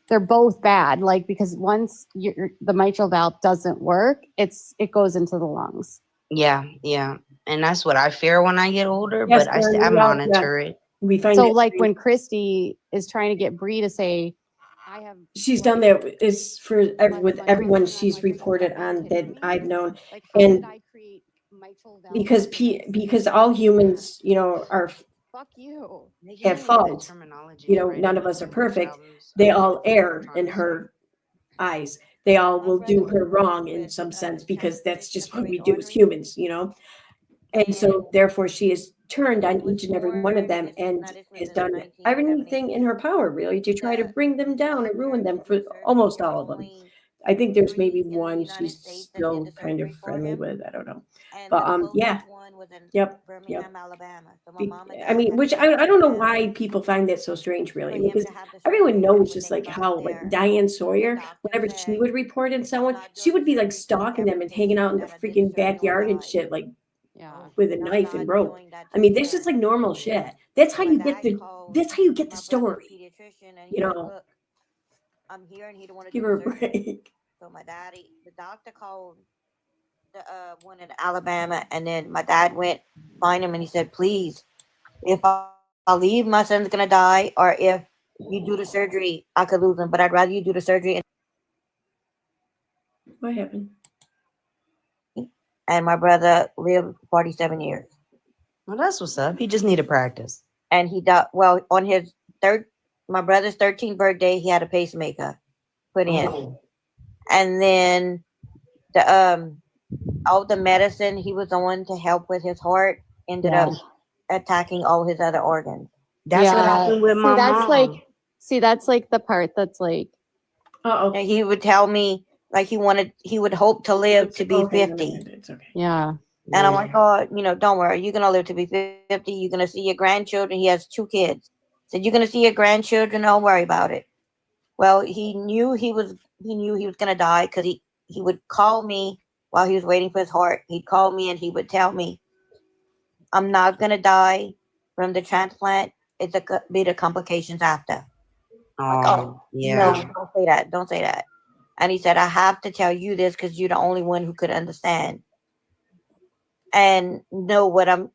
they're both bad. Like because once the mitral valve doesn't work, it goes into the lungs. Yeah, and that's what I fear when I get older. Yes, but I monitor it. We find so like when Christy is trying to get Bree to say, she's done that is for with everyone she's reported on that I've known, and because all humans, are have faults. None of us are perfect. They all err in her eyes. They all will do her wrong in some sense because that's just what we do as humans, And so therefore she is turned on each and every one of them and has done everything in her power really to try to bring them down and ruin them for almost all of them. I think there's maybe one she's still kind of friendly with. I don't know. But yeah. Yep. I mean, which I don't know why people find that so strange really, because everyone knows just like how like Diane Sawyer, whenever she would report on someone, she would be like stalking them and hanging out in the freaking backyard and shit, like with a knife and rope. I mean, that's just like normal shit. That's how you get the story. I'm here and he don't want to give her a break. So the doctor called the one in Alabama, and then my dad went find him and he said, please, if I leave, my son's gonna die, or if you do the surgery, I could lose him, but I'd rather you do the surgery. What happened? And my brother lived 47 years. Well, that's what's up. He just needed practice. And he died, well, on his my brother's 13th birthday, he had a pacemaker put in. And then all the medicine he was on to help with his heart ended up attacking all his other organs. That's what happened with my mom. That's like the part that's like, and he would tell me like he would hope to live to be 50. It's okay. Yeah. And I'm like, oh, don't worry, you're gonna live to be 50. You're gonna see your grandchildren. He has 2 kids. Said you're gonna see your grandchildren. Don't worry about it. Well, he knew he was gonna die because he would call me while he was waiting for his heart. He'd call me and he would tell me, I'm not gonna die from the transplant. It's be the complications after. No, don't say that. Don't say that. And he said, I have to tell you this because you're the only one who could understand. And know what I'm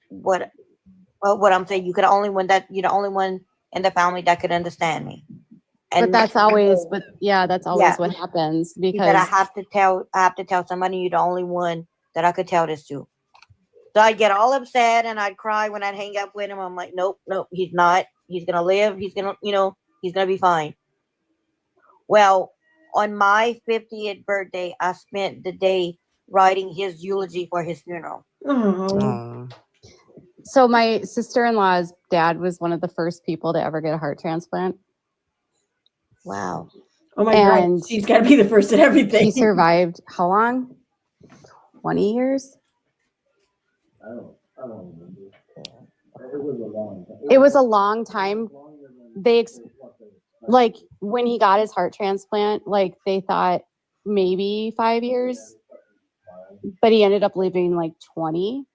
saying. You're the only one in the family that could understand me. And but that's always what happens because I have to tell somebody you're the only one that I could tell this to. So I'd get all upset and I'd cry when I'd hang up with him. I'm like, nope, he's not. He's gonna live. He's gonna, he's gonna be fine. Well, on my 50th birthday, I spent the day writing his eulogy for his funeral. Oh. So my sister-in-law's dad was one of the first people to ever get a heart transplant. Wow. Oh my God. She's got to be the first at everything. He survived how long? 20 years? I don't remember. It was a long time. It was a long time. Like when he got his heart transplant, like they thought maybe 5 years, but he ended up living like 20.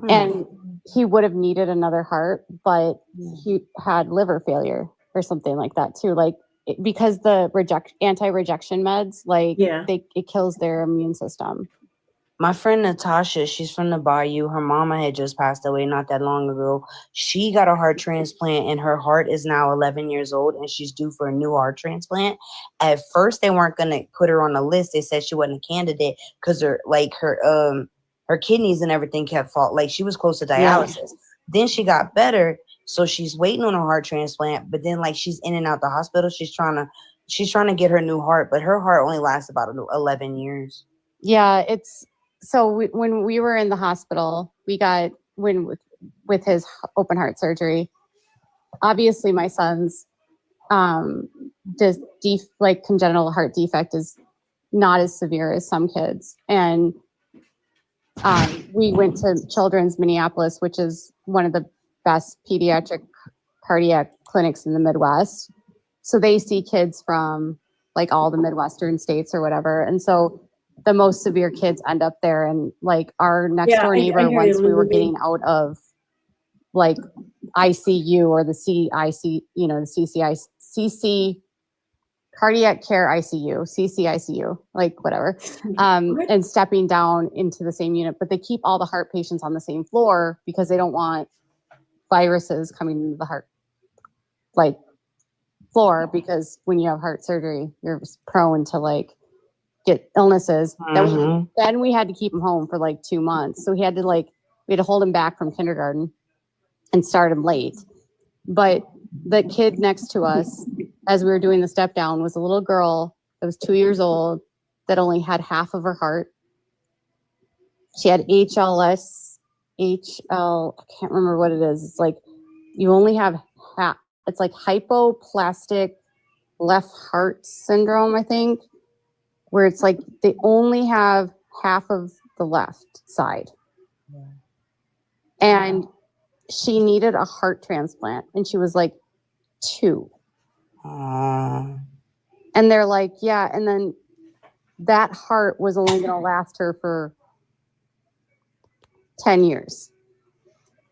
And he would have needed another heart, but he had liver failure or something like that too. Like because the anti-rejection meds, like it kills their immune system. My friend Natasha, she's from the Bayou. Her mama had just passed away not that long ago. She got a heart transplant and her heart is now 11 years old and she's due for a new heart transplant. At first, they weren't going to put her on the list. They said she wasn't a candidate because her kidneys and everything kept fault. Like she was close to dialysis. Yeah. Then she got better. So she's waiting on a heart transplant, but then like she's in and out the hospital. She's trying to get her new heart, but her heart only lasts about 11 years. Yeah, so when we were in the hospital, we got with his open heart surgery. Obviously, my son's congenital heart defect is not as severe as some kids, and we went to Children's Minneapolis, which is one of the best pediatric cardiac clinics in the Midwest. So they see kids from like all the Midwestern states or whatever, and so the most severe kids end up there. And like our next door neighbor, once we were getting out of like ICU or the CIC, the CC cardiac care ICU, CCICU, like whatever, and stepping down into the same unit, but they keep all the heart patients on the same floor because they don't want viruses coming into the heart like floor, because when you have heart surgery, you're prone to like get illnesses. Then we had to keep him home for like 2 months. So we had to hold him back from kindergarten and start him late. But the kid next to us, as we were doing the step down, was a little girl that was 2 years old that only had half of her heart. She had HL, I can't remember what it is. It's like you only have half. It's like hypoplastic left heart syndrome, I think, where it's like they only have half of the left side. Yeah. And she needed a heart transplant, and she was like 2. And they're like, yeah, and then that heart was only going to last her for 10 years.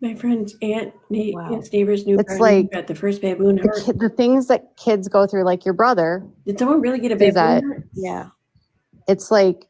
My friend's aunt's neighbor's new it's like got the first baboon heart. The things that kids go through, like your brother. Did someone really get a baboon heart? Yeah. It's like,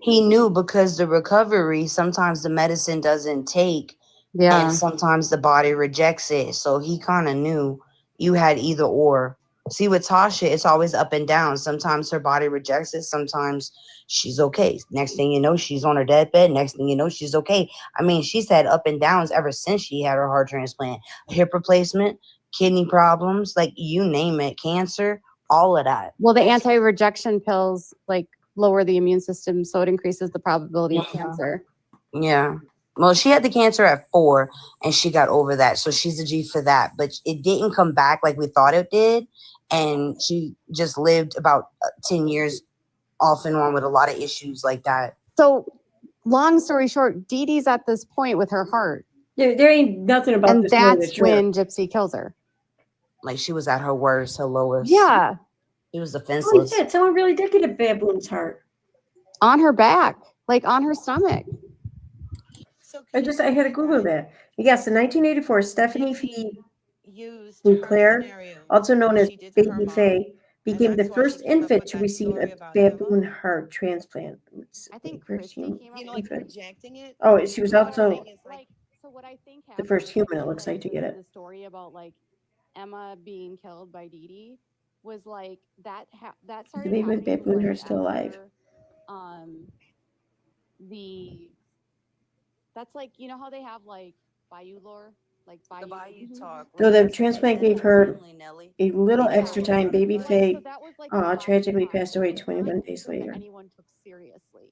he knew because the recovery, sometimes the medicine doesn't take, and sometimes the body rejects it. So he kind of knew you had either or. See, with Tasha, it's always up and down. Sometimes her body rejects it. Sometimes she's okay. Next thing you know, she's on her deathbed. Next thing you know, she's okay. I mean, she's had up and downs ever since she had her heart transplant, hip replacement, kidney problems, like you name it, cancer, all of that. Well, the anti-rejection pills like lower the immune system, so it increases the probability of cancer. Yeah. Well, she had the cancer at 4 and she got over that. So she's a G for that. But it didn't come back like we thought it did. And she just lived about 10 years off and on with a lot of issues like that. So long story short, Dee Dee's at this point with her heart. There ain't nothing about and this. And that's when Gypsy kills her. Like she was at her worst, her lowest. Yeah. She was defenseless. Holy shit, someone really did get a baboon's heart. On her back, like on her stomach. I had to Google that. Yes, in 1984, Stephanie Fee Claire, also known as Baby Faye, became the first infant to receive a baboon heart transplant. I think Chrissy came up rejecting it. Oh, she was also so what I think the first human, it looks like, to get it. The story about like Emma being killed by Dee Dee was like that started. The baboons are still alive. The That's like, you know how they have like Bayou lore? Like The Bayou. Bayou talk. So the That's transplant gave coincidental her family, Nelly. a little Yeah. extra time. Baby Right, Faye so that was like the last tragically time passed away that 21 days that later. anyone took seriously.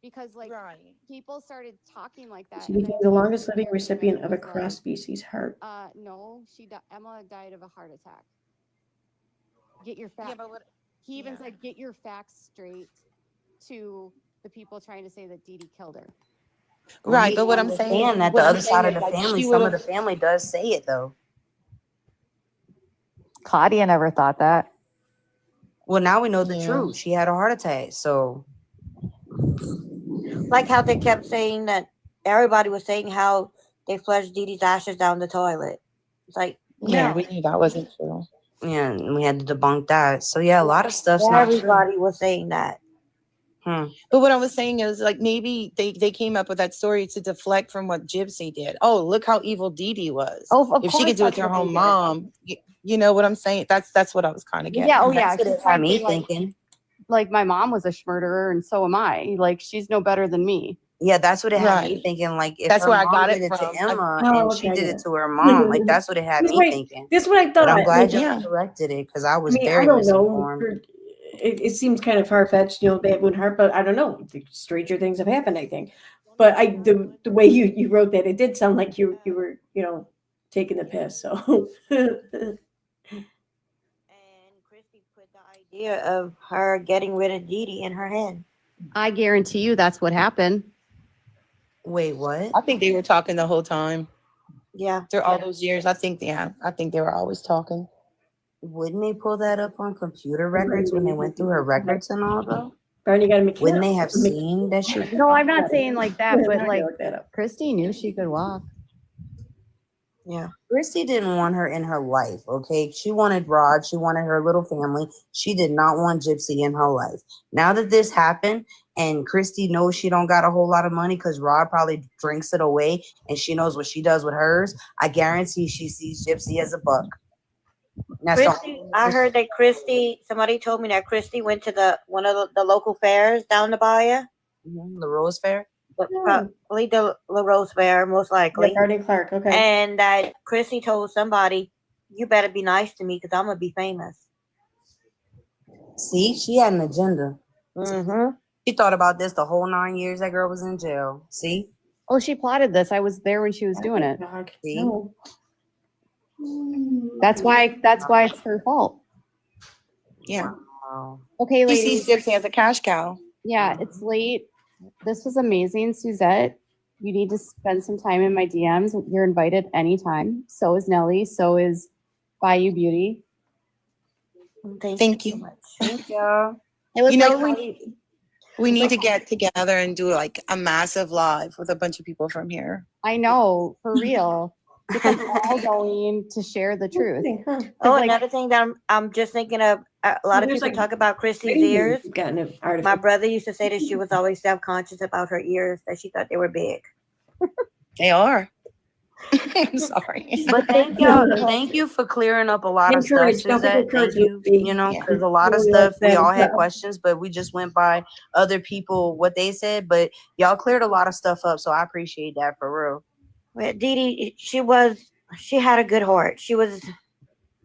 Because like Right. people started talking like that. She and became then the like, longest living Instagram recipient of a was like, cross-species heart. no, Emma died of a heart attack. Get your facts. Yeah, but what? He even yeah. said, get your facts straight to the people trying to say that Dee Dee killed her. Right, but what I'm saying, And that the what I'm other side saying of is the like family, she some would of the have. family does say it though. Claudia never thought that. Well, now we know the Yeah. truth. She had a heart attack. So Like how they kept saying that everybody was saying how they flushed Dee Dee's ashes down the toilet. It's like, Yeah, no. we knew that wasn't true. yeah, and we had to debunk that. So yeah, a lot of stuff's not true. Everybody was saying that. But what I was saying is like maybe they came up with that story to deflect from what Gypsy did. Oh, look how evil Dee Dee was. Oh, of if she course could do it that's to her what they own did. mom, you know what I'm saying? That's what I was kind of getting. Yeah, oh at. yeah. That's what she's it had trying to me be like, thinking. like my mom was a murderer and so am I. Like she's no better than me. Yeah, that's what it had me Right. thinking. Like if That's her where I mom got did it it to from. Emma Oh, and she okay, did yeah. it to her mom, like that's what it had This me way, thinking. this is what I But I'm thought. glad you Yeah. corrected it because I was I very don't know. misinformed. It seems kind of far-fetched, bad wound heart, but I don't know. Stranger things have happened, I think. But the way you wrote that, it did sound like you were, taking the piss. So And Chrissy put the idea of her getting rid of Dee Dee in her head. I guarantee you that's what happened. Wait, what? I think they were talking the whole time. Yeah. Through all those years. I think they were always talking. Wouldn't they pull that up on computer records when they went through her records and all though? Barney got to make. Wouldn't they have seen that she? No, I'm not saying like that, but like look that up. Christy knew she could walk. Yeah. Chrissy didn't want her in her life, okay? She wanted Rod. She wanted her little family. She did not want Gypsy in her life. Now that this happened and Christy knows she don't got a whole lot of money because Rod probably drinks it away and she knows what she does with hers, I guarantee she sees Gypsy as a buck. Christy, I heard that somebody told me that Christy went to one of the local fairs down the Bayou. The Rose Fair? Probably the Rose Fair, most likely. Yeah, Barney Clark, okay. And that Christy told somebody, you better be nice to me because I'm going to be famous. See, she had an agenda. Mm-hmm. She thought about this the whole 9 years that girl was in jail. See? Oh, she plotted this. I was there when she was doing it. See? No. That's why it's her fault. Yeah. Wow. Okay, She ladies. sees Gypsy as a cash cow. Yeah, it's late. This was amazing, Suzette. You need to spend some time in my DMs. You're invited anytime. So is Nelly. So is Bayou Beauty. Thank you. Thank y'all. It was we need to get together and do like a massive live with a bunch of people from here. I know, for real. Because we're all going to share the truth. Oh, another thing that I'm just thinking of, a lot of people talk about Chrissy's ears. My brother used to say that she was always self-conscious about her ears, that she thought they were big. They are. I'm sorry. But thank you for clearing up a lot of stuff, Suzette. Thank you, because a lot of stuff we all had questions, but we just went by other people, what they said, but y'all cleared a lot of stuff up, so I appreciate that for real. Well, Dee Dee, she had a good heart. She was,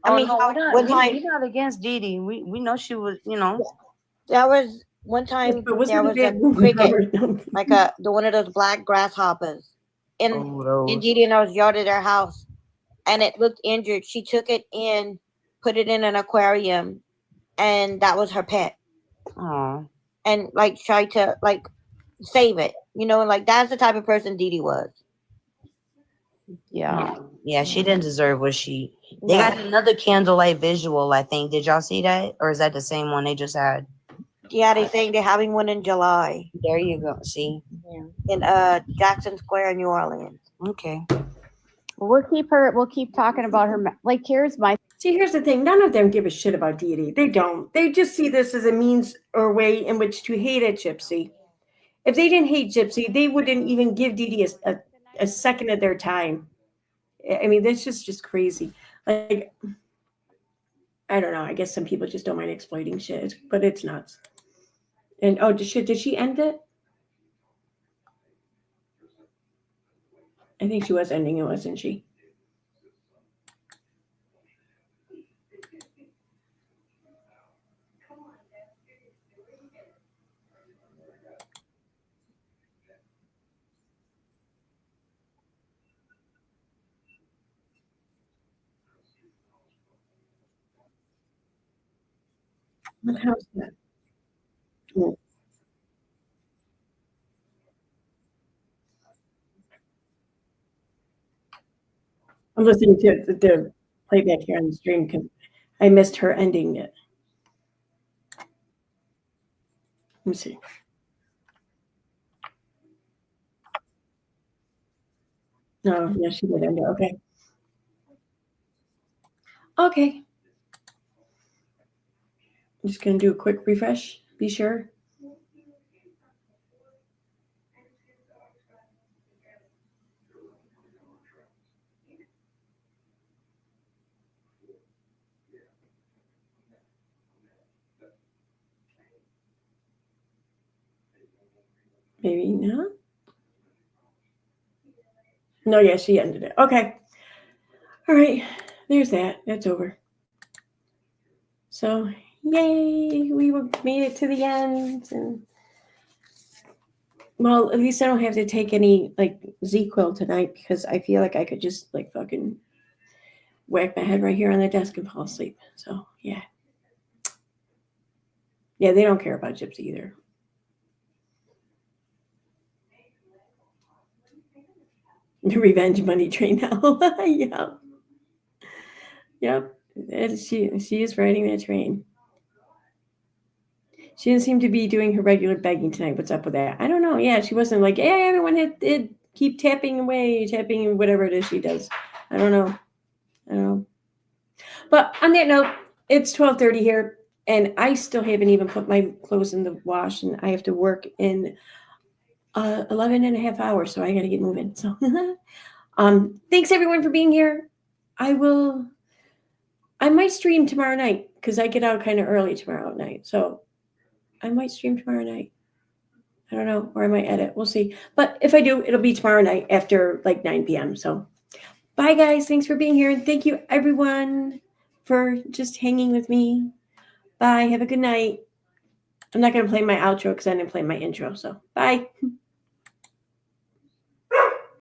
we're not against Dee Dee. We know she was, There was one time there was a cricket, like one of those black grasshoppers. And Dee Dee and I was yard at their house, and it looked injured. She took it in, put it in an aquarium, and that was her pet. Aww. And like tried to like save it, like that's the type of person Dee Dee was. Yeah. Yeah, she didn't deserve what she. They got another candlelight visual, I think. Did y'all see that, or is that the same one they just had? Yeah, they're saying they're having one in July. There you go. See, in Jackson Square, New Orleans. Okay. We'll keep talking about her. Like, here's the thing. None of them give a shit about Dee Dee. They don't. They just see this as a means or way in which to hate at Gypsy. If they didn't hate Gypsy, they wouldn't even give Dee Dee a second of their time. I mean, that's just crazy. Like, I don't know. I guess some people just don't mind exploiting shit, but it's nuts. And did she end it? I think she was ending it, wasn't she? What house is that? Oh. I'm listening to the playback here on the stream because I missed her ending it. Let me see. No, yeah, she did end it. Okay. Okay. I'm just going to do a quick refresh. Be sure. Maybe not. No, yeah, she ended it. Okay. All right. There's that. That's over. So, yay. We made it to the end. And well, at least I don't have to take any like Z-Quil tonight because I feel like I could just like fucking whack my head right here on the desk and fall asleep. So, yeah. Yeah, they don't care about Gypsy either. The revenge money train now. Yeah. Yep. She is riding that train. She didn't seem to be doing her regular begging tonight. What's up with that? I don't know. Yeah, she wasn't like, hey, everyone hit keep tapping away, tapping whatever it is she does. I don't know. But on that note, it's 12:30 here, and I still haven't even put my clothes in the wash, and I have to work in 11 and a half hours, so I got to get moving. So thanks everyone for being here. I might stream tomorrow night because I get out kind of early tomorrow night. So I might stream tomorrow night. I don't know, or I might edit. We'll see. But if I do, it'll be tomorrow night after like 9 p.m. So bye, guys. Thanks for being here. And thank you, everyone, for just hanging with me. Bye. Have a good night. I'm not going to play my outro because I didn't play my intro. So bye.